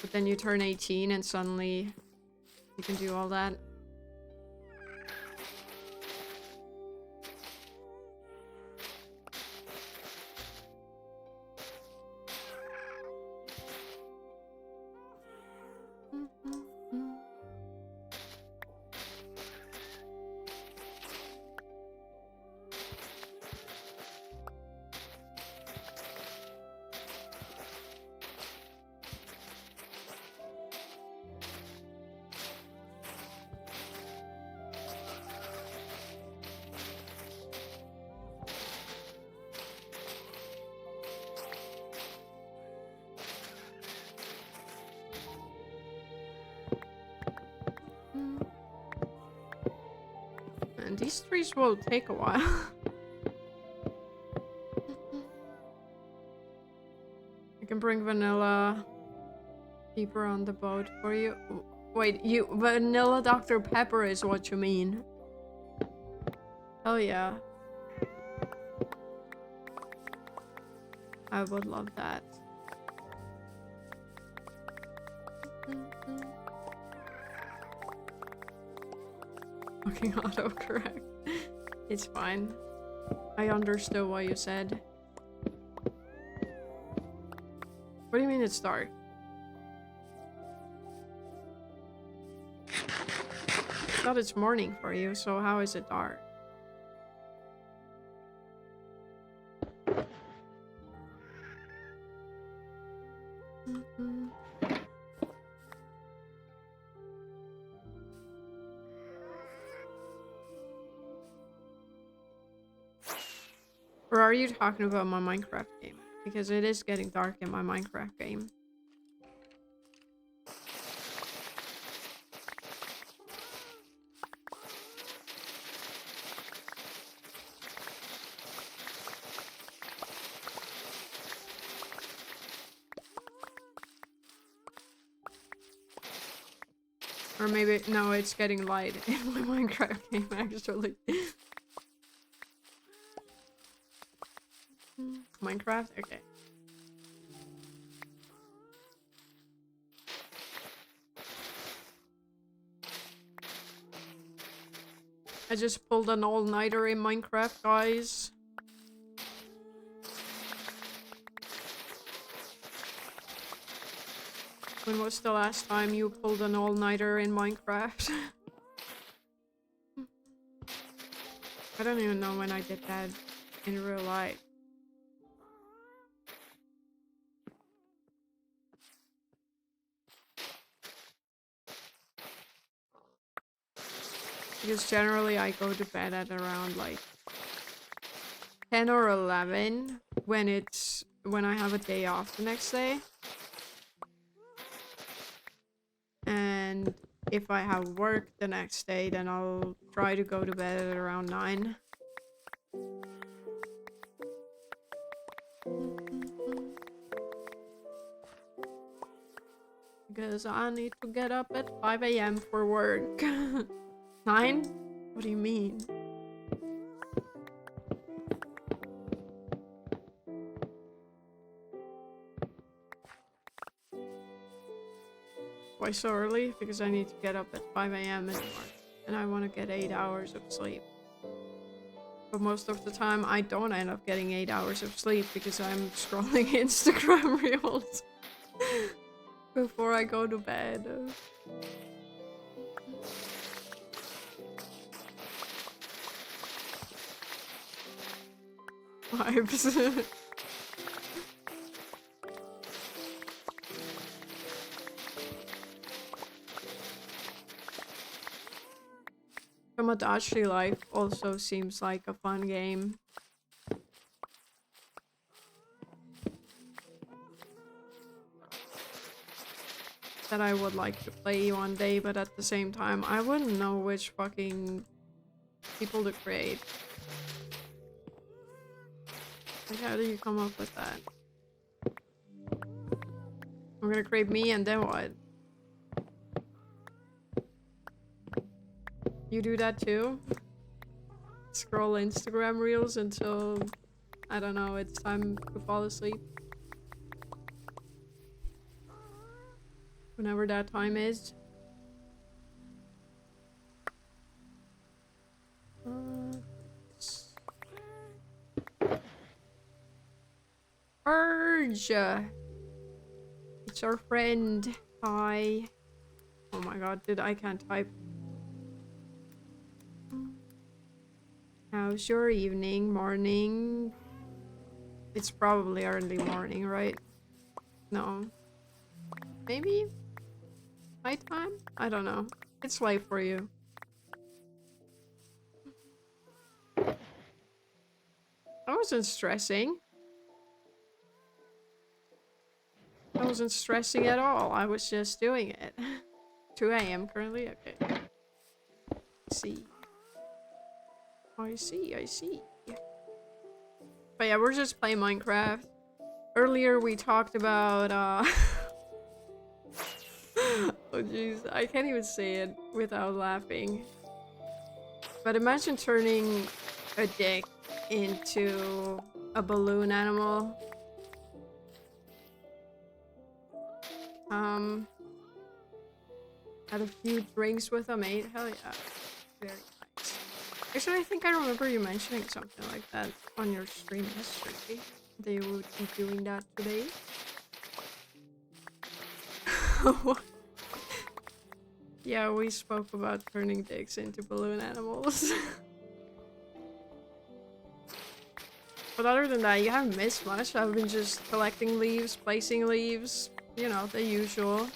But then you turn 18 and suddenly you can do all that. And these trees will take a while. I can bring Vanilla deeper on the boat for you. Wait, Vanilla Dr. Pepper is what you mean. Hell yeah. I would love that. Fucking autocorrect. It's fine. I understood what you said. What do you mean it's dark? I thought it's morning for you, so how is it dark? Or are you talking about my Minecraft game? Because it is getting dark in my Minecraft game. Or maybe, no, it's getting light in my Minecraft game, actually. Minecraft? Okay. I just pulled an all-nighter in Minecraft, guys. When was the last time you pulled an all-nighter in Minecraft? I don't even know when I did that in real life. Because generally I go to bed at around like 10 or 11 when I have a day off the next day. And if I have work the next day, then I'll try to go to bed at around 9. Because I need to get up at 5 AM for work. 9? What do you mean? Why so early? Because I need to get up at 5 AM in the morning. And I want to get 8 hours of sleep. But most of the time I don't end up getting 8 hours of sleep because I'm scrolling Instagram reels before I go to bed. Vibes. Tomodachi Life also seems like a fun game. That I would like to play one day, but at the same time, I wouldn't know which fucking people to create. Like, how do you come up with that? I'm gonna create me and then what? You do that too? Scroll Instagram reels until, I don't know, it's time to fall asleep. Whenever that time is. Urge! It's our friend. Hi. Oh my god, dude, I can't type. How's your evening, morning? It's probably early morning, right? No. Maybe? Nighttime? I don't know. It's late for you. I wasn't stressing. I wasn't stressing at all. I was just doing it. 2 AM currently? Okay. See. I see. But yeah, we're just playing Minecraft. Earlier we talked about, oh jeez, I can't even say it without laughing. But imagine turning a dick into a balloon animal. Had a few drinks with a mate. Hell yeah. Very nice. Actually, I think I remember you mentioning something like that on your stream yesterday. They would be doing that today. Yeah, we spoke about turning dicks into balloon animals. But other than that, you haven't missed much. I've been just collecting leaves, placing leaves, you know, the usual.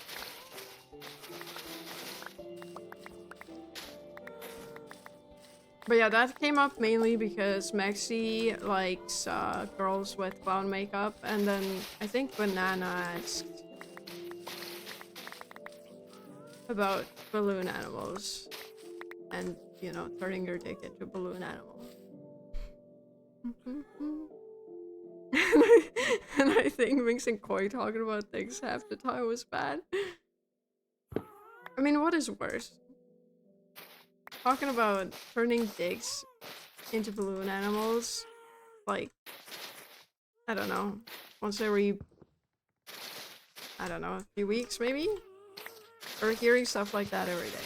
But yeah, that came up mainly because Maxi likes girls with clown makeup, and then I think Banana asked about balloon animals and, you know, turning your dick into a balloon animal. And I think Minx and Koi talking about things half the time was bad. I mean, what is worse? Talking about turning dicks into balloon animals, like, I don't know, once every, I don't know, a few weeks maybe? Or hearing stuff like that every day.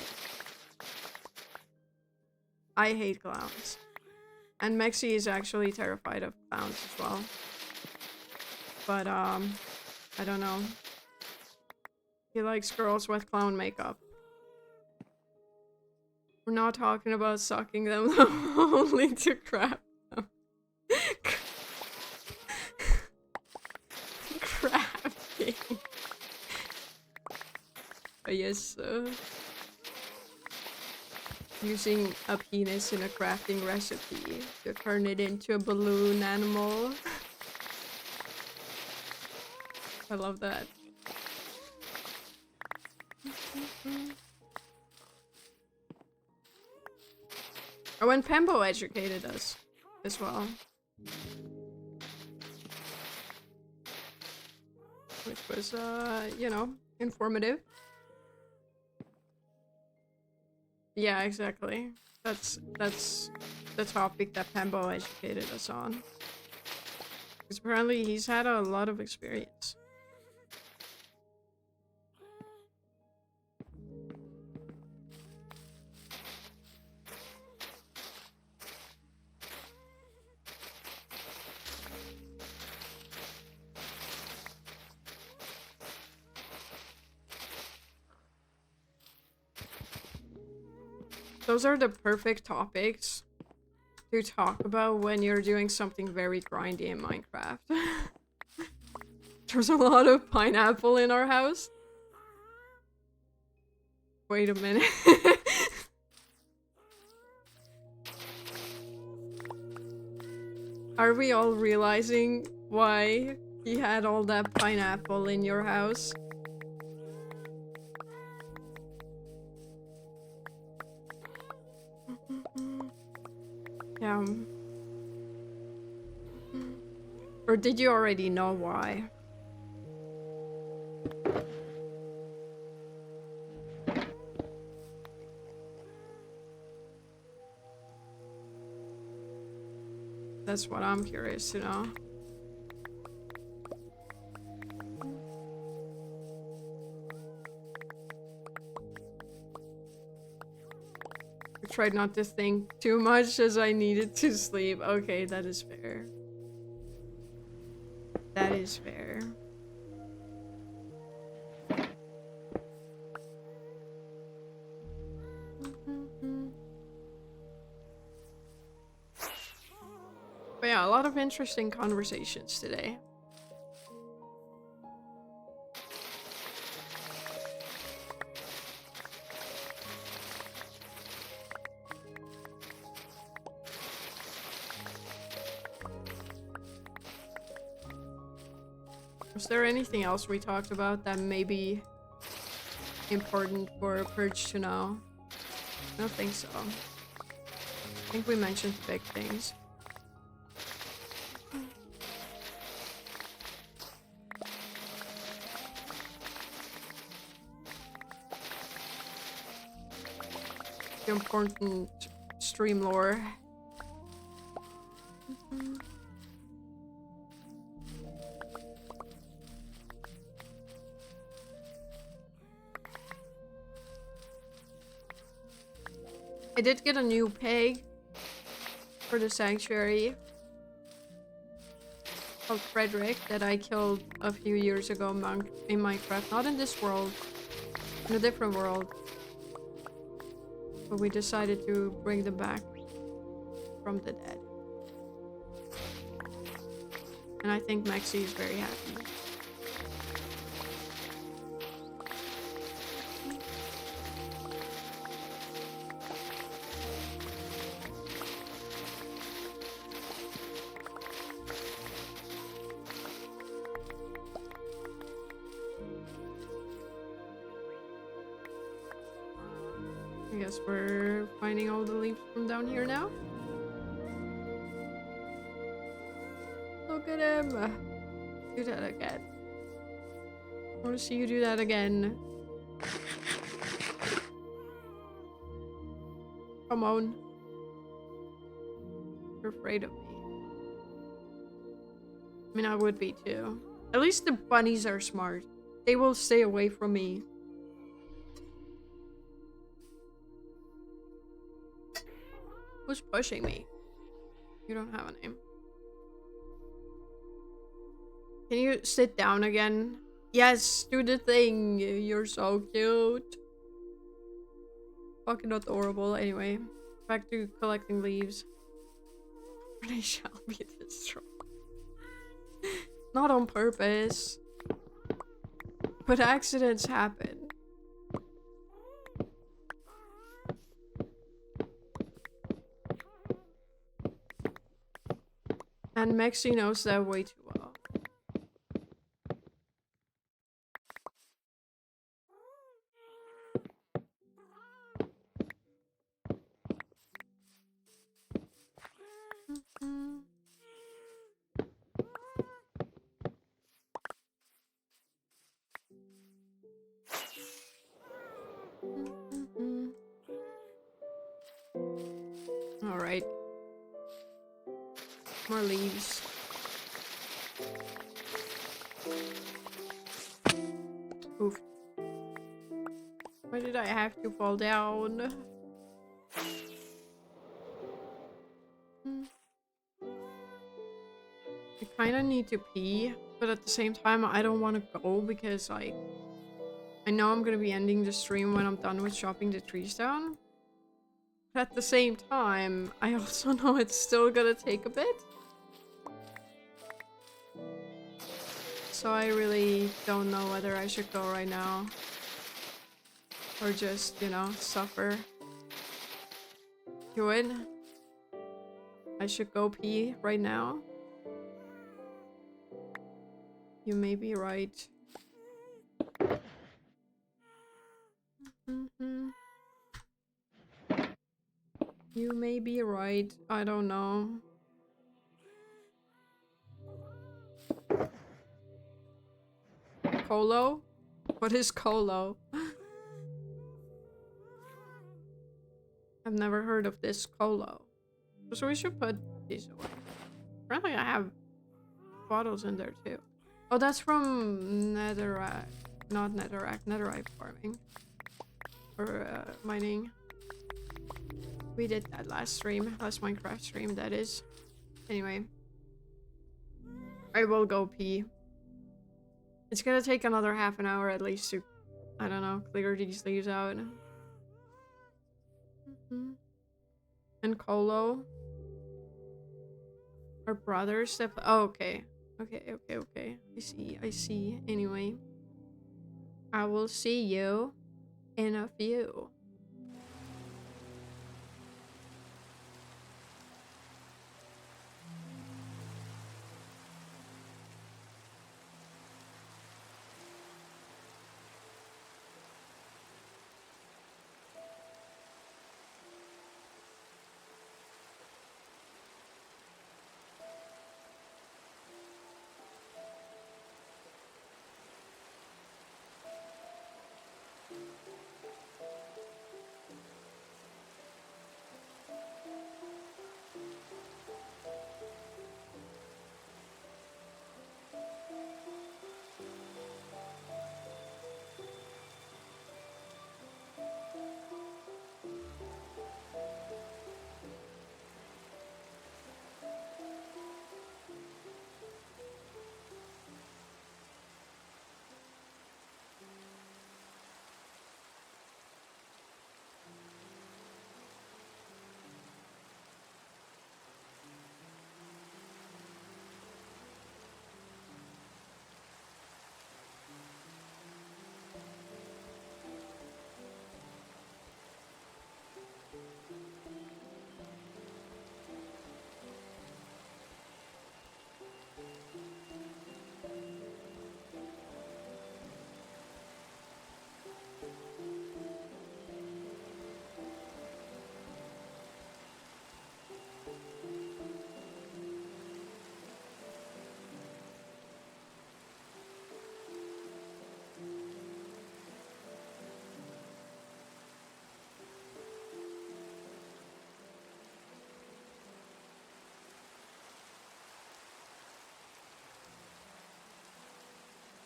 I hate clowns. And Mexi is actually terrified of clowns as well. But, I don't know. He likes girls with clown makeup. We're not talking about sucking them, only to crap them. Crafting. Yes, using a penis in a crafting recipe to turn it into a balloon animal. I love that. Oh, and Pembo educated us as well. Which was, you know, informative. Yeah, exactly. That's the topic that Pembo educated us on. Because apparently he's had a lot of experience. Those are the perfect topics to talk about when you're doing something very grindy in Minecraft. There's a lot of pineapple in our house. Wait a minute. Are we all realizing why he had all that pineapple in your house? Yeah. Or did you already know why? That's what I'm curious to know. I tried not to think too much as I needed to sleep. Okay, that is fair. That is fair. But yeah, a lot of interesting conversations today. Was there anything else we talked about that may be important for Purge to know? I don't think so. I think we mentioned big things. The important stream lore. I did get a new peg for the sanctuary called Frederick that I killed a few years ago in Minecraft. Not in this world, in a different world. But we decided to bring them back from the dead. And I think Maxi is very happy. I guess we're finding all the leaves from down here now. Look at him! Do that again. I want to see you do that again. Come on. You're afraid of me. I mean, I would be too. At least the bunnies are smart. They will stay away from me. Who's pushing me? You don't have a name. Can you sit down again? Yes, do the thing. You're so cute. Fucking adorable. Anyway, back to collecting leaves. They shall be destroyed. Not on purpose. But accidents happen. And Mexi knows that way too well. Alright. More leaves. Oof. Why did I have to fall down? I kind of need to pee, but at the same time, I don't want to go because, like, I know I'm gonna be ending the stream when I'm done with chopping the trees down. But at the same time, I also know it's still gonna take a bit. So I really don't know whether I should go right now. Or just, you know, suffer. You would? I should go pee right now? You may be right. You may be right. I don't know. Colo? What is Colo? I've never heard of this Colo. So we should put these away. Apparently I have bottles in there too. Oh, that's from Netherrack. Not Netherrack, Netherite farming. Or mining. We did that last stream. Last Minecraft stream, that is. Anyway. I will go pee. It's gonna take another half an hour at least to, I don't know, clear these leaves out. And Colo are brothers that. Oh, okay. Okay. I see. Anyway. I will see you in a few.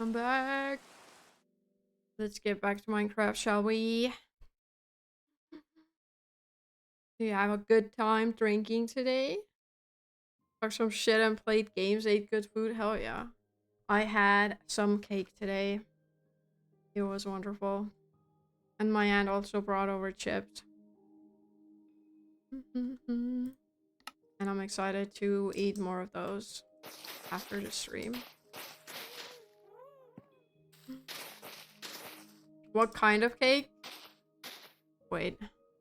I'm back. Let's get back to Minecraft, shall we? Do you have a good time drinking today? Talk some shit and played games, ate good food? Hell yeah. I had some cake today. It was wonderful. And my aunt also brought over chips. And I'm excited to eat more of those after the stream. What kind of cake? Wait,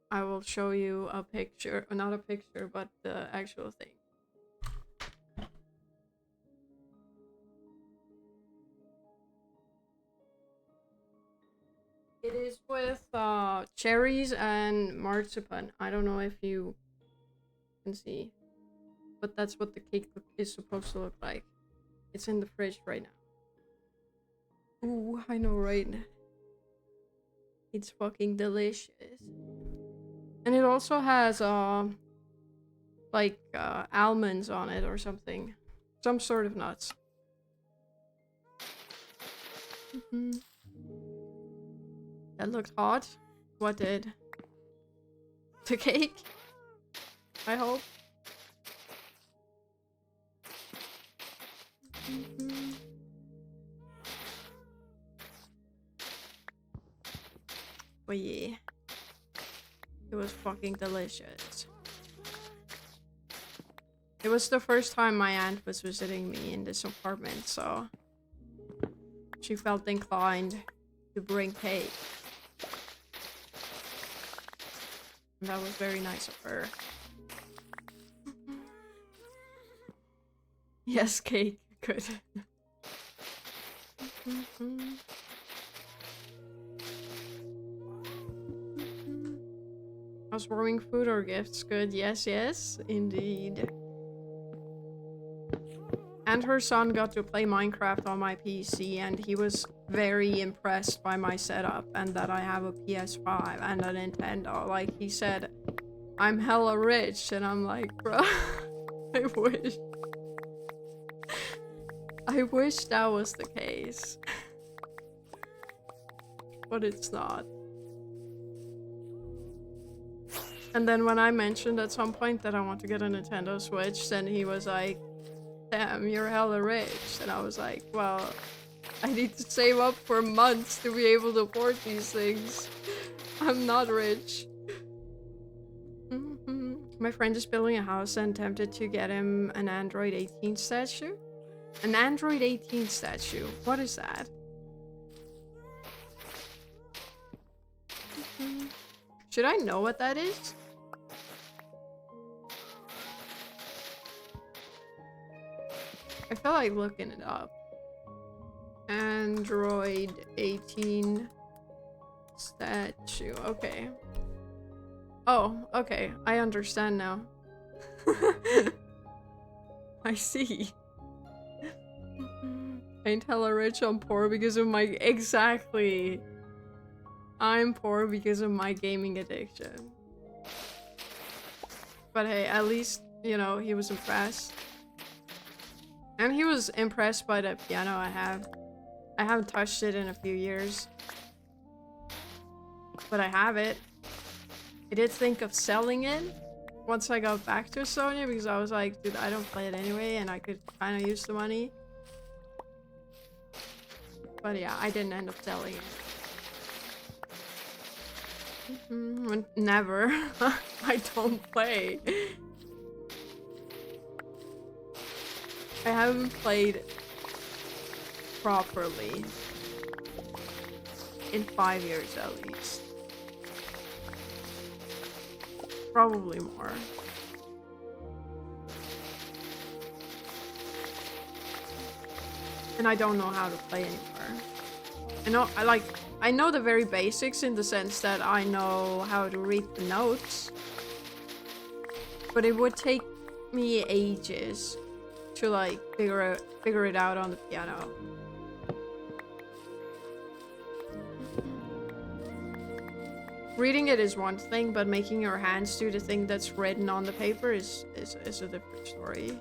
I will show you a picture. Not a picture, but the actual thing. It is with cherries and marzipan. I don't know if you can see, but that's what the cake is supposed to look like. It's in the fridge right now. Ooh, I know, right? It's fucking delicious. And it also has like almonds on it or something. Some sort of nuts. That looked hot. What did? The cake? I hope. But yeah. It was fucking delicious. It was the first time my aunt was visiting me in this apartment, so she felt inclined to bring cake. And that was very nice of her. Yes, cake. Good. Housewarming food or gifts? Good. Yes, yes, indeed. And her son got to play Minecraft on my PC, and he was very impressed by my setup and that I have a PS5 and a Nintendo. Like, he said, I'm hella rich, and I'm like, bro, I wish. I wish that was the case. But it's not. And then when I mentioned at some point that I want to get a Nintendo Switch, then he was like, damn, you're hella rich. And I was like, well, I need to save up for months to be able to afford these things. I'm not rich. My friend is building a house and tempted to get him an Android 18 statue. An Android 18 statue? What is that? Should I know what that is? I feel like looking it up. Android 18 statue. Okay. Oh, okay. I understand now. I see. Ain't hella rich, I'm poor because of my... Exactly. I'm poor because of my gaming addiction. But hey, at least, you know, he was impressed. And he was impressed by the piano I have. I haven't touched it in a few years. But I have it. I did think of selling it once I got back to Estonia because I was like, dude, I don't play it anyway and I could kind of use the money. But yeah, I didn't end up selling it. Never. I don't play. I haven't played properly in 5 years at least. Probably more. And I don't know how to play anymore. I know the very basics in the sense that I know how to read the notes. But it would take me ages to like figure it out on the piano. Reading it is one thing, but making your hands do the thing that's written on the paper is a different story.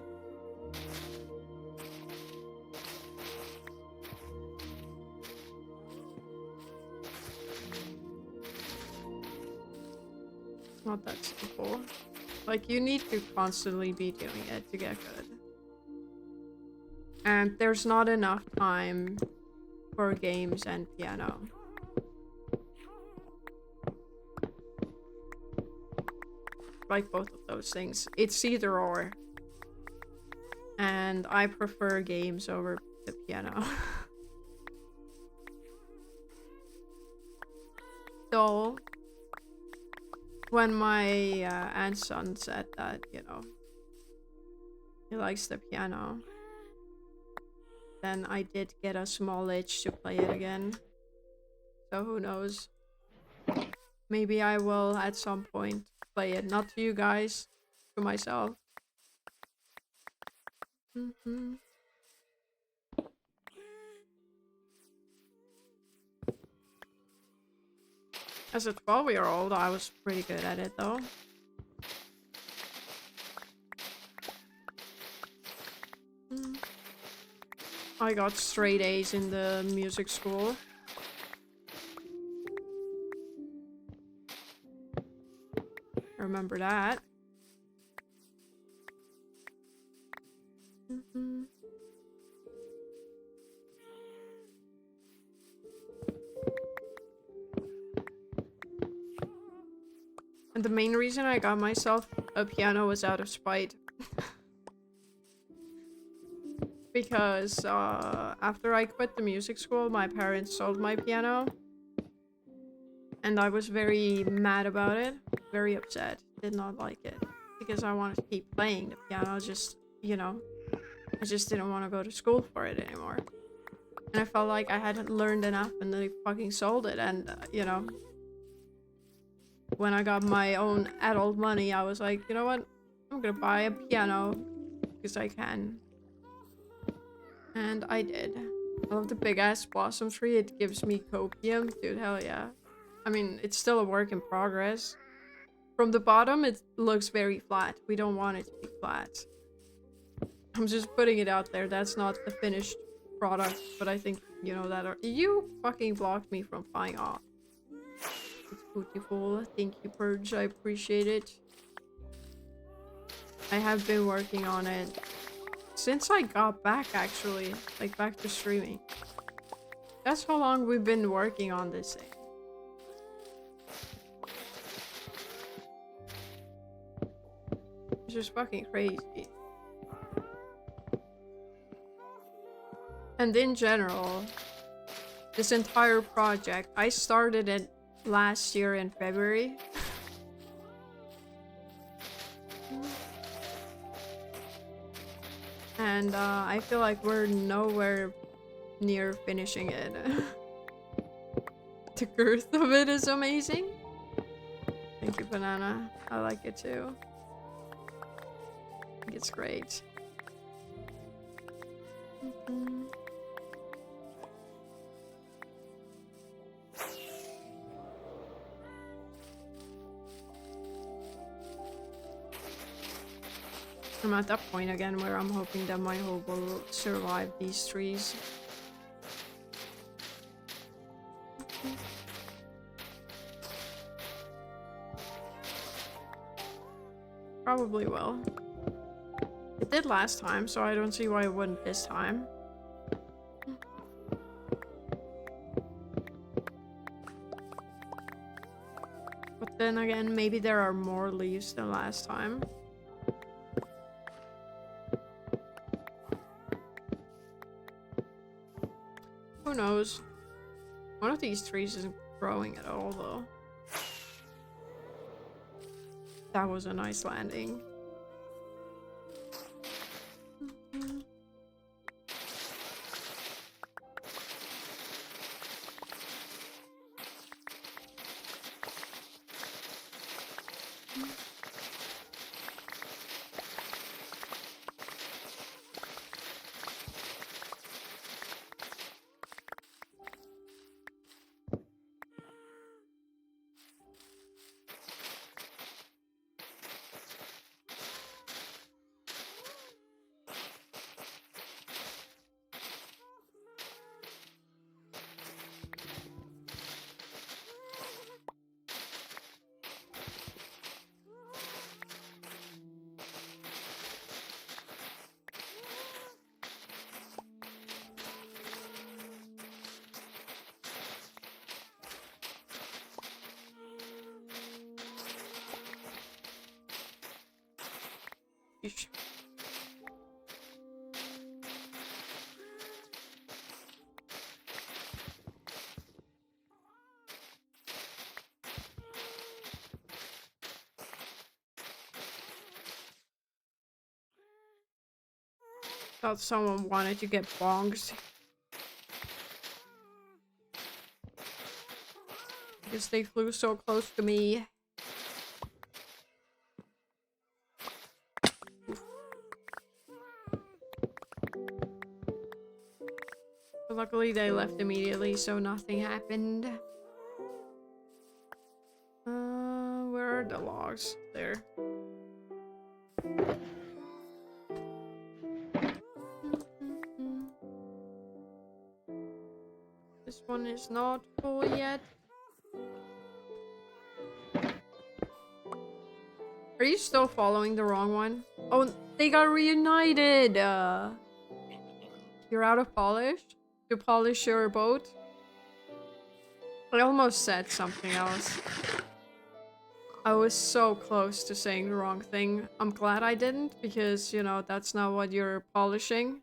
Not that simple. Like, you need to constantly be doing it to get good. And there's not enough time for games and piano. Like both of those things. It's either or. And I prefer games over the piano. So, when my aunt's son said that, you know, he likes the piano, then I did get a small itch to play it again. So who knows? Maybe I will at some point play it. Not to you guys, to myself. As a 12-year-old, I was pretty good at it though. I got straight A's in the music school. I remember that. And the main reason I got myself a piano was out of spite. Because after I quit the music school, my parents sold my piano. And I was very mad about it. Very upset. Did not like it. Because I wanted to keep playing the piano. Just, you know, I just didn't want to go to school for it anymore. And I felt like I hadn't learned enough and they fucking sold it. And, you know, when I got my own adult money, I was like, you know what? I'm gonna buy a piano because I can. And I did. I love the big ass blossom tree. It gives me copium. Dude, hell yeah. I mean, it's still a work in progress. From the bottom, it looks very flat. We don't want it to be flat. I'm just putting it out there. That's not the finished product, but I think you know that. You fucking blocked me from flying off. It's beautiful. Thank you, Purge. I appreciate it. I have been working on it since I got back, actually. Like, back to streaming. That's how long we've been working on this thing. It's just fucking crazy. And in general, this entire project, I started it last year in February. And I feel like we're nowhere near finishing it. The girth of it is amazing. Thank you, Banana. I like it too. I think it's great. I'm at that point again where I'm hoping that my hope will survive these trees. Probably will. It did last time, so I don't see why it wouldn't this time. But then again, maybe there are more leaves than last time. Who knows? One of these trees isn't growing at all, though. That was a nice landing. Yeesh. Thought someone wanted to get bongs. Because they flew so close to me. But luckily they left immediately, so nothing happened. Where are the logs? There. This one is not full yet. Are you still following the wrong one? Oh, they got reunited! You're out of polish? To polish your boat? I almost said something else. I was so close to saying the wrong thing. I'm glad I didn't, because, you know, that's not what you're polishing.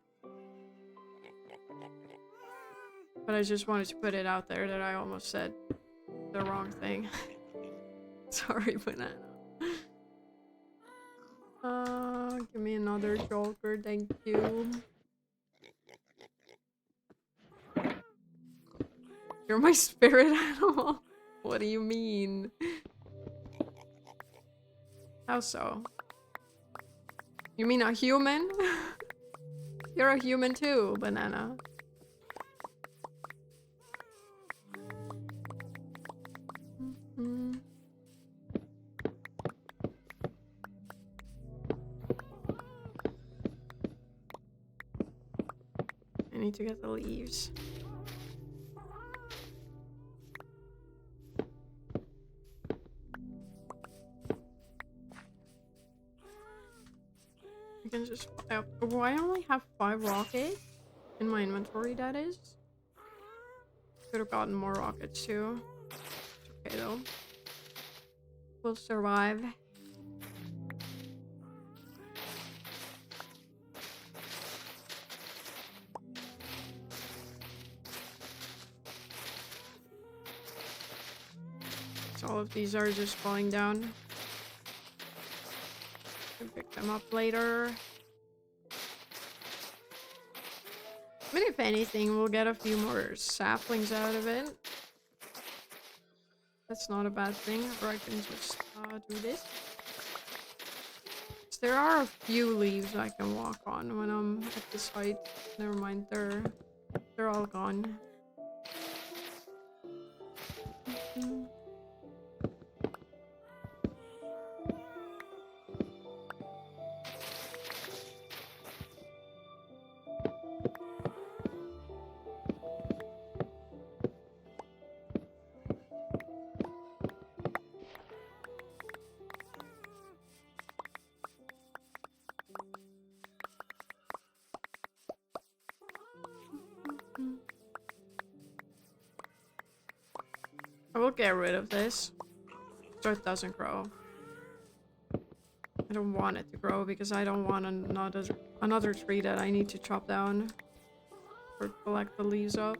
But I just wanted to put it out there that I almost said the wrong thing. Sorry, banana. Give me another joker, thank you. You're my spirit animal? What do you mean? How so? You mean a human? You're a human too, banana. I need to get the leaves. I can just fly up. Oh, I only have 5 rockets in my inventory, that is. Could have gotten more rockets too. It's okay though. We'll survive. So all of these are just falling down. Can pick them up later. I mean, if anything, we'll get a few more saplings out of it. That's not a bad thing. Or I can just do this. So there are a few leaves I can walk on when I'm at this height. Never mind, they're all gone. I will get rid of this so it doesn't grow. I don't want it to grow because I don't want another tree that I need to chop down or collect the leaves up.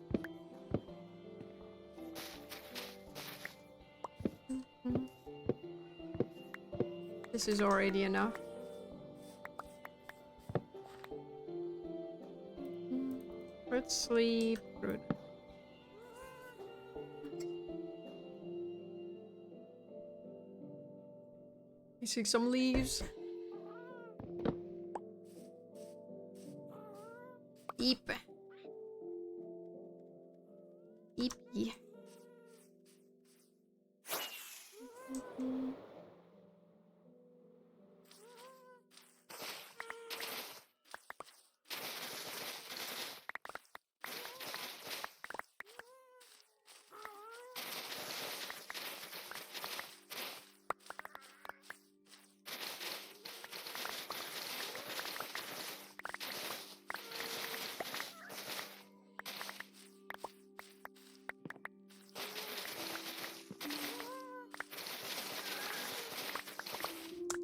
This is already enough. Let's sleep. Good. You see some leaves? Eep. Eepy.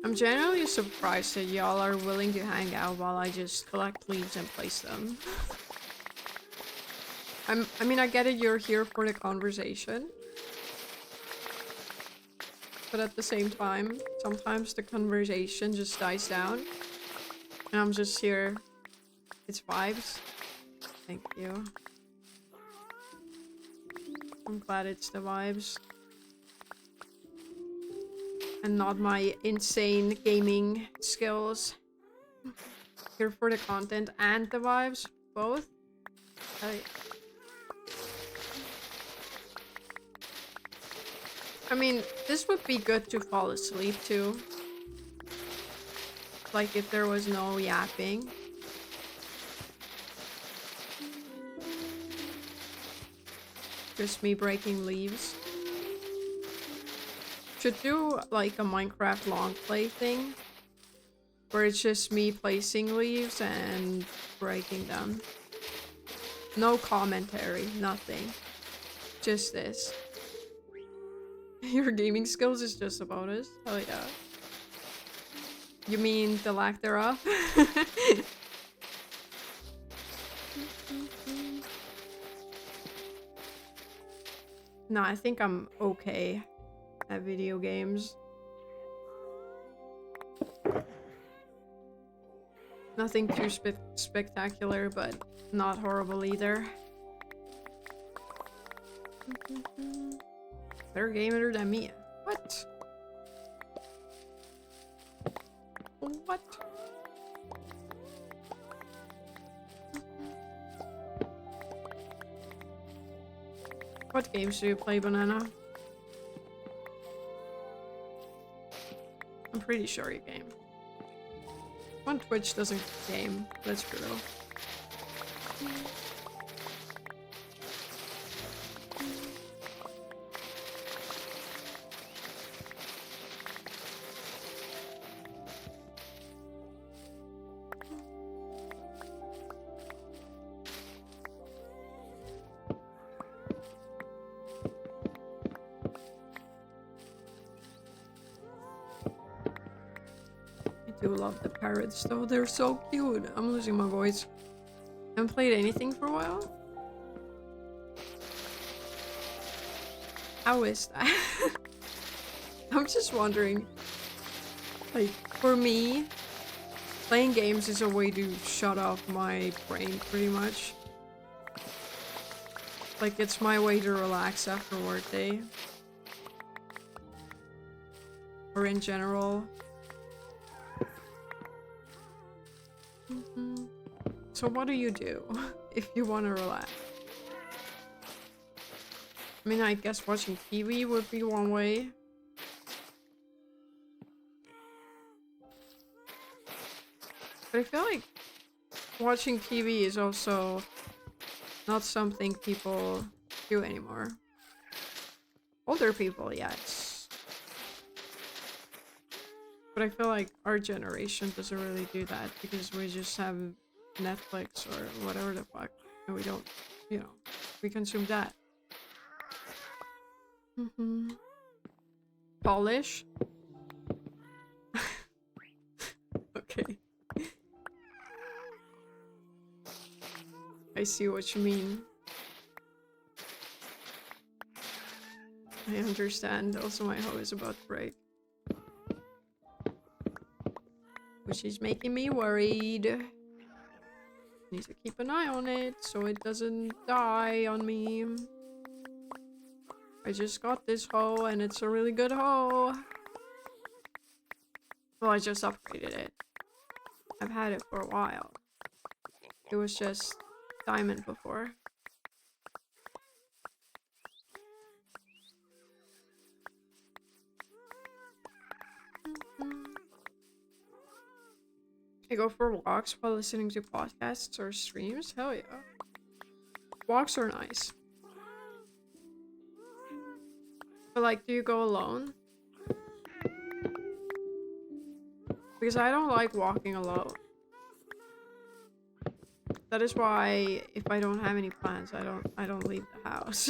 I'm genuinely surprised that y'all are willing to hang out while I just collect leaves and place them. I mean, I get it, you're here for the conversation. But at the same time, sometimes the conversation just dies down. And I'm just here. It's vibes. Thank you. I'm glad it's the vibes. And not my insane gaming skills. Here for the content and the vibes. Both. I mean, this would be good to fall asleep to. Like if there was no yapping. Just me breaking leaves. Should do like a Minecraft long play thing. Where it's just me placing leaves and breaking them. No commentary, nothing. Just this. Your gaming skills is just about us? Hell yeah. You mean the lack thereof? No, I think I'm okay at video games. Nothing too spectacular, but not horrible either. Better gamer than me. What? What? What games do you play, Banana? I'm pretty sure you game. On Twitch doesn't game, that's true. I do love the parrots though, they're so cute. I'm losing my voice. Haven't played anything for a while? How is that? I'm just wondering. Like, for me, playing games is a way to shut off my brain pretty much. Like, it's my way to relax after work day. Or in general. So what do you do if you want to relax? I mean, I guess watching TV would be one way. But I feel like watching TV is also not something people do anymore. Older people, yes. But I feel like our generation doesn't really do that because we just have Netflix or whatever the fuck. And we don't, you know, we consume that. Polish? Okay. I see what you mean. I understand. Also, my hoe is about to break. Which is making me worried. Need to keep an eye on it so it doesn't die on me. I just got this hoe and it's a really good hoe. Well, I just upgraded it. I've had it for a while. It was just diamond before. I go for walks while listening to podcasts or streams? Hell yeah. Walks are nice. But like, do you go alone? Because I don't like walking alone. That is why if I don't have any plans, I don't leave the house.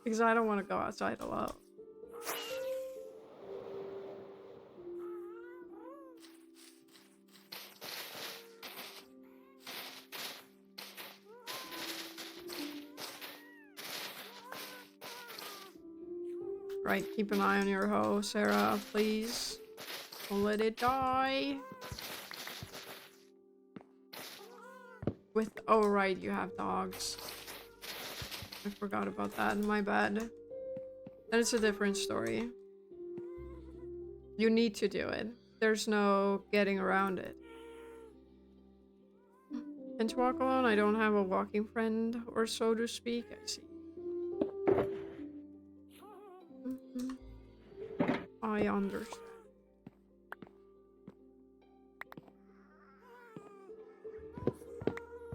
Because I don't want to go outside alone. Right, keep an eye on your hoe, Sarah, please. Don't let it die. Oh right, you have dogs. I forgot about that, my bad. That is a different story. You need to do it. There's no getting around it. Can't walk alone? I don't have a walking friend or so to speak. I see. I understand.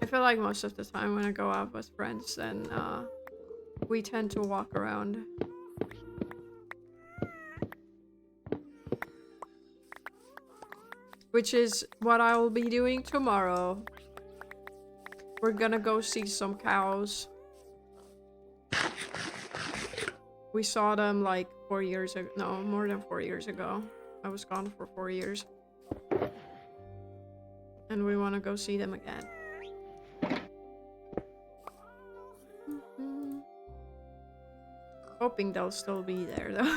I feel like most of the time when I go out with friends, then we tend to walk around. Which is what I will be doing tomorrow. We're gonna go see some cows. We saw them like 4 years ago. No, more than 4 years ago. I was gone for 4 years. And we want to go see them again. Hoping they'll still be there though.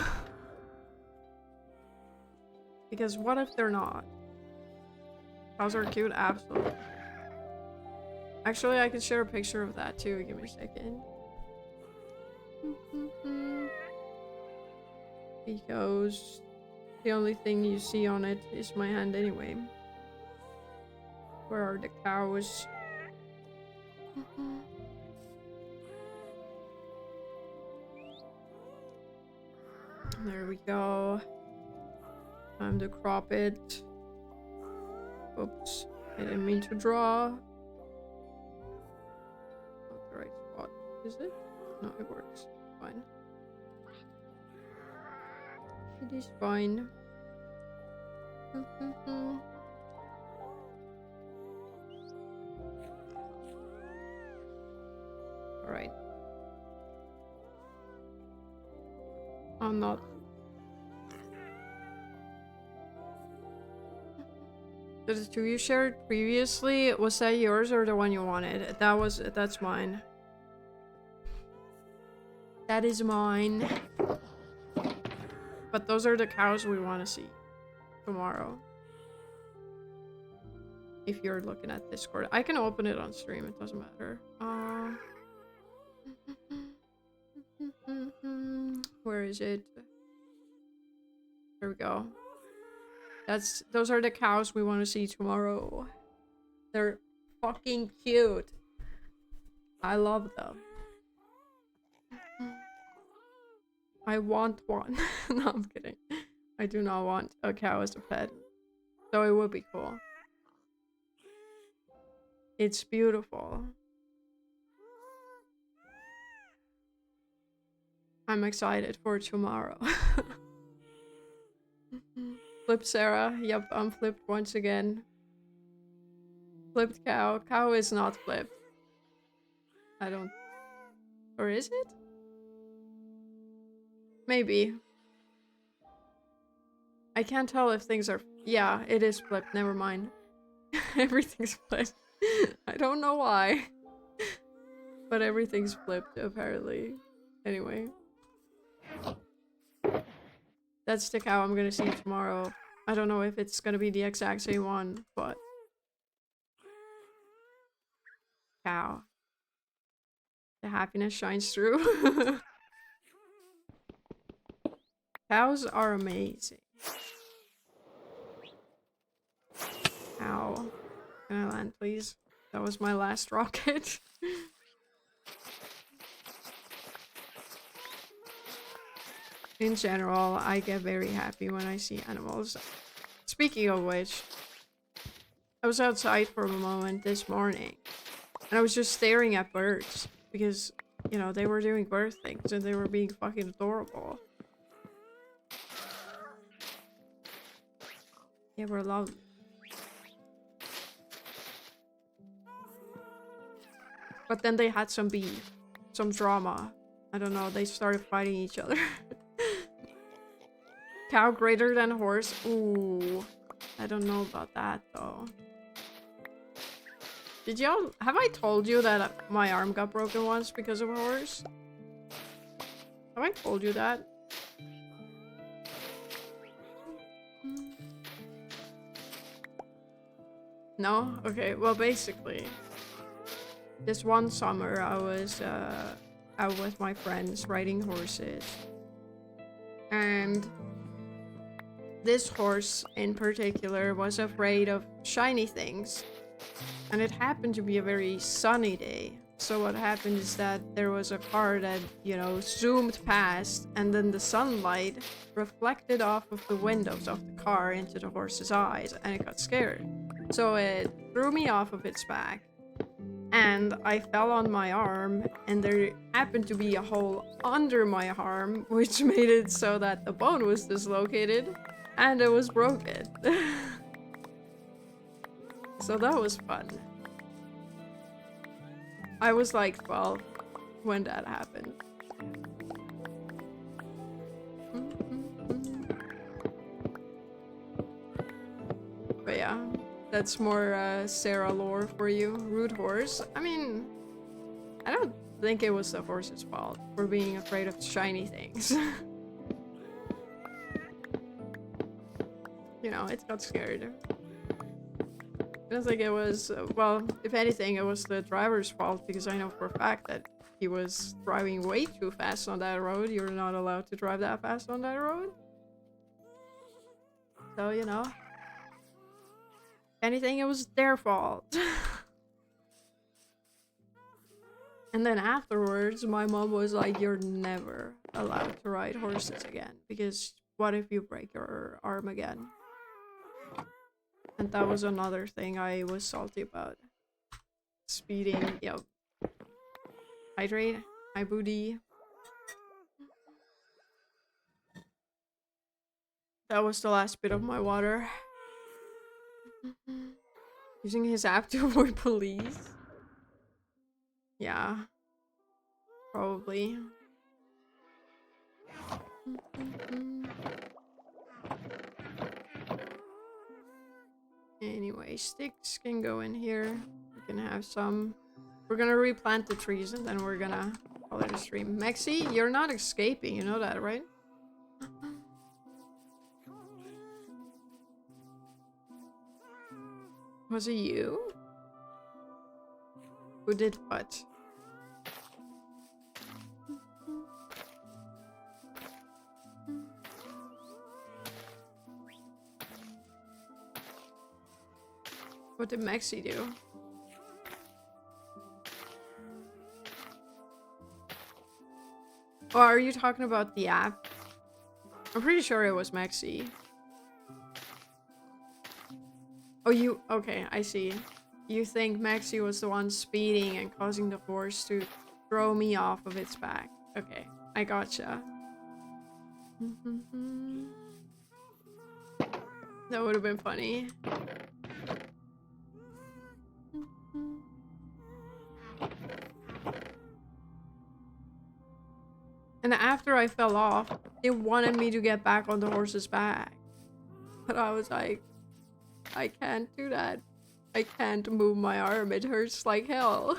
Because what if they're not? Cows are cute, absolutely. Actually, I can share a picture of that too. Give me a second. Because the only thing you see on it is my hand anyway. Where are the cows? There we go. Time to crop it. Oops, I didn't mean to draw. Not the right spot, is it? No, it works. Fine. It is fine. Alright. I'm not. The two you shared previously, was that yours or the one you wanted? That's mine. That is mine. But those are the cows we want to see tomorrow. If you're looking at Discord. I can open it on stream, it doesn't matter. Where is it? There we go. Those are the cows we want to see tomorrow. They're fucking cute. I love them. I want one. No, I'm kidding. I do not want a cow as a pet. Though it would be cool. It's beautiful. I'm excited for tomorrow. Flip Sarah. Yep, I'm flipped once again. Flipped cow. Cow is not flipped. I don't... Or is it? Maybe. I can't tell if things are... Yeah, it is flipped. Never mind. Everything's flipped. I don't know why. But everything's flipped, apparently. Anyway. That's the cow I'm gonna see tomorrow. I don't know if it's gonna be the exact same one, but... Cow. The happiness shines through. Cows are amazing. Ow. Can I land, please? That was my last rocket. In general, I get very happy when I see animals. Speaking of which, I was outside for a moment this morning, and I was just staring at birds, because, you know, they were doing bird things, and they were being fucking adorable. They were lovely. But then they had some beef. Some drama. I don't know, they started fighting each other. Cow greater than horse? Ooh. I don't know about that, though. Did y'all... Have I told you that my arm got broken once because of a horse? Have I told you that? No? Okay, well, basically, this one summer I was out with my friends riding horses. And this horse in particular was afraid of shiny things. And it happened to be a very sunny day. So what happened is that there was a car that, you know, zoomed past, and then the sunlight reflected off of the windows of the car into the horse's eyes, and it got scared. So it threw me off of its back, and I fell on my arm, and there happened to be a hole under my arm, which made it so that the bone was dislocated, and it was broken. So that was fun. I was like 12 when that happened. But yeah, that's more Sarah lore for you. Rude horse. I mean, I don't think it was the horse's fault for being afraid of shiny things. You know, it got scared. I don't think it was, well, if anything, it was the driver's fault, because I know for a fact that he was driving way too fast on that road. You're not allowed to drive that fast on that road. So, you know, if anything, it was their fault. And then afterwards, my mom was like, you're never allowed to ride horses again, because what if you break your arm again? And that was another thing I was salty about. Speeding, yep. Hydrate, my booty. That was the last bit of my water. Using his app to avoid police. Yeah. Probably. Anyway, sticks can go in here. We can have some. We're gonna replant the trees and then we're gonna call it a stream. Mexi, you're not escaping, you know that, right? Was it you? Who did what? What did Mexi do? Oh, are you talking about the app? I'm pretty sure it was Mexi. Oh, you... Okay, I see. You think Mexi was the one speeding and causing the horse to throw me off of its back. Okay, I gotcha. That would have been funny. And after I fell off, they wanted me to get back on the horse's back. But I was like, I can't do that. I can't move my arm. It hurts like hell.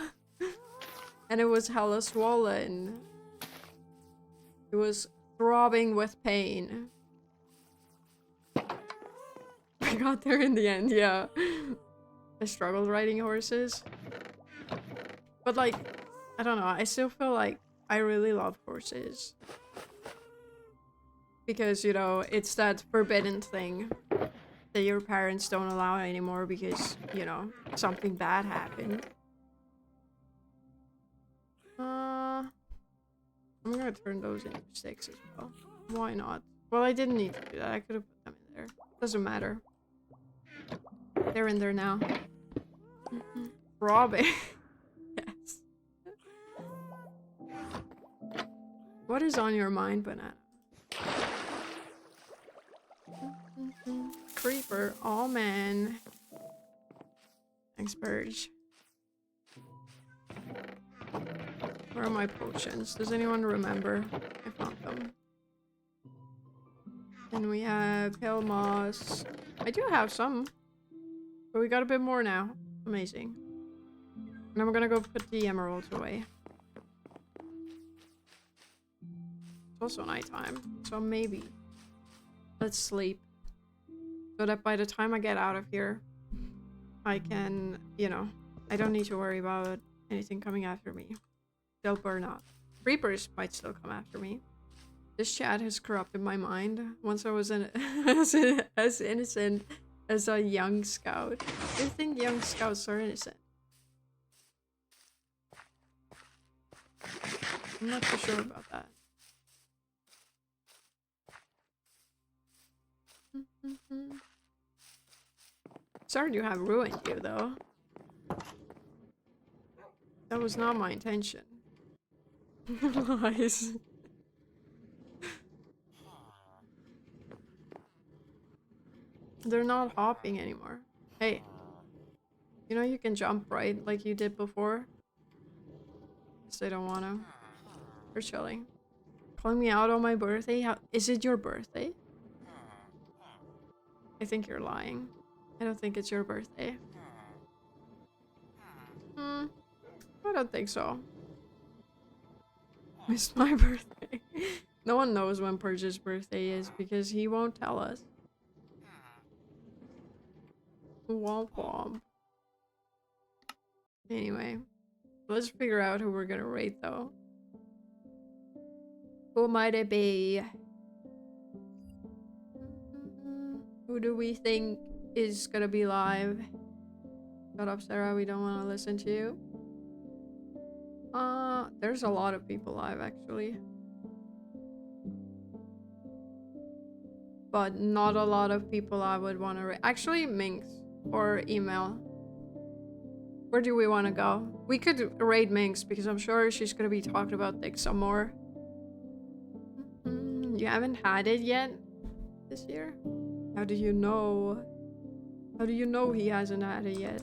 And it was hella swollen. It was throbbing with pain. I got there in the end, yeah. I struggled riding horses. But like, I don't know, I still feel like I really love horses. Because, you know, it's that forbidden thing that your parents don't allow anymore because, you know, something bad happened. I'm gonna turn those into sticks as well. Why not? Well, I didn't need to do that. I could have put them in there. Doesn't matter. They're in there now. Robin. Yes. What is on your mind, Banana? Creeper. Oh, man. Thanks, Purge. Where are my potions? Does anyone remember? I found them. And we have pale moss. I do have some. But we got a bit more now. Amazing. And I'm gonna go put the emeralds away. It's also nighttime, so maybe let's sleep. So that by the time I get out of here, I can, you know, I don't need to worry about anything coming after me. They'll burn up. Reapers might still come after me. This chat has corrupted my mind. Once I was as innocent as a young scout. Do you think young scouts are innocent? I'm not too sure about that. Sorry to have ruined you, though. That was not my intention. Lies. They're not hopping anymore. Hey. You know you can jump, right? Like you did before? Guess they don't wanna. They're chilling. Calling me out on my birthday? How is it your birthday? I think you're lying. I don't think it's your birthday. I don't think so. It's my birthday. No one knows when Purge's birthday is because he won't tell us. Womp womp. Anyway, let's figure out who we're gonna rate though. Who might it be? Who do we think is gonna be live? Shut up, Sarah. We don't want to listen to you. There's a lot of people live actually. But not a lot of people I would want to rate. Actually, Minx or email. Where do we want to go? We could raid Minx because I'm sure she's gonna be talking about Dick some more. You haven't had it yet this year? How do you know? How do you know he hasn't had it yet?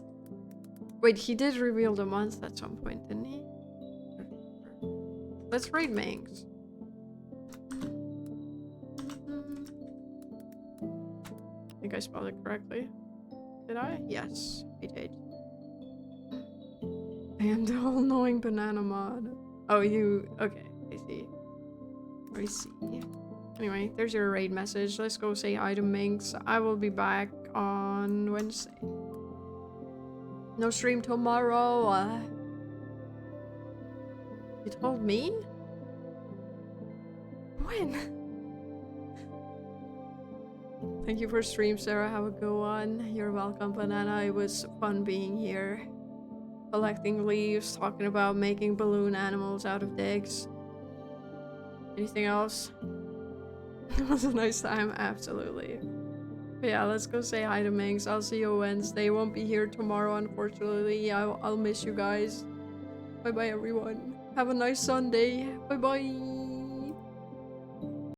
Wait, he did reveal the month at some point, didn't he? Let's raid Minx. I think I spelled it correctly. Did I? Yes, I did. I am the all-knowing banana mod. Oh, you... Okay, I see. I see. Anyway, there's your raid message. Let's go say hi to Minx. I will be back on Wednesday. No stream tomorrow. You told me? When? Thank you for stream, Sarah. Have a good one. You're welcome, Banana. It was fun being here. Collecting leaves, talking about making balloon animals out of digs. Anything else? It was a nice time, absolutely. But yeah, let's go say hi to Minx. I'll see you Wednesday. Won't be here tomorrow, unfortunately. I'll miss you guys. Bye bye, everyone. Have a nice Sunday. Bye bye.